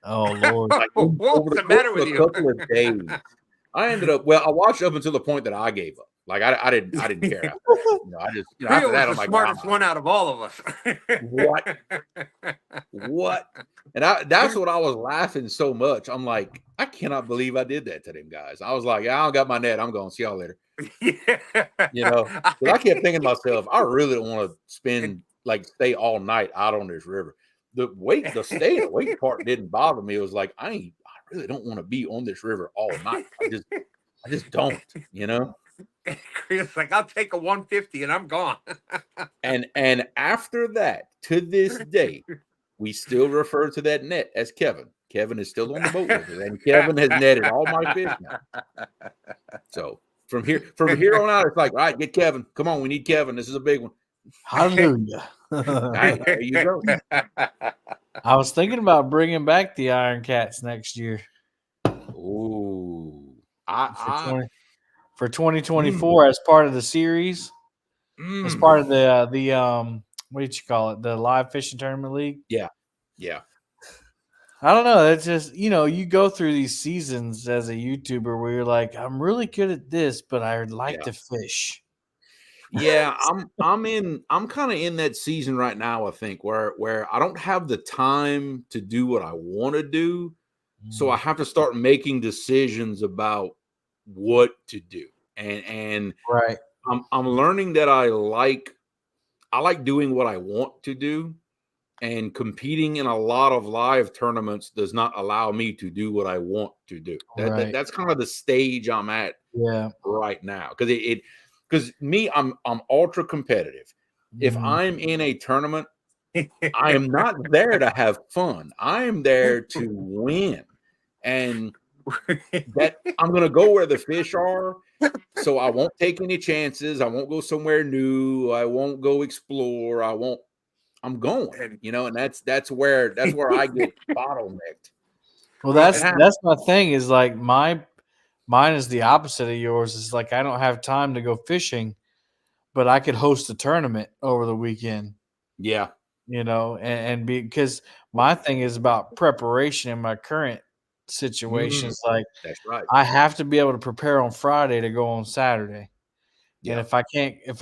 D: Oh Lord!
B: What's the matter with you?
A: Couple of days. I ended up. Well, I watched up until the point that I gave up. Like I didn't care. After that, I'm like,
B: smartest one out of all of us.
A: What? And that's what I was laughing so much. I'm like, I cannot believe I did that to them guys. I was like, I don't got my net. I'm going. See y'all later. I kept thinking to myself, I really don't want to stay all night out on this river. The wait part didn't bother me. It was like, I really don't want to be on this river all night. I just don't,
B: It's like, I'll take a 150 and I'm gone.
A: and after that, to this day, we still refer to that net as Kevin. Kevin is still on the boat with us, and Kevin has netted all my fish now. So from here on out, it's like, all right, get Kevin. Come on, we need Kevin. This is a big one.
D: Hallelujah.
A: There you go.
D: I was thinking about bringing back the Iron Cats next year.
A: Ooh.
D: for 2024 as part of the series, as part of the what did you call it? The live fishing tournament league.
A: Yeah.
D: I don't know. It's just, you go through these seasons as a YouTuber where you're like, I'm really good at this, but I would like to fish.
A: Yeah, I'm kind of in that season right now, I think, where I don't have the time to do what I want to do. So I have to start making decisions about what to do. And
D: right.
A: I'm learning that I like doing what I want to do. And competing in a lot of live tournaments does not allow me to do what I want to do. That's kind of the stage I'm at right now. Because I'm ultra competitive. If I'm in a tournament, I am not there to have fun. I am there to win. And that I'm going to go where the fish are. So I won't take any chances. I won't go somewhere new. I won't go explore. I'm going, and that's where I get bottlenecked.
D: Well, that's my thing is like mine is the opposite of yours. It's like I don't have time to go fishing, but I could host a tournament over the weekend.
A: Yeah.
D: And because my thing is about preparation in my current situations. Like
A: that's right.
D: I have to be able to prepare on Friday to go on Saturday. Yeah. And if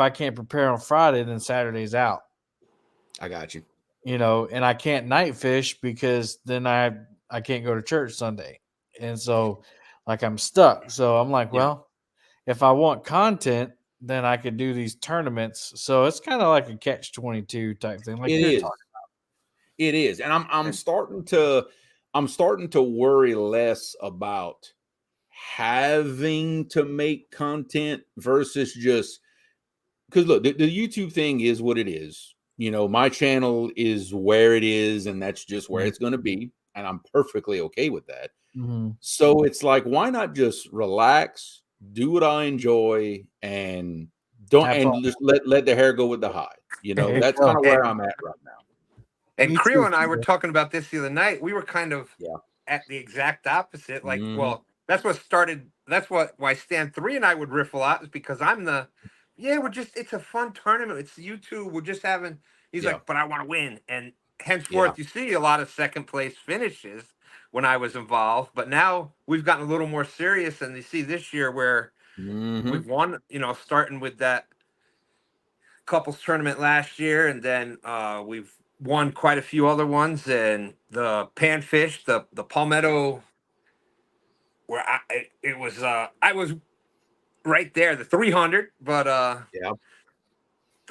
D: I can't prepare on Friday, then Saturday's out.
A: I got you.
D: And I can't night fish because then I can't go to church Sunday. And so like I'm stuck. So I'm like, well, if I want content, then I could do these tournaments. So it's kind of like a catch-22 type thing. Like you're talking about.
A: It is. And I'm starting to worry less about having to make content versus just because look, the YouTube thing is what it is. My channel is where it is, and that's just where it's going to be. And I'm perfectly okay with that.
D: Mm-hmm.
A: So it's like, why not just relax, do what I enjoy, and just let the hair go with the high. That's kind of where I'm at right now.
B: And Creole and I were talking about this the other night. We were kind of at the exact opposite. Like, well, that's why Stand 3 and I would riff a lot, is because I'm it's a fun tournament. It's YouTube. We're just having, he's like, but I want to win. And henceforth, you see a lot of second place finishes when I was involved. But now we've gotten a little more serious. And you see this year where we've won, starting with that couples tournament last year. And then we've won quite a few other ones. And the panfish, the palmetto, where I was right there, the 300, but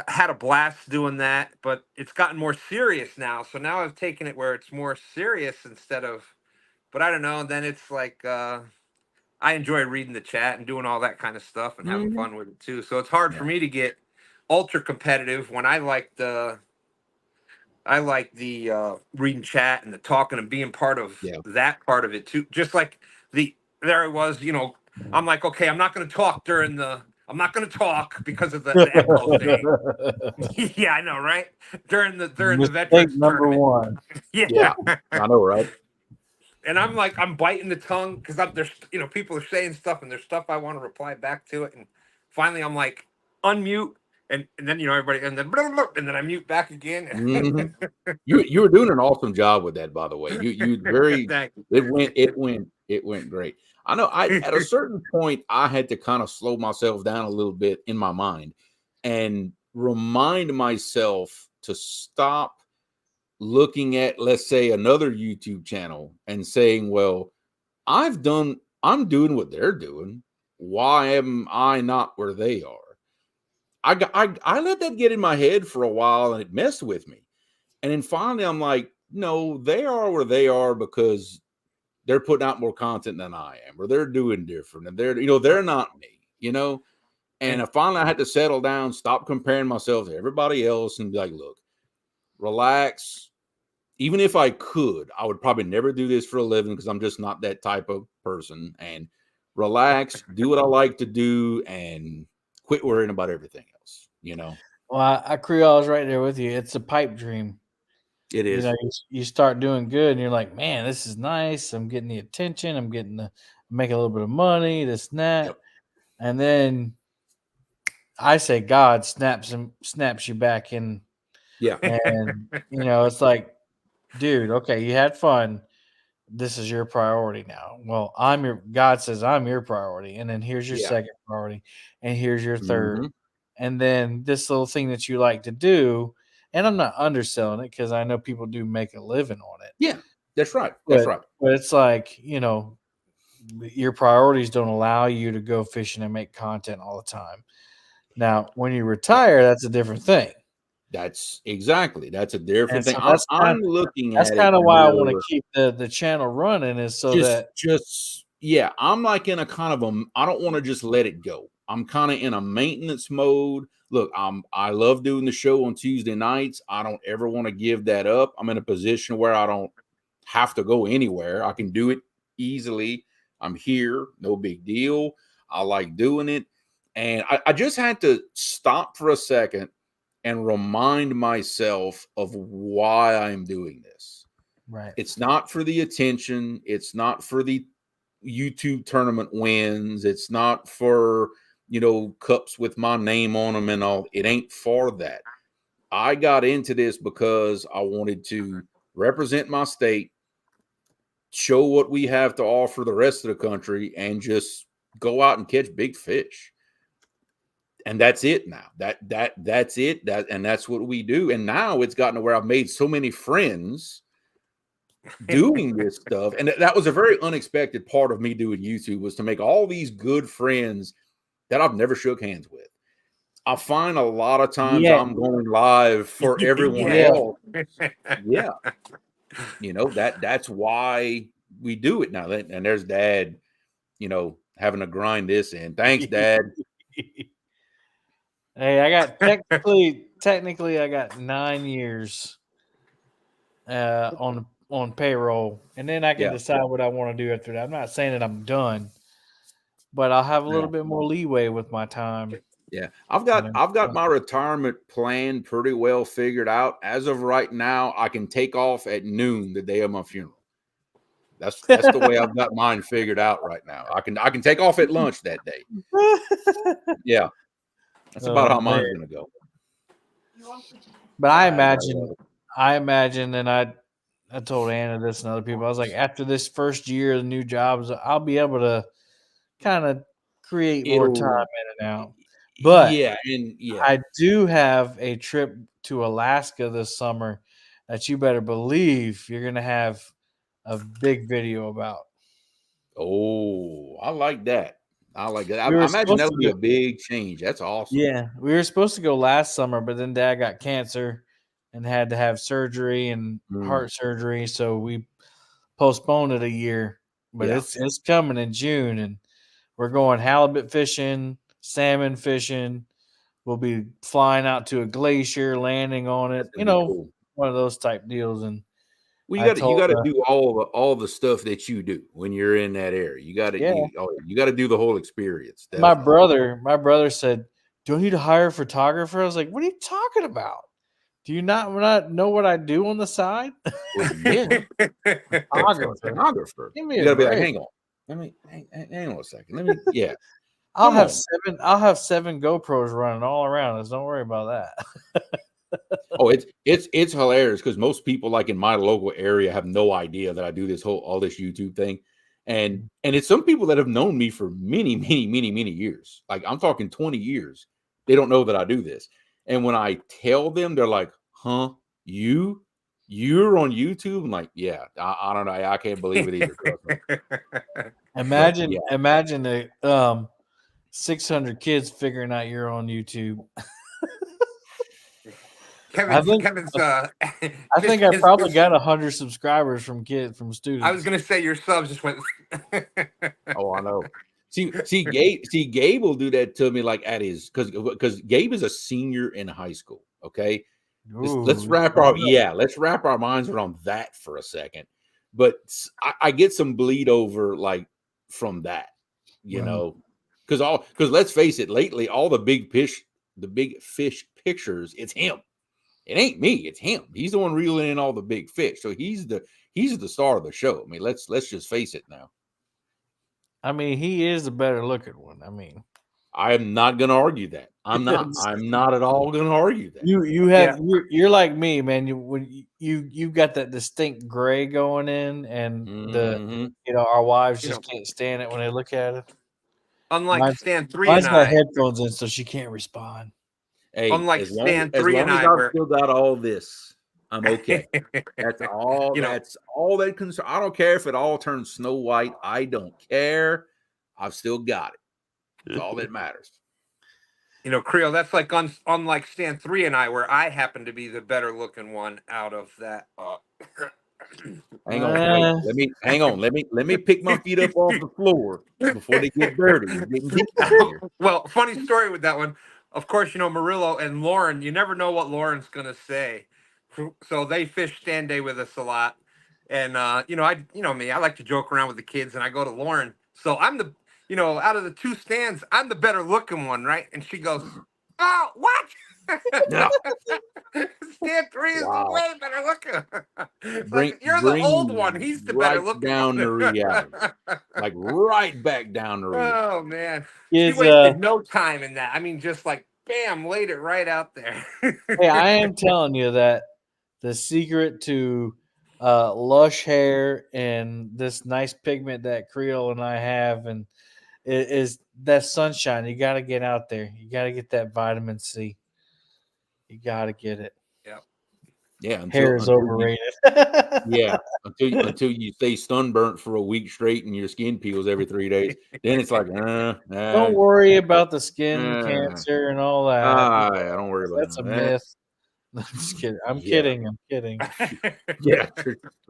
B: had a blast doing that. But it's gotten more serious now, so now I've taken it where it's more serious instead of, but I don't know. And then it's like I enjoy reading the chat and doing all that kind of stuff and having fun with it too. So it's hard for me to get ultra competitive when I like the reading chat and the talking and being part of that part of it too. Just like there it was, I'm like, okay, I'm not going to talk because of the echo thing. Yeah, I know, right? During the veterans
D: number
B: tournament.
D: one.
A: Yeah, I know, right?
B: And I'm like, I'm biting the tongue because there's, people are saying stuff and there's stuff I want to reply back to it. And finally, I'm like, unmute. And then everybody, and then I mute back again.
A: You were doing an awesome job with that, by the way. You very it went great. I know at a certain point I had to kind of slow myself down a little bit in my mind and remind myself to stop looking at, let's say, another YouTube channel and saying, well, I'm doing what they're doing. Why am I not where they are? I let that get in my head for a while and it messed with me. And then finally I'm like, no, they are where they are because they're putting out more content than I am, or they're doing different. And they're not me, And finally I had to settle down, stop comparing myself to everybody else and be like, look, relax. Even if I could, I would probably never do this for a living because I'm just not that type of person. And relax, do what I like to do, and quit worrying about everything else,
D: Well, I Creole is right there with you. It's a pipe dream.
A: It is.
D: You start doing good and you're like, man, this is nice. I'm getting the attention. I'm making a little bit of money, this and that.
A: Yep.
D: And then I say God snaps you back in.
A: Yeah.
D: And, it's like, dude, okay, you had fun. This is your priority now. Well, God says I'm your priority. And then here's your second priority. And here's your third.
A: Mm-hmm.
D: And then this little thing that you like to do. And I'm not underselling it because I know people do make a living on it.
A: Yeah, that's right. That's right.
D: But it's like, your priorities don't allow you to go fishing and make content all the time. Now, when you retire, that's a different thing.
A: That's a different thing.
D: So
A: I'm looking at
D: that's
A: it.
D: kind of why I want to keep the channel running, is so
A: I'm like in a kind of I don't want to just let it go. I'm kind of in a maintenance mode. Look, I love doing the show on Tuesday nights. I don't ever want to give that up. I'm in a position where I don't have to go anywhere. I can do it easily. I'm here, no big deal. I like doing it. And I just had to stop for a second and remind myself of why I'm doing this.
D: Right.
A: It's not for the attention. It's not for the YouTube tournament wins. It's not for, cups with my name on them and all. It ain't for that. I got into this because I wanted to represent my state, show what we have to offer the rest of the country, and just go out and catch big fish. And that's it now. That's it. And that's what we do. And now it's gotten to where I've made so many friends doing this stuff. And that was a very unexpected part of me doing YouTube, was to make all these good friends that I've never shook hands with. I find a lot of times I'm going live for everyone else. Yeah. That's why we do it now. And there's Dad, having to grind this in. Thanks, Dad.
D: Hey, I got technically I got 9 years on payroll, and then I can decide what I want to do after that. I'm not saying that I'm done, but I'll have a little bit more leeway with my time.
A: Yeah, I've got my retirement plan pretty well figured out. As of right now, I can take off at noon the day of my funeral. That's the way I've got mine figured out right now. I can take off at lunch that day. Yeah. That's about how mine's going to go.
D: But I imagine, and I told Anna this and other people, I was like, after this first year of new jobs, I'll be able to kind of create more time in and out. But I do have a trip to Alaska this summer that you better believe you're going to have a big video about.
A: Oh, I like that. I imagine that'll be a big change. That's awesome.
D: Yeah, we were supposed to go last summer, but then Dad got cancer and had to have surgery and heart surgery, so we postponed it a year. But it's coming in June, and we're going halibut fishing, salmon fishing. We'll be flying out to a glacier, landing on it. Cool. One of those type deals. And
A: you got to do all the stuff that you do when you're in that area. You got to do the whole experience.
D: Definitely. My brother said, "Do I need to hire a photographer?" I was like, "What are you talking about? Do you not know what I do on the side?"
A: Well, yeah, photographer. You got to be like, hang on. Hang on a second. I'll
D: have 7 GoPros running all around us. Don't worry about that.
A: Oh, it's hilarious because most people, like in my local area, have no idea that I do all this YouTube thing, and it's some people that have known me for many years. Like, I'm talking 20 years. They don't know that I do this, and when I tell them, they're like, "Huh? You're on YouTube?" I'm like, "Yeah, I don't know. I can't believe it either."
D: Imagine the 600 kids figuring out you're on YouTube. I think I probably got 100 subscribers from students.
B: I was gonna say your subs just went.
A: Oh, I know. See, Gabe will do that to me, like at his because Gabe is a senior in high school. Okay, let's wrap our minds around that for a second. But I get some bleed over like from that, because let's face it, lately all the big fish pictures, it's him. It ain't me, it's him. He's the one reeling in all the big fish. So he's the star of the show. I mean, let's just face it now.
D: I mean, he is the better looking one. I mean,
A: I am not going to argue that. I'm not at all going to argue that.
D: You're like me, man. You got that distinct gray going in, and our wives just can't stand it when they look at it.
B: Unlike Stan 3
D: mine's
B: and
D: got
B: I,
D: headphones in, so she can't respond.
A: Hey,
B: unlike Stan 3 and I,
A: I've still got all this, I'm okay. That's all. That's all that concern. I don't care if it all turns Snow White. I don't care. I've still got it. That's all that matters.
B: Creole, that's like unlike Stan 3 and I, where I happen to be the better looking one out of that.
A: Hang on, wait. Let me pick my feet up off the floor before they get dirty. Getting deep in here.
B: Well, funny story with that one. Of course, Murillo and Lauren. You never know what Lauren's gonna say, so they fish stand day with us a lot. And me, I like to joke around with the kids, and I go to Lauren. So I'm the, out of the two stands, I'm the better looking one, right? And she goes, "Oh, what?"
A: Yeah.
B: Stan 3 is way better looking. You're
A: bring
B: the old one. He's the better looking
A: down
B: one.
A: to reality. Like right back down to reality.
B: Oh man, she wasted no time in that. I mean, just like bam, laid it right out there.
D: Hey, I am telling you that the secret to lush hair and this nice pigment that Creole and I have, and is that sunshine. You got to get out there. You got to get that vitamin C. You got to get it.
A: Yeah,
D: hair is overrated.
A: Until you stay sunburnt for a week straight and your skin peels every 3 days, then it's like,
D: don't worry about the skin cancer and all that.
A: I don't worry about
D: that's a myth. I'm just kidding. I'm kidding.
A: Yeah,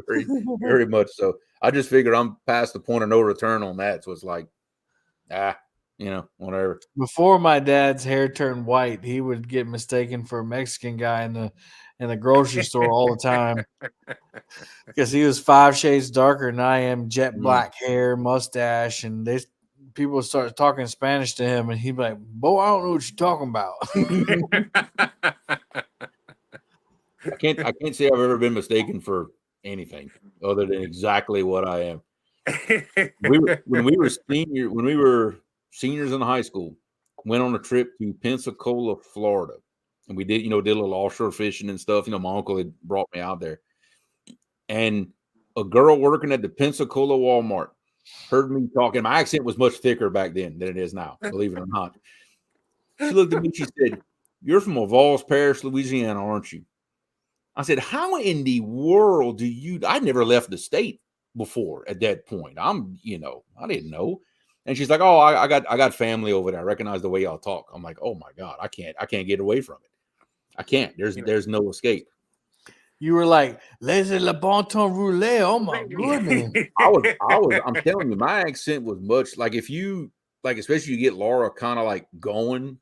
A: very, very much so. I just figured I'm past the point of no return on that, so it's like, whatever.
D: Before my dad's hair turned white, he would get mistaken for a Mexican guy in the grocery store all the time because he was 5 shades darker than I am, jet black hair, mustache, and people would start talking Spanish to him, and he'd be like, "Boy, I don't know what you're talking about."
A: I can't say I've ever been mistaken for anything other than exactly what I am. When we were seniors in high school, went on a trip to Pensacola, Florida, and we did a little offshore fishing and stuff. My uncle had brought me out there, and a girl working at the Pensacola Walmart heard me talking. My accent was much thicker back then than it is now, believe it or not. She looked at me. She said, "You're from Avals Parish, Louisiana, aren't you?" I said, "How in the world do you?" I never left the state before at that point. I didn't know. And she's like, "Oh, I got family over there. I recognize the way y'all talk." I'm like, "Oh my God, I can't get away from it. I can't. There's no escape."
D: You were like, "Laissez le bon temps rouler." Oh my goodness.
A: I'm telling you, my accent was much like, if you like, especially you get Laura kind of like going.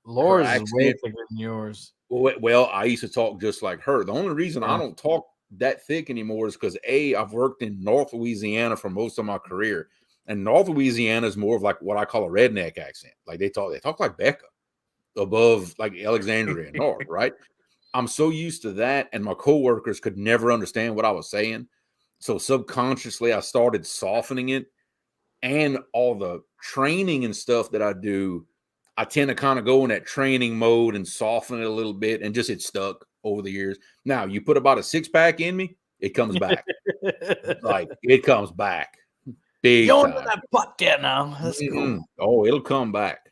D: Laura's is way thicker than yours.
A: Well, I used to talk just like her. The only reason I don't talk that thick anymore is because I've worked in North Louisiana for most of my career, and North Louisiana is more of like what I call a redneck accent. Like they talk like Becca above like Alexandria North, right? I'm so used to that, and my coworkers could never understand what I was saying. So subconsciously, I started softening it, and all the training and stuff that I do, I tend to kind of go in that training mode and soften it a little bit, and just it stuck over the years. Now, you put about a 6-pack in me, it comes back. Like it comes back. Big time.
D: That butt there now. That's cool.
A: Oh, it'll come back.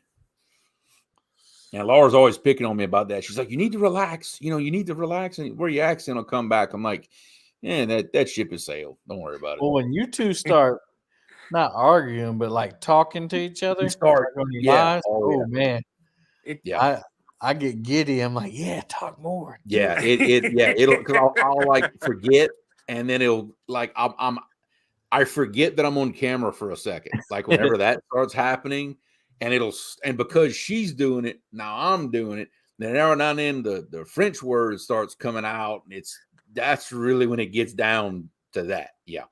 A: And Laura's always picking on me about that. She's like, "You need to relax. You need to relax, and where your accent will come back." I'm like, "Yeah, that ship has sailed. Don't worry about it."
D: Well, when you two start not arguing, but like talking to each other, man. I get giddy. I'm like, "Yeah, talk more."
A: Yeah, it'll, because I'll like forget, and then it'll like I forget that I'm on camera for a second. Like whenever that starts happening. And because she's doing it, now I'm doing it. Then every now and then the French word starts coming out, and that's really when it gets down to that. Yeah.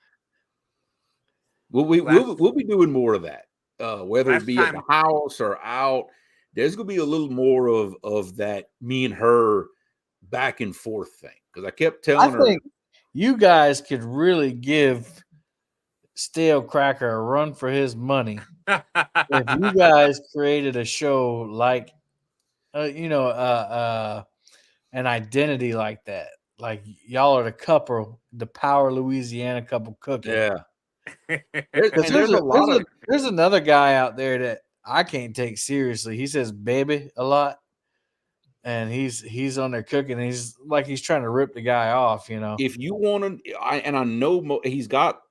A: We'll be doing more of that. Whether it be at the house or out, there's gonna be a little more of that me and her back and forth thing. Because I kept telling her,
D: think you guys could really give Stale Cracker a run for his money if you guys created a show like, an identity like that. Like y'all are the couple, the Power Louisiana couple cooking.
A: Yeah.
D: There's another guy out there that I can't take seriously. He says "baby" a lot, and he's on there cooking. And he's like he's trying to rip the guy off.
A: If you want to, I know he's got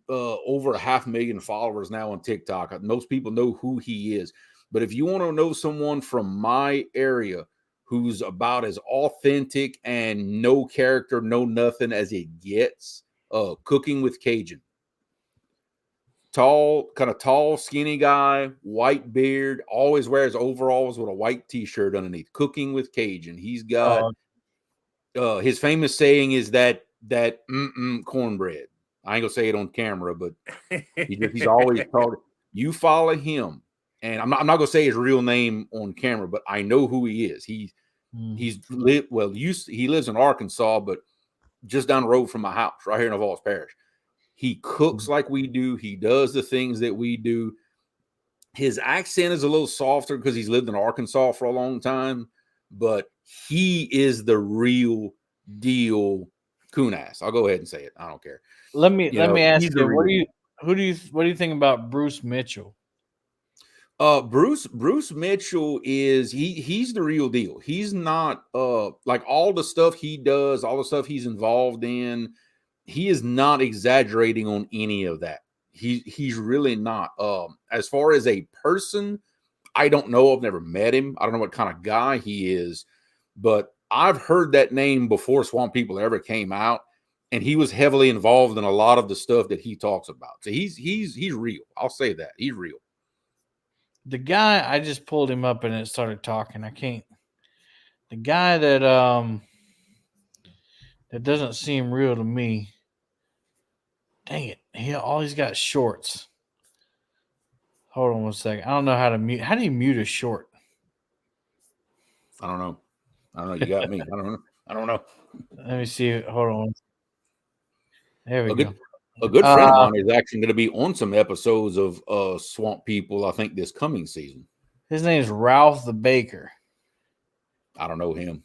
A: over 500,000 followers now on TikTok. Most people know who he is. But if you want to know someone from my area who's about as authentic and no character, no nothing as it gets, Cooking with Cajun. Kind of tall, skinny guy, white beard, always wears overalls with a white t-shirt underneath. Cooking with Cajun. He's got his famous saying is that cornbread. I ain't gonna say it on camera, but he's always called it. You follow him, and I'm not gonna say his real name on camera, but I know who he is. He lives in Arkansas, but just down the road from my house, right here in Avals Parish. He cooks like we do. He does the things that we do. His accent is a little softer because he's lived in Arkansas for a long time, but he is the real deal coon-ass. I'll go ahead and say it. I don't care.
D: Let me ask you, what do you think about Bruce Mitchell?
A: Bruce Mitchell is he's the real deal. He's not like all the stuff he does, all the stuff he's involved in. He is not exaggerating on any of that. He's really not. As far as a person, I don't know. I've never met him. I don't know what kind of guy he is, but I've heard that name before Swamp People ever came out, and he was heavily involved in a lot of the stuff that he talks about. So he's real. I'll say that. He's real.
D: The guy, I just pulled him up and it started talking. The guy that doesn't seem real to me. Dang it. He's got shorts. Hold on 1 second. I don't know how to mute. How do you mute a short?
A: I don't know. You got me. I don't know.
D: Let me see. Hold on. There we go.
A: A good friend of mine is actually going to be on some episodes of Swamp People, I think, this coming season.
D: His name is Ralph the Baker.
A: I don't know him.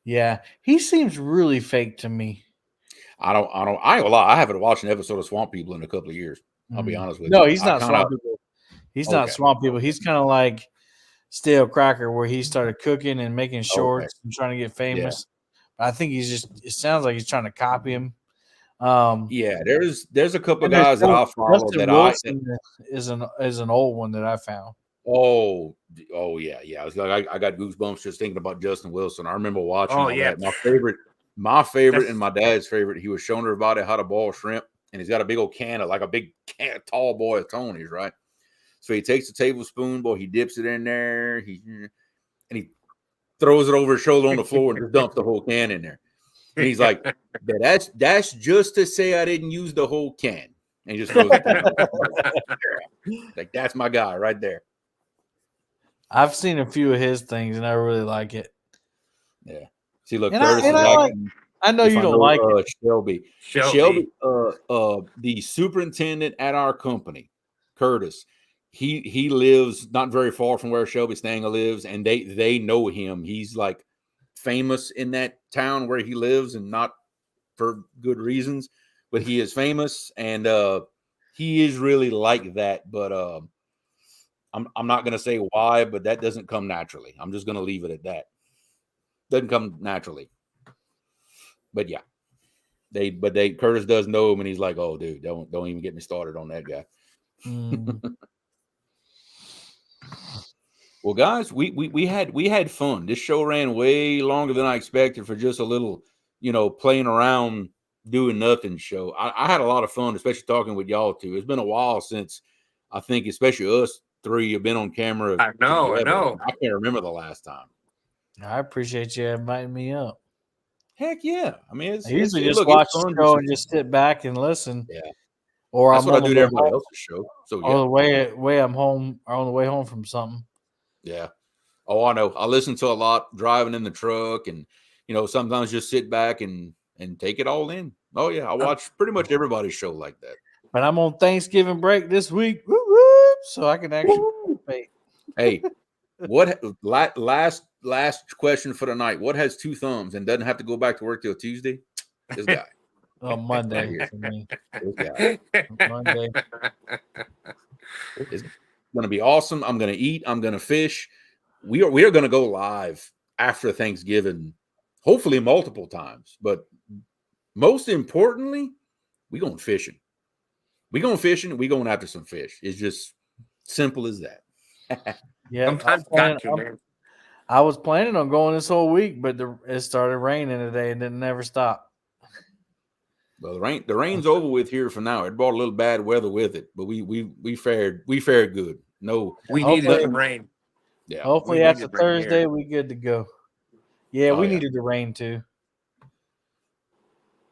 D: Yeah. He seems really fake to me.
A: I ain't gonna lie. I haven't watched an episode of Swamp People in a couple of years. I'll be honest with you.
D: No, he's not Swamp People. He's not Swamp People. He's kind of like Stale Cracker, where he started cooking and making shorts and trying to get famous. Yeah. I think it sounds like he's trying to copy him.
A: There's a couple of guys that I follow
D: is an old one that I found.
A: Oh yeah. I got goosebumps just thinking about Justin Wilson. I remember watching that. My favorite and my dad's favorite. He was showing everybody how to boil shrimp, and he's got a big old can of tall boy of Tony's, right? So he takes a tablespoon, he dips it in there, and he throws it over his shoulder on the floor and just dumps the whole can in there. And he's like, that's just to say I didn't use the whole can. And he just throws it like, that's my guy right there.
D: I've seen a few of his things, and I really like it.
A: Yeah. See, look,
D: Curtis I know you don't like it.
A: Shelby, the superintendent at our company, Curtis, he lives not very far from where Shelby Stanga lives, and they know him. He's like famous in that town where he lives, and not for good reasons, but he is famous, and he is really like that. But I'm not going to say why, but that doesn't come naturally. I'm just going to leave it at that. Doesn't come naturally. But yeah, Curtis does know him, and he's like, "Oh, dude, don't even get me started on that guy." Well, guys, we had fun. This show ran way longer than I expected for just a little, playing around, doing nothing show. I had a lot of fun, especially talking with y'all too. It's been a while since I think, especially us three, have been on camera.
B: I know.
A: I can't remember the last time.
D: I appreciate you inviting me up.
A: Heck yeah! I mean,
D: I usually just watch the show and just sit back and listen.
A: Yeah,
D: or
A: that's
D: I'm
A: what I do to everybody else's show. So
D: on the way I'm home, or on the way home from something.
A: Yeah. Oh, I know. I listen to a lot driving in the truck, and sometimes just sit back and take it all in. Oh yeah, I watch pretty much everybody's show like that.
D: But I'm on Thanksgiving break this week, whoop, so I can actually participate.
A: Hey, what last question for the night? What has 2 thumbs and doesn't have to go back to work till Tuesday? This guy.
D: Oh, Monday.
A: Right
D: for me.
A: This guy.
D: Monday.
A: It's going to be awesome. I'm going to eat. I'm going to fish. We are going to go live after Thanksgiving, hopefully multiple times. But most importantly, we going fishing. We going fishing. We going after some fish. It's just simple as that.
D: Yeah.
B: Sometimes got to, man.
D: I was planning on going this whole week, but it started raining today and it never stopped.
A: Well, the rain's over with here for now. It brought a little bad weather with it, but we fared good. No,
B: we needed some rain.
A: Yeah.
D: Hopefully after Thursday we good to go. Yeah, we needed the rain too.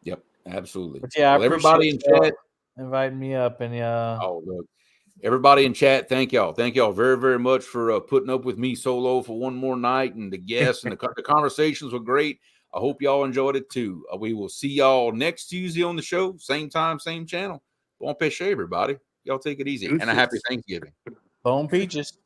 A: Yep, absolutely.
D: But yeah,
A: well, everybody in chat
D: inviting me up, and
A: look, everybody in chat, thank y'all very, very much for putting up with me solo for one more night, and the guests and the conversations were great. I hope y'all enjoyed it too. We will see y'all next Tuesday on the show, same time, same channel. Bon péché, everybody. Y'all take it easy, and a happy Thanksgiving.
D: Bone peaches.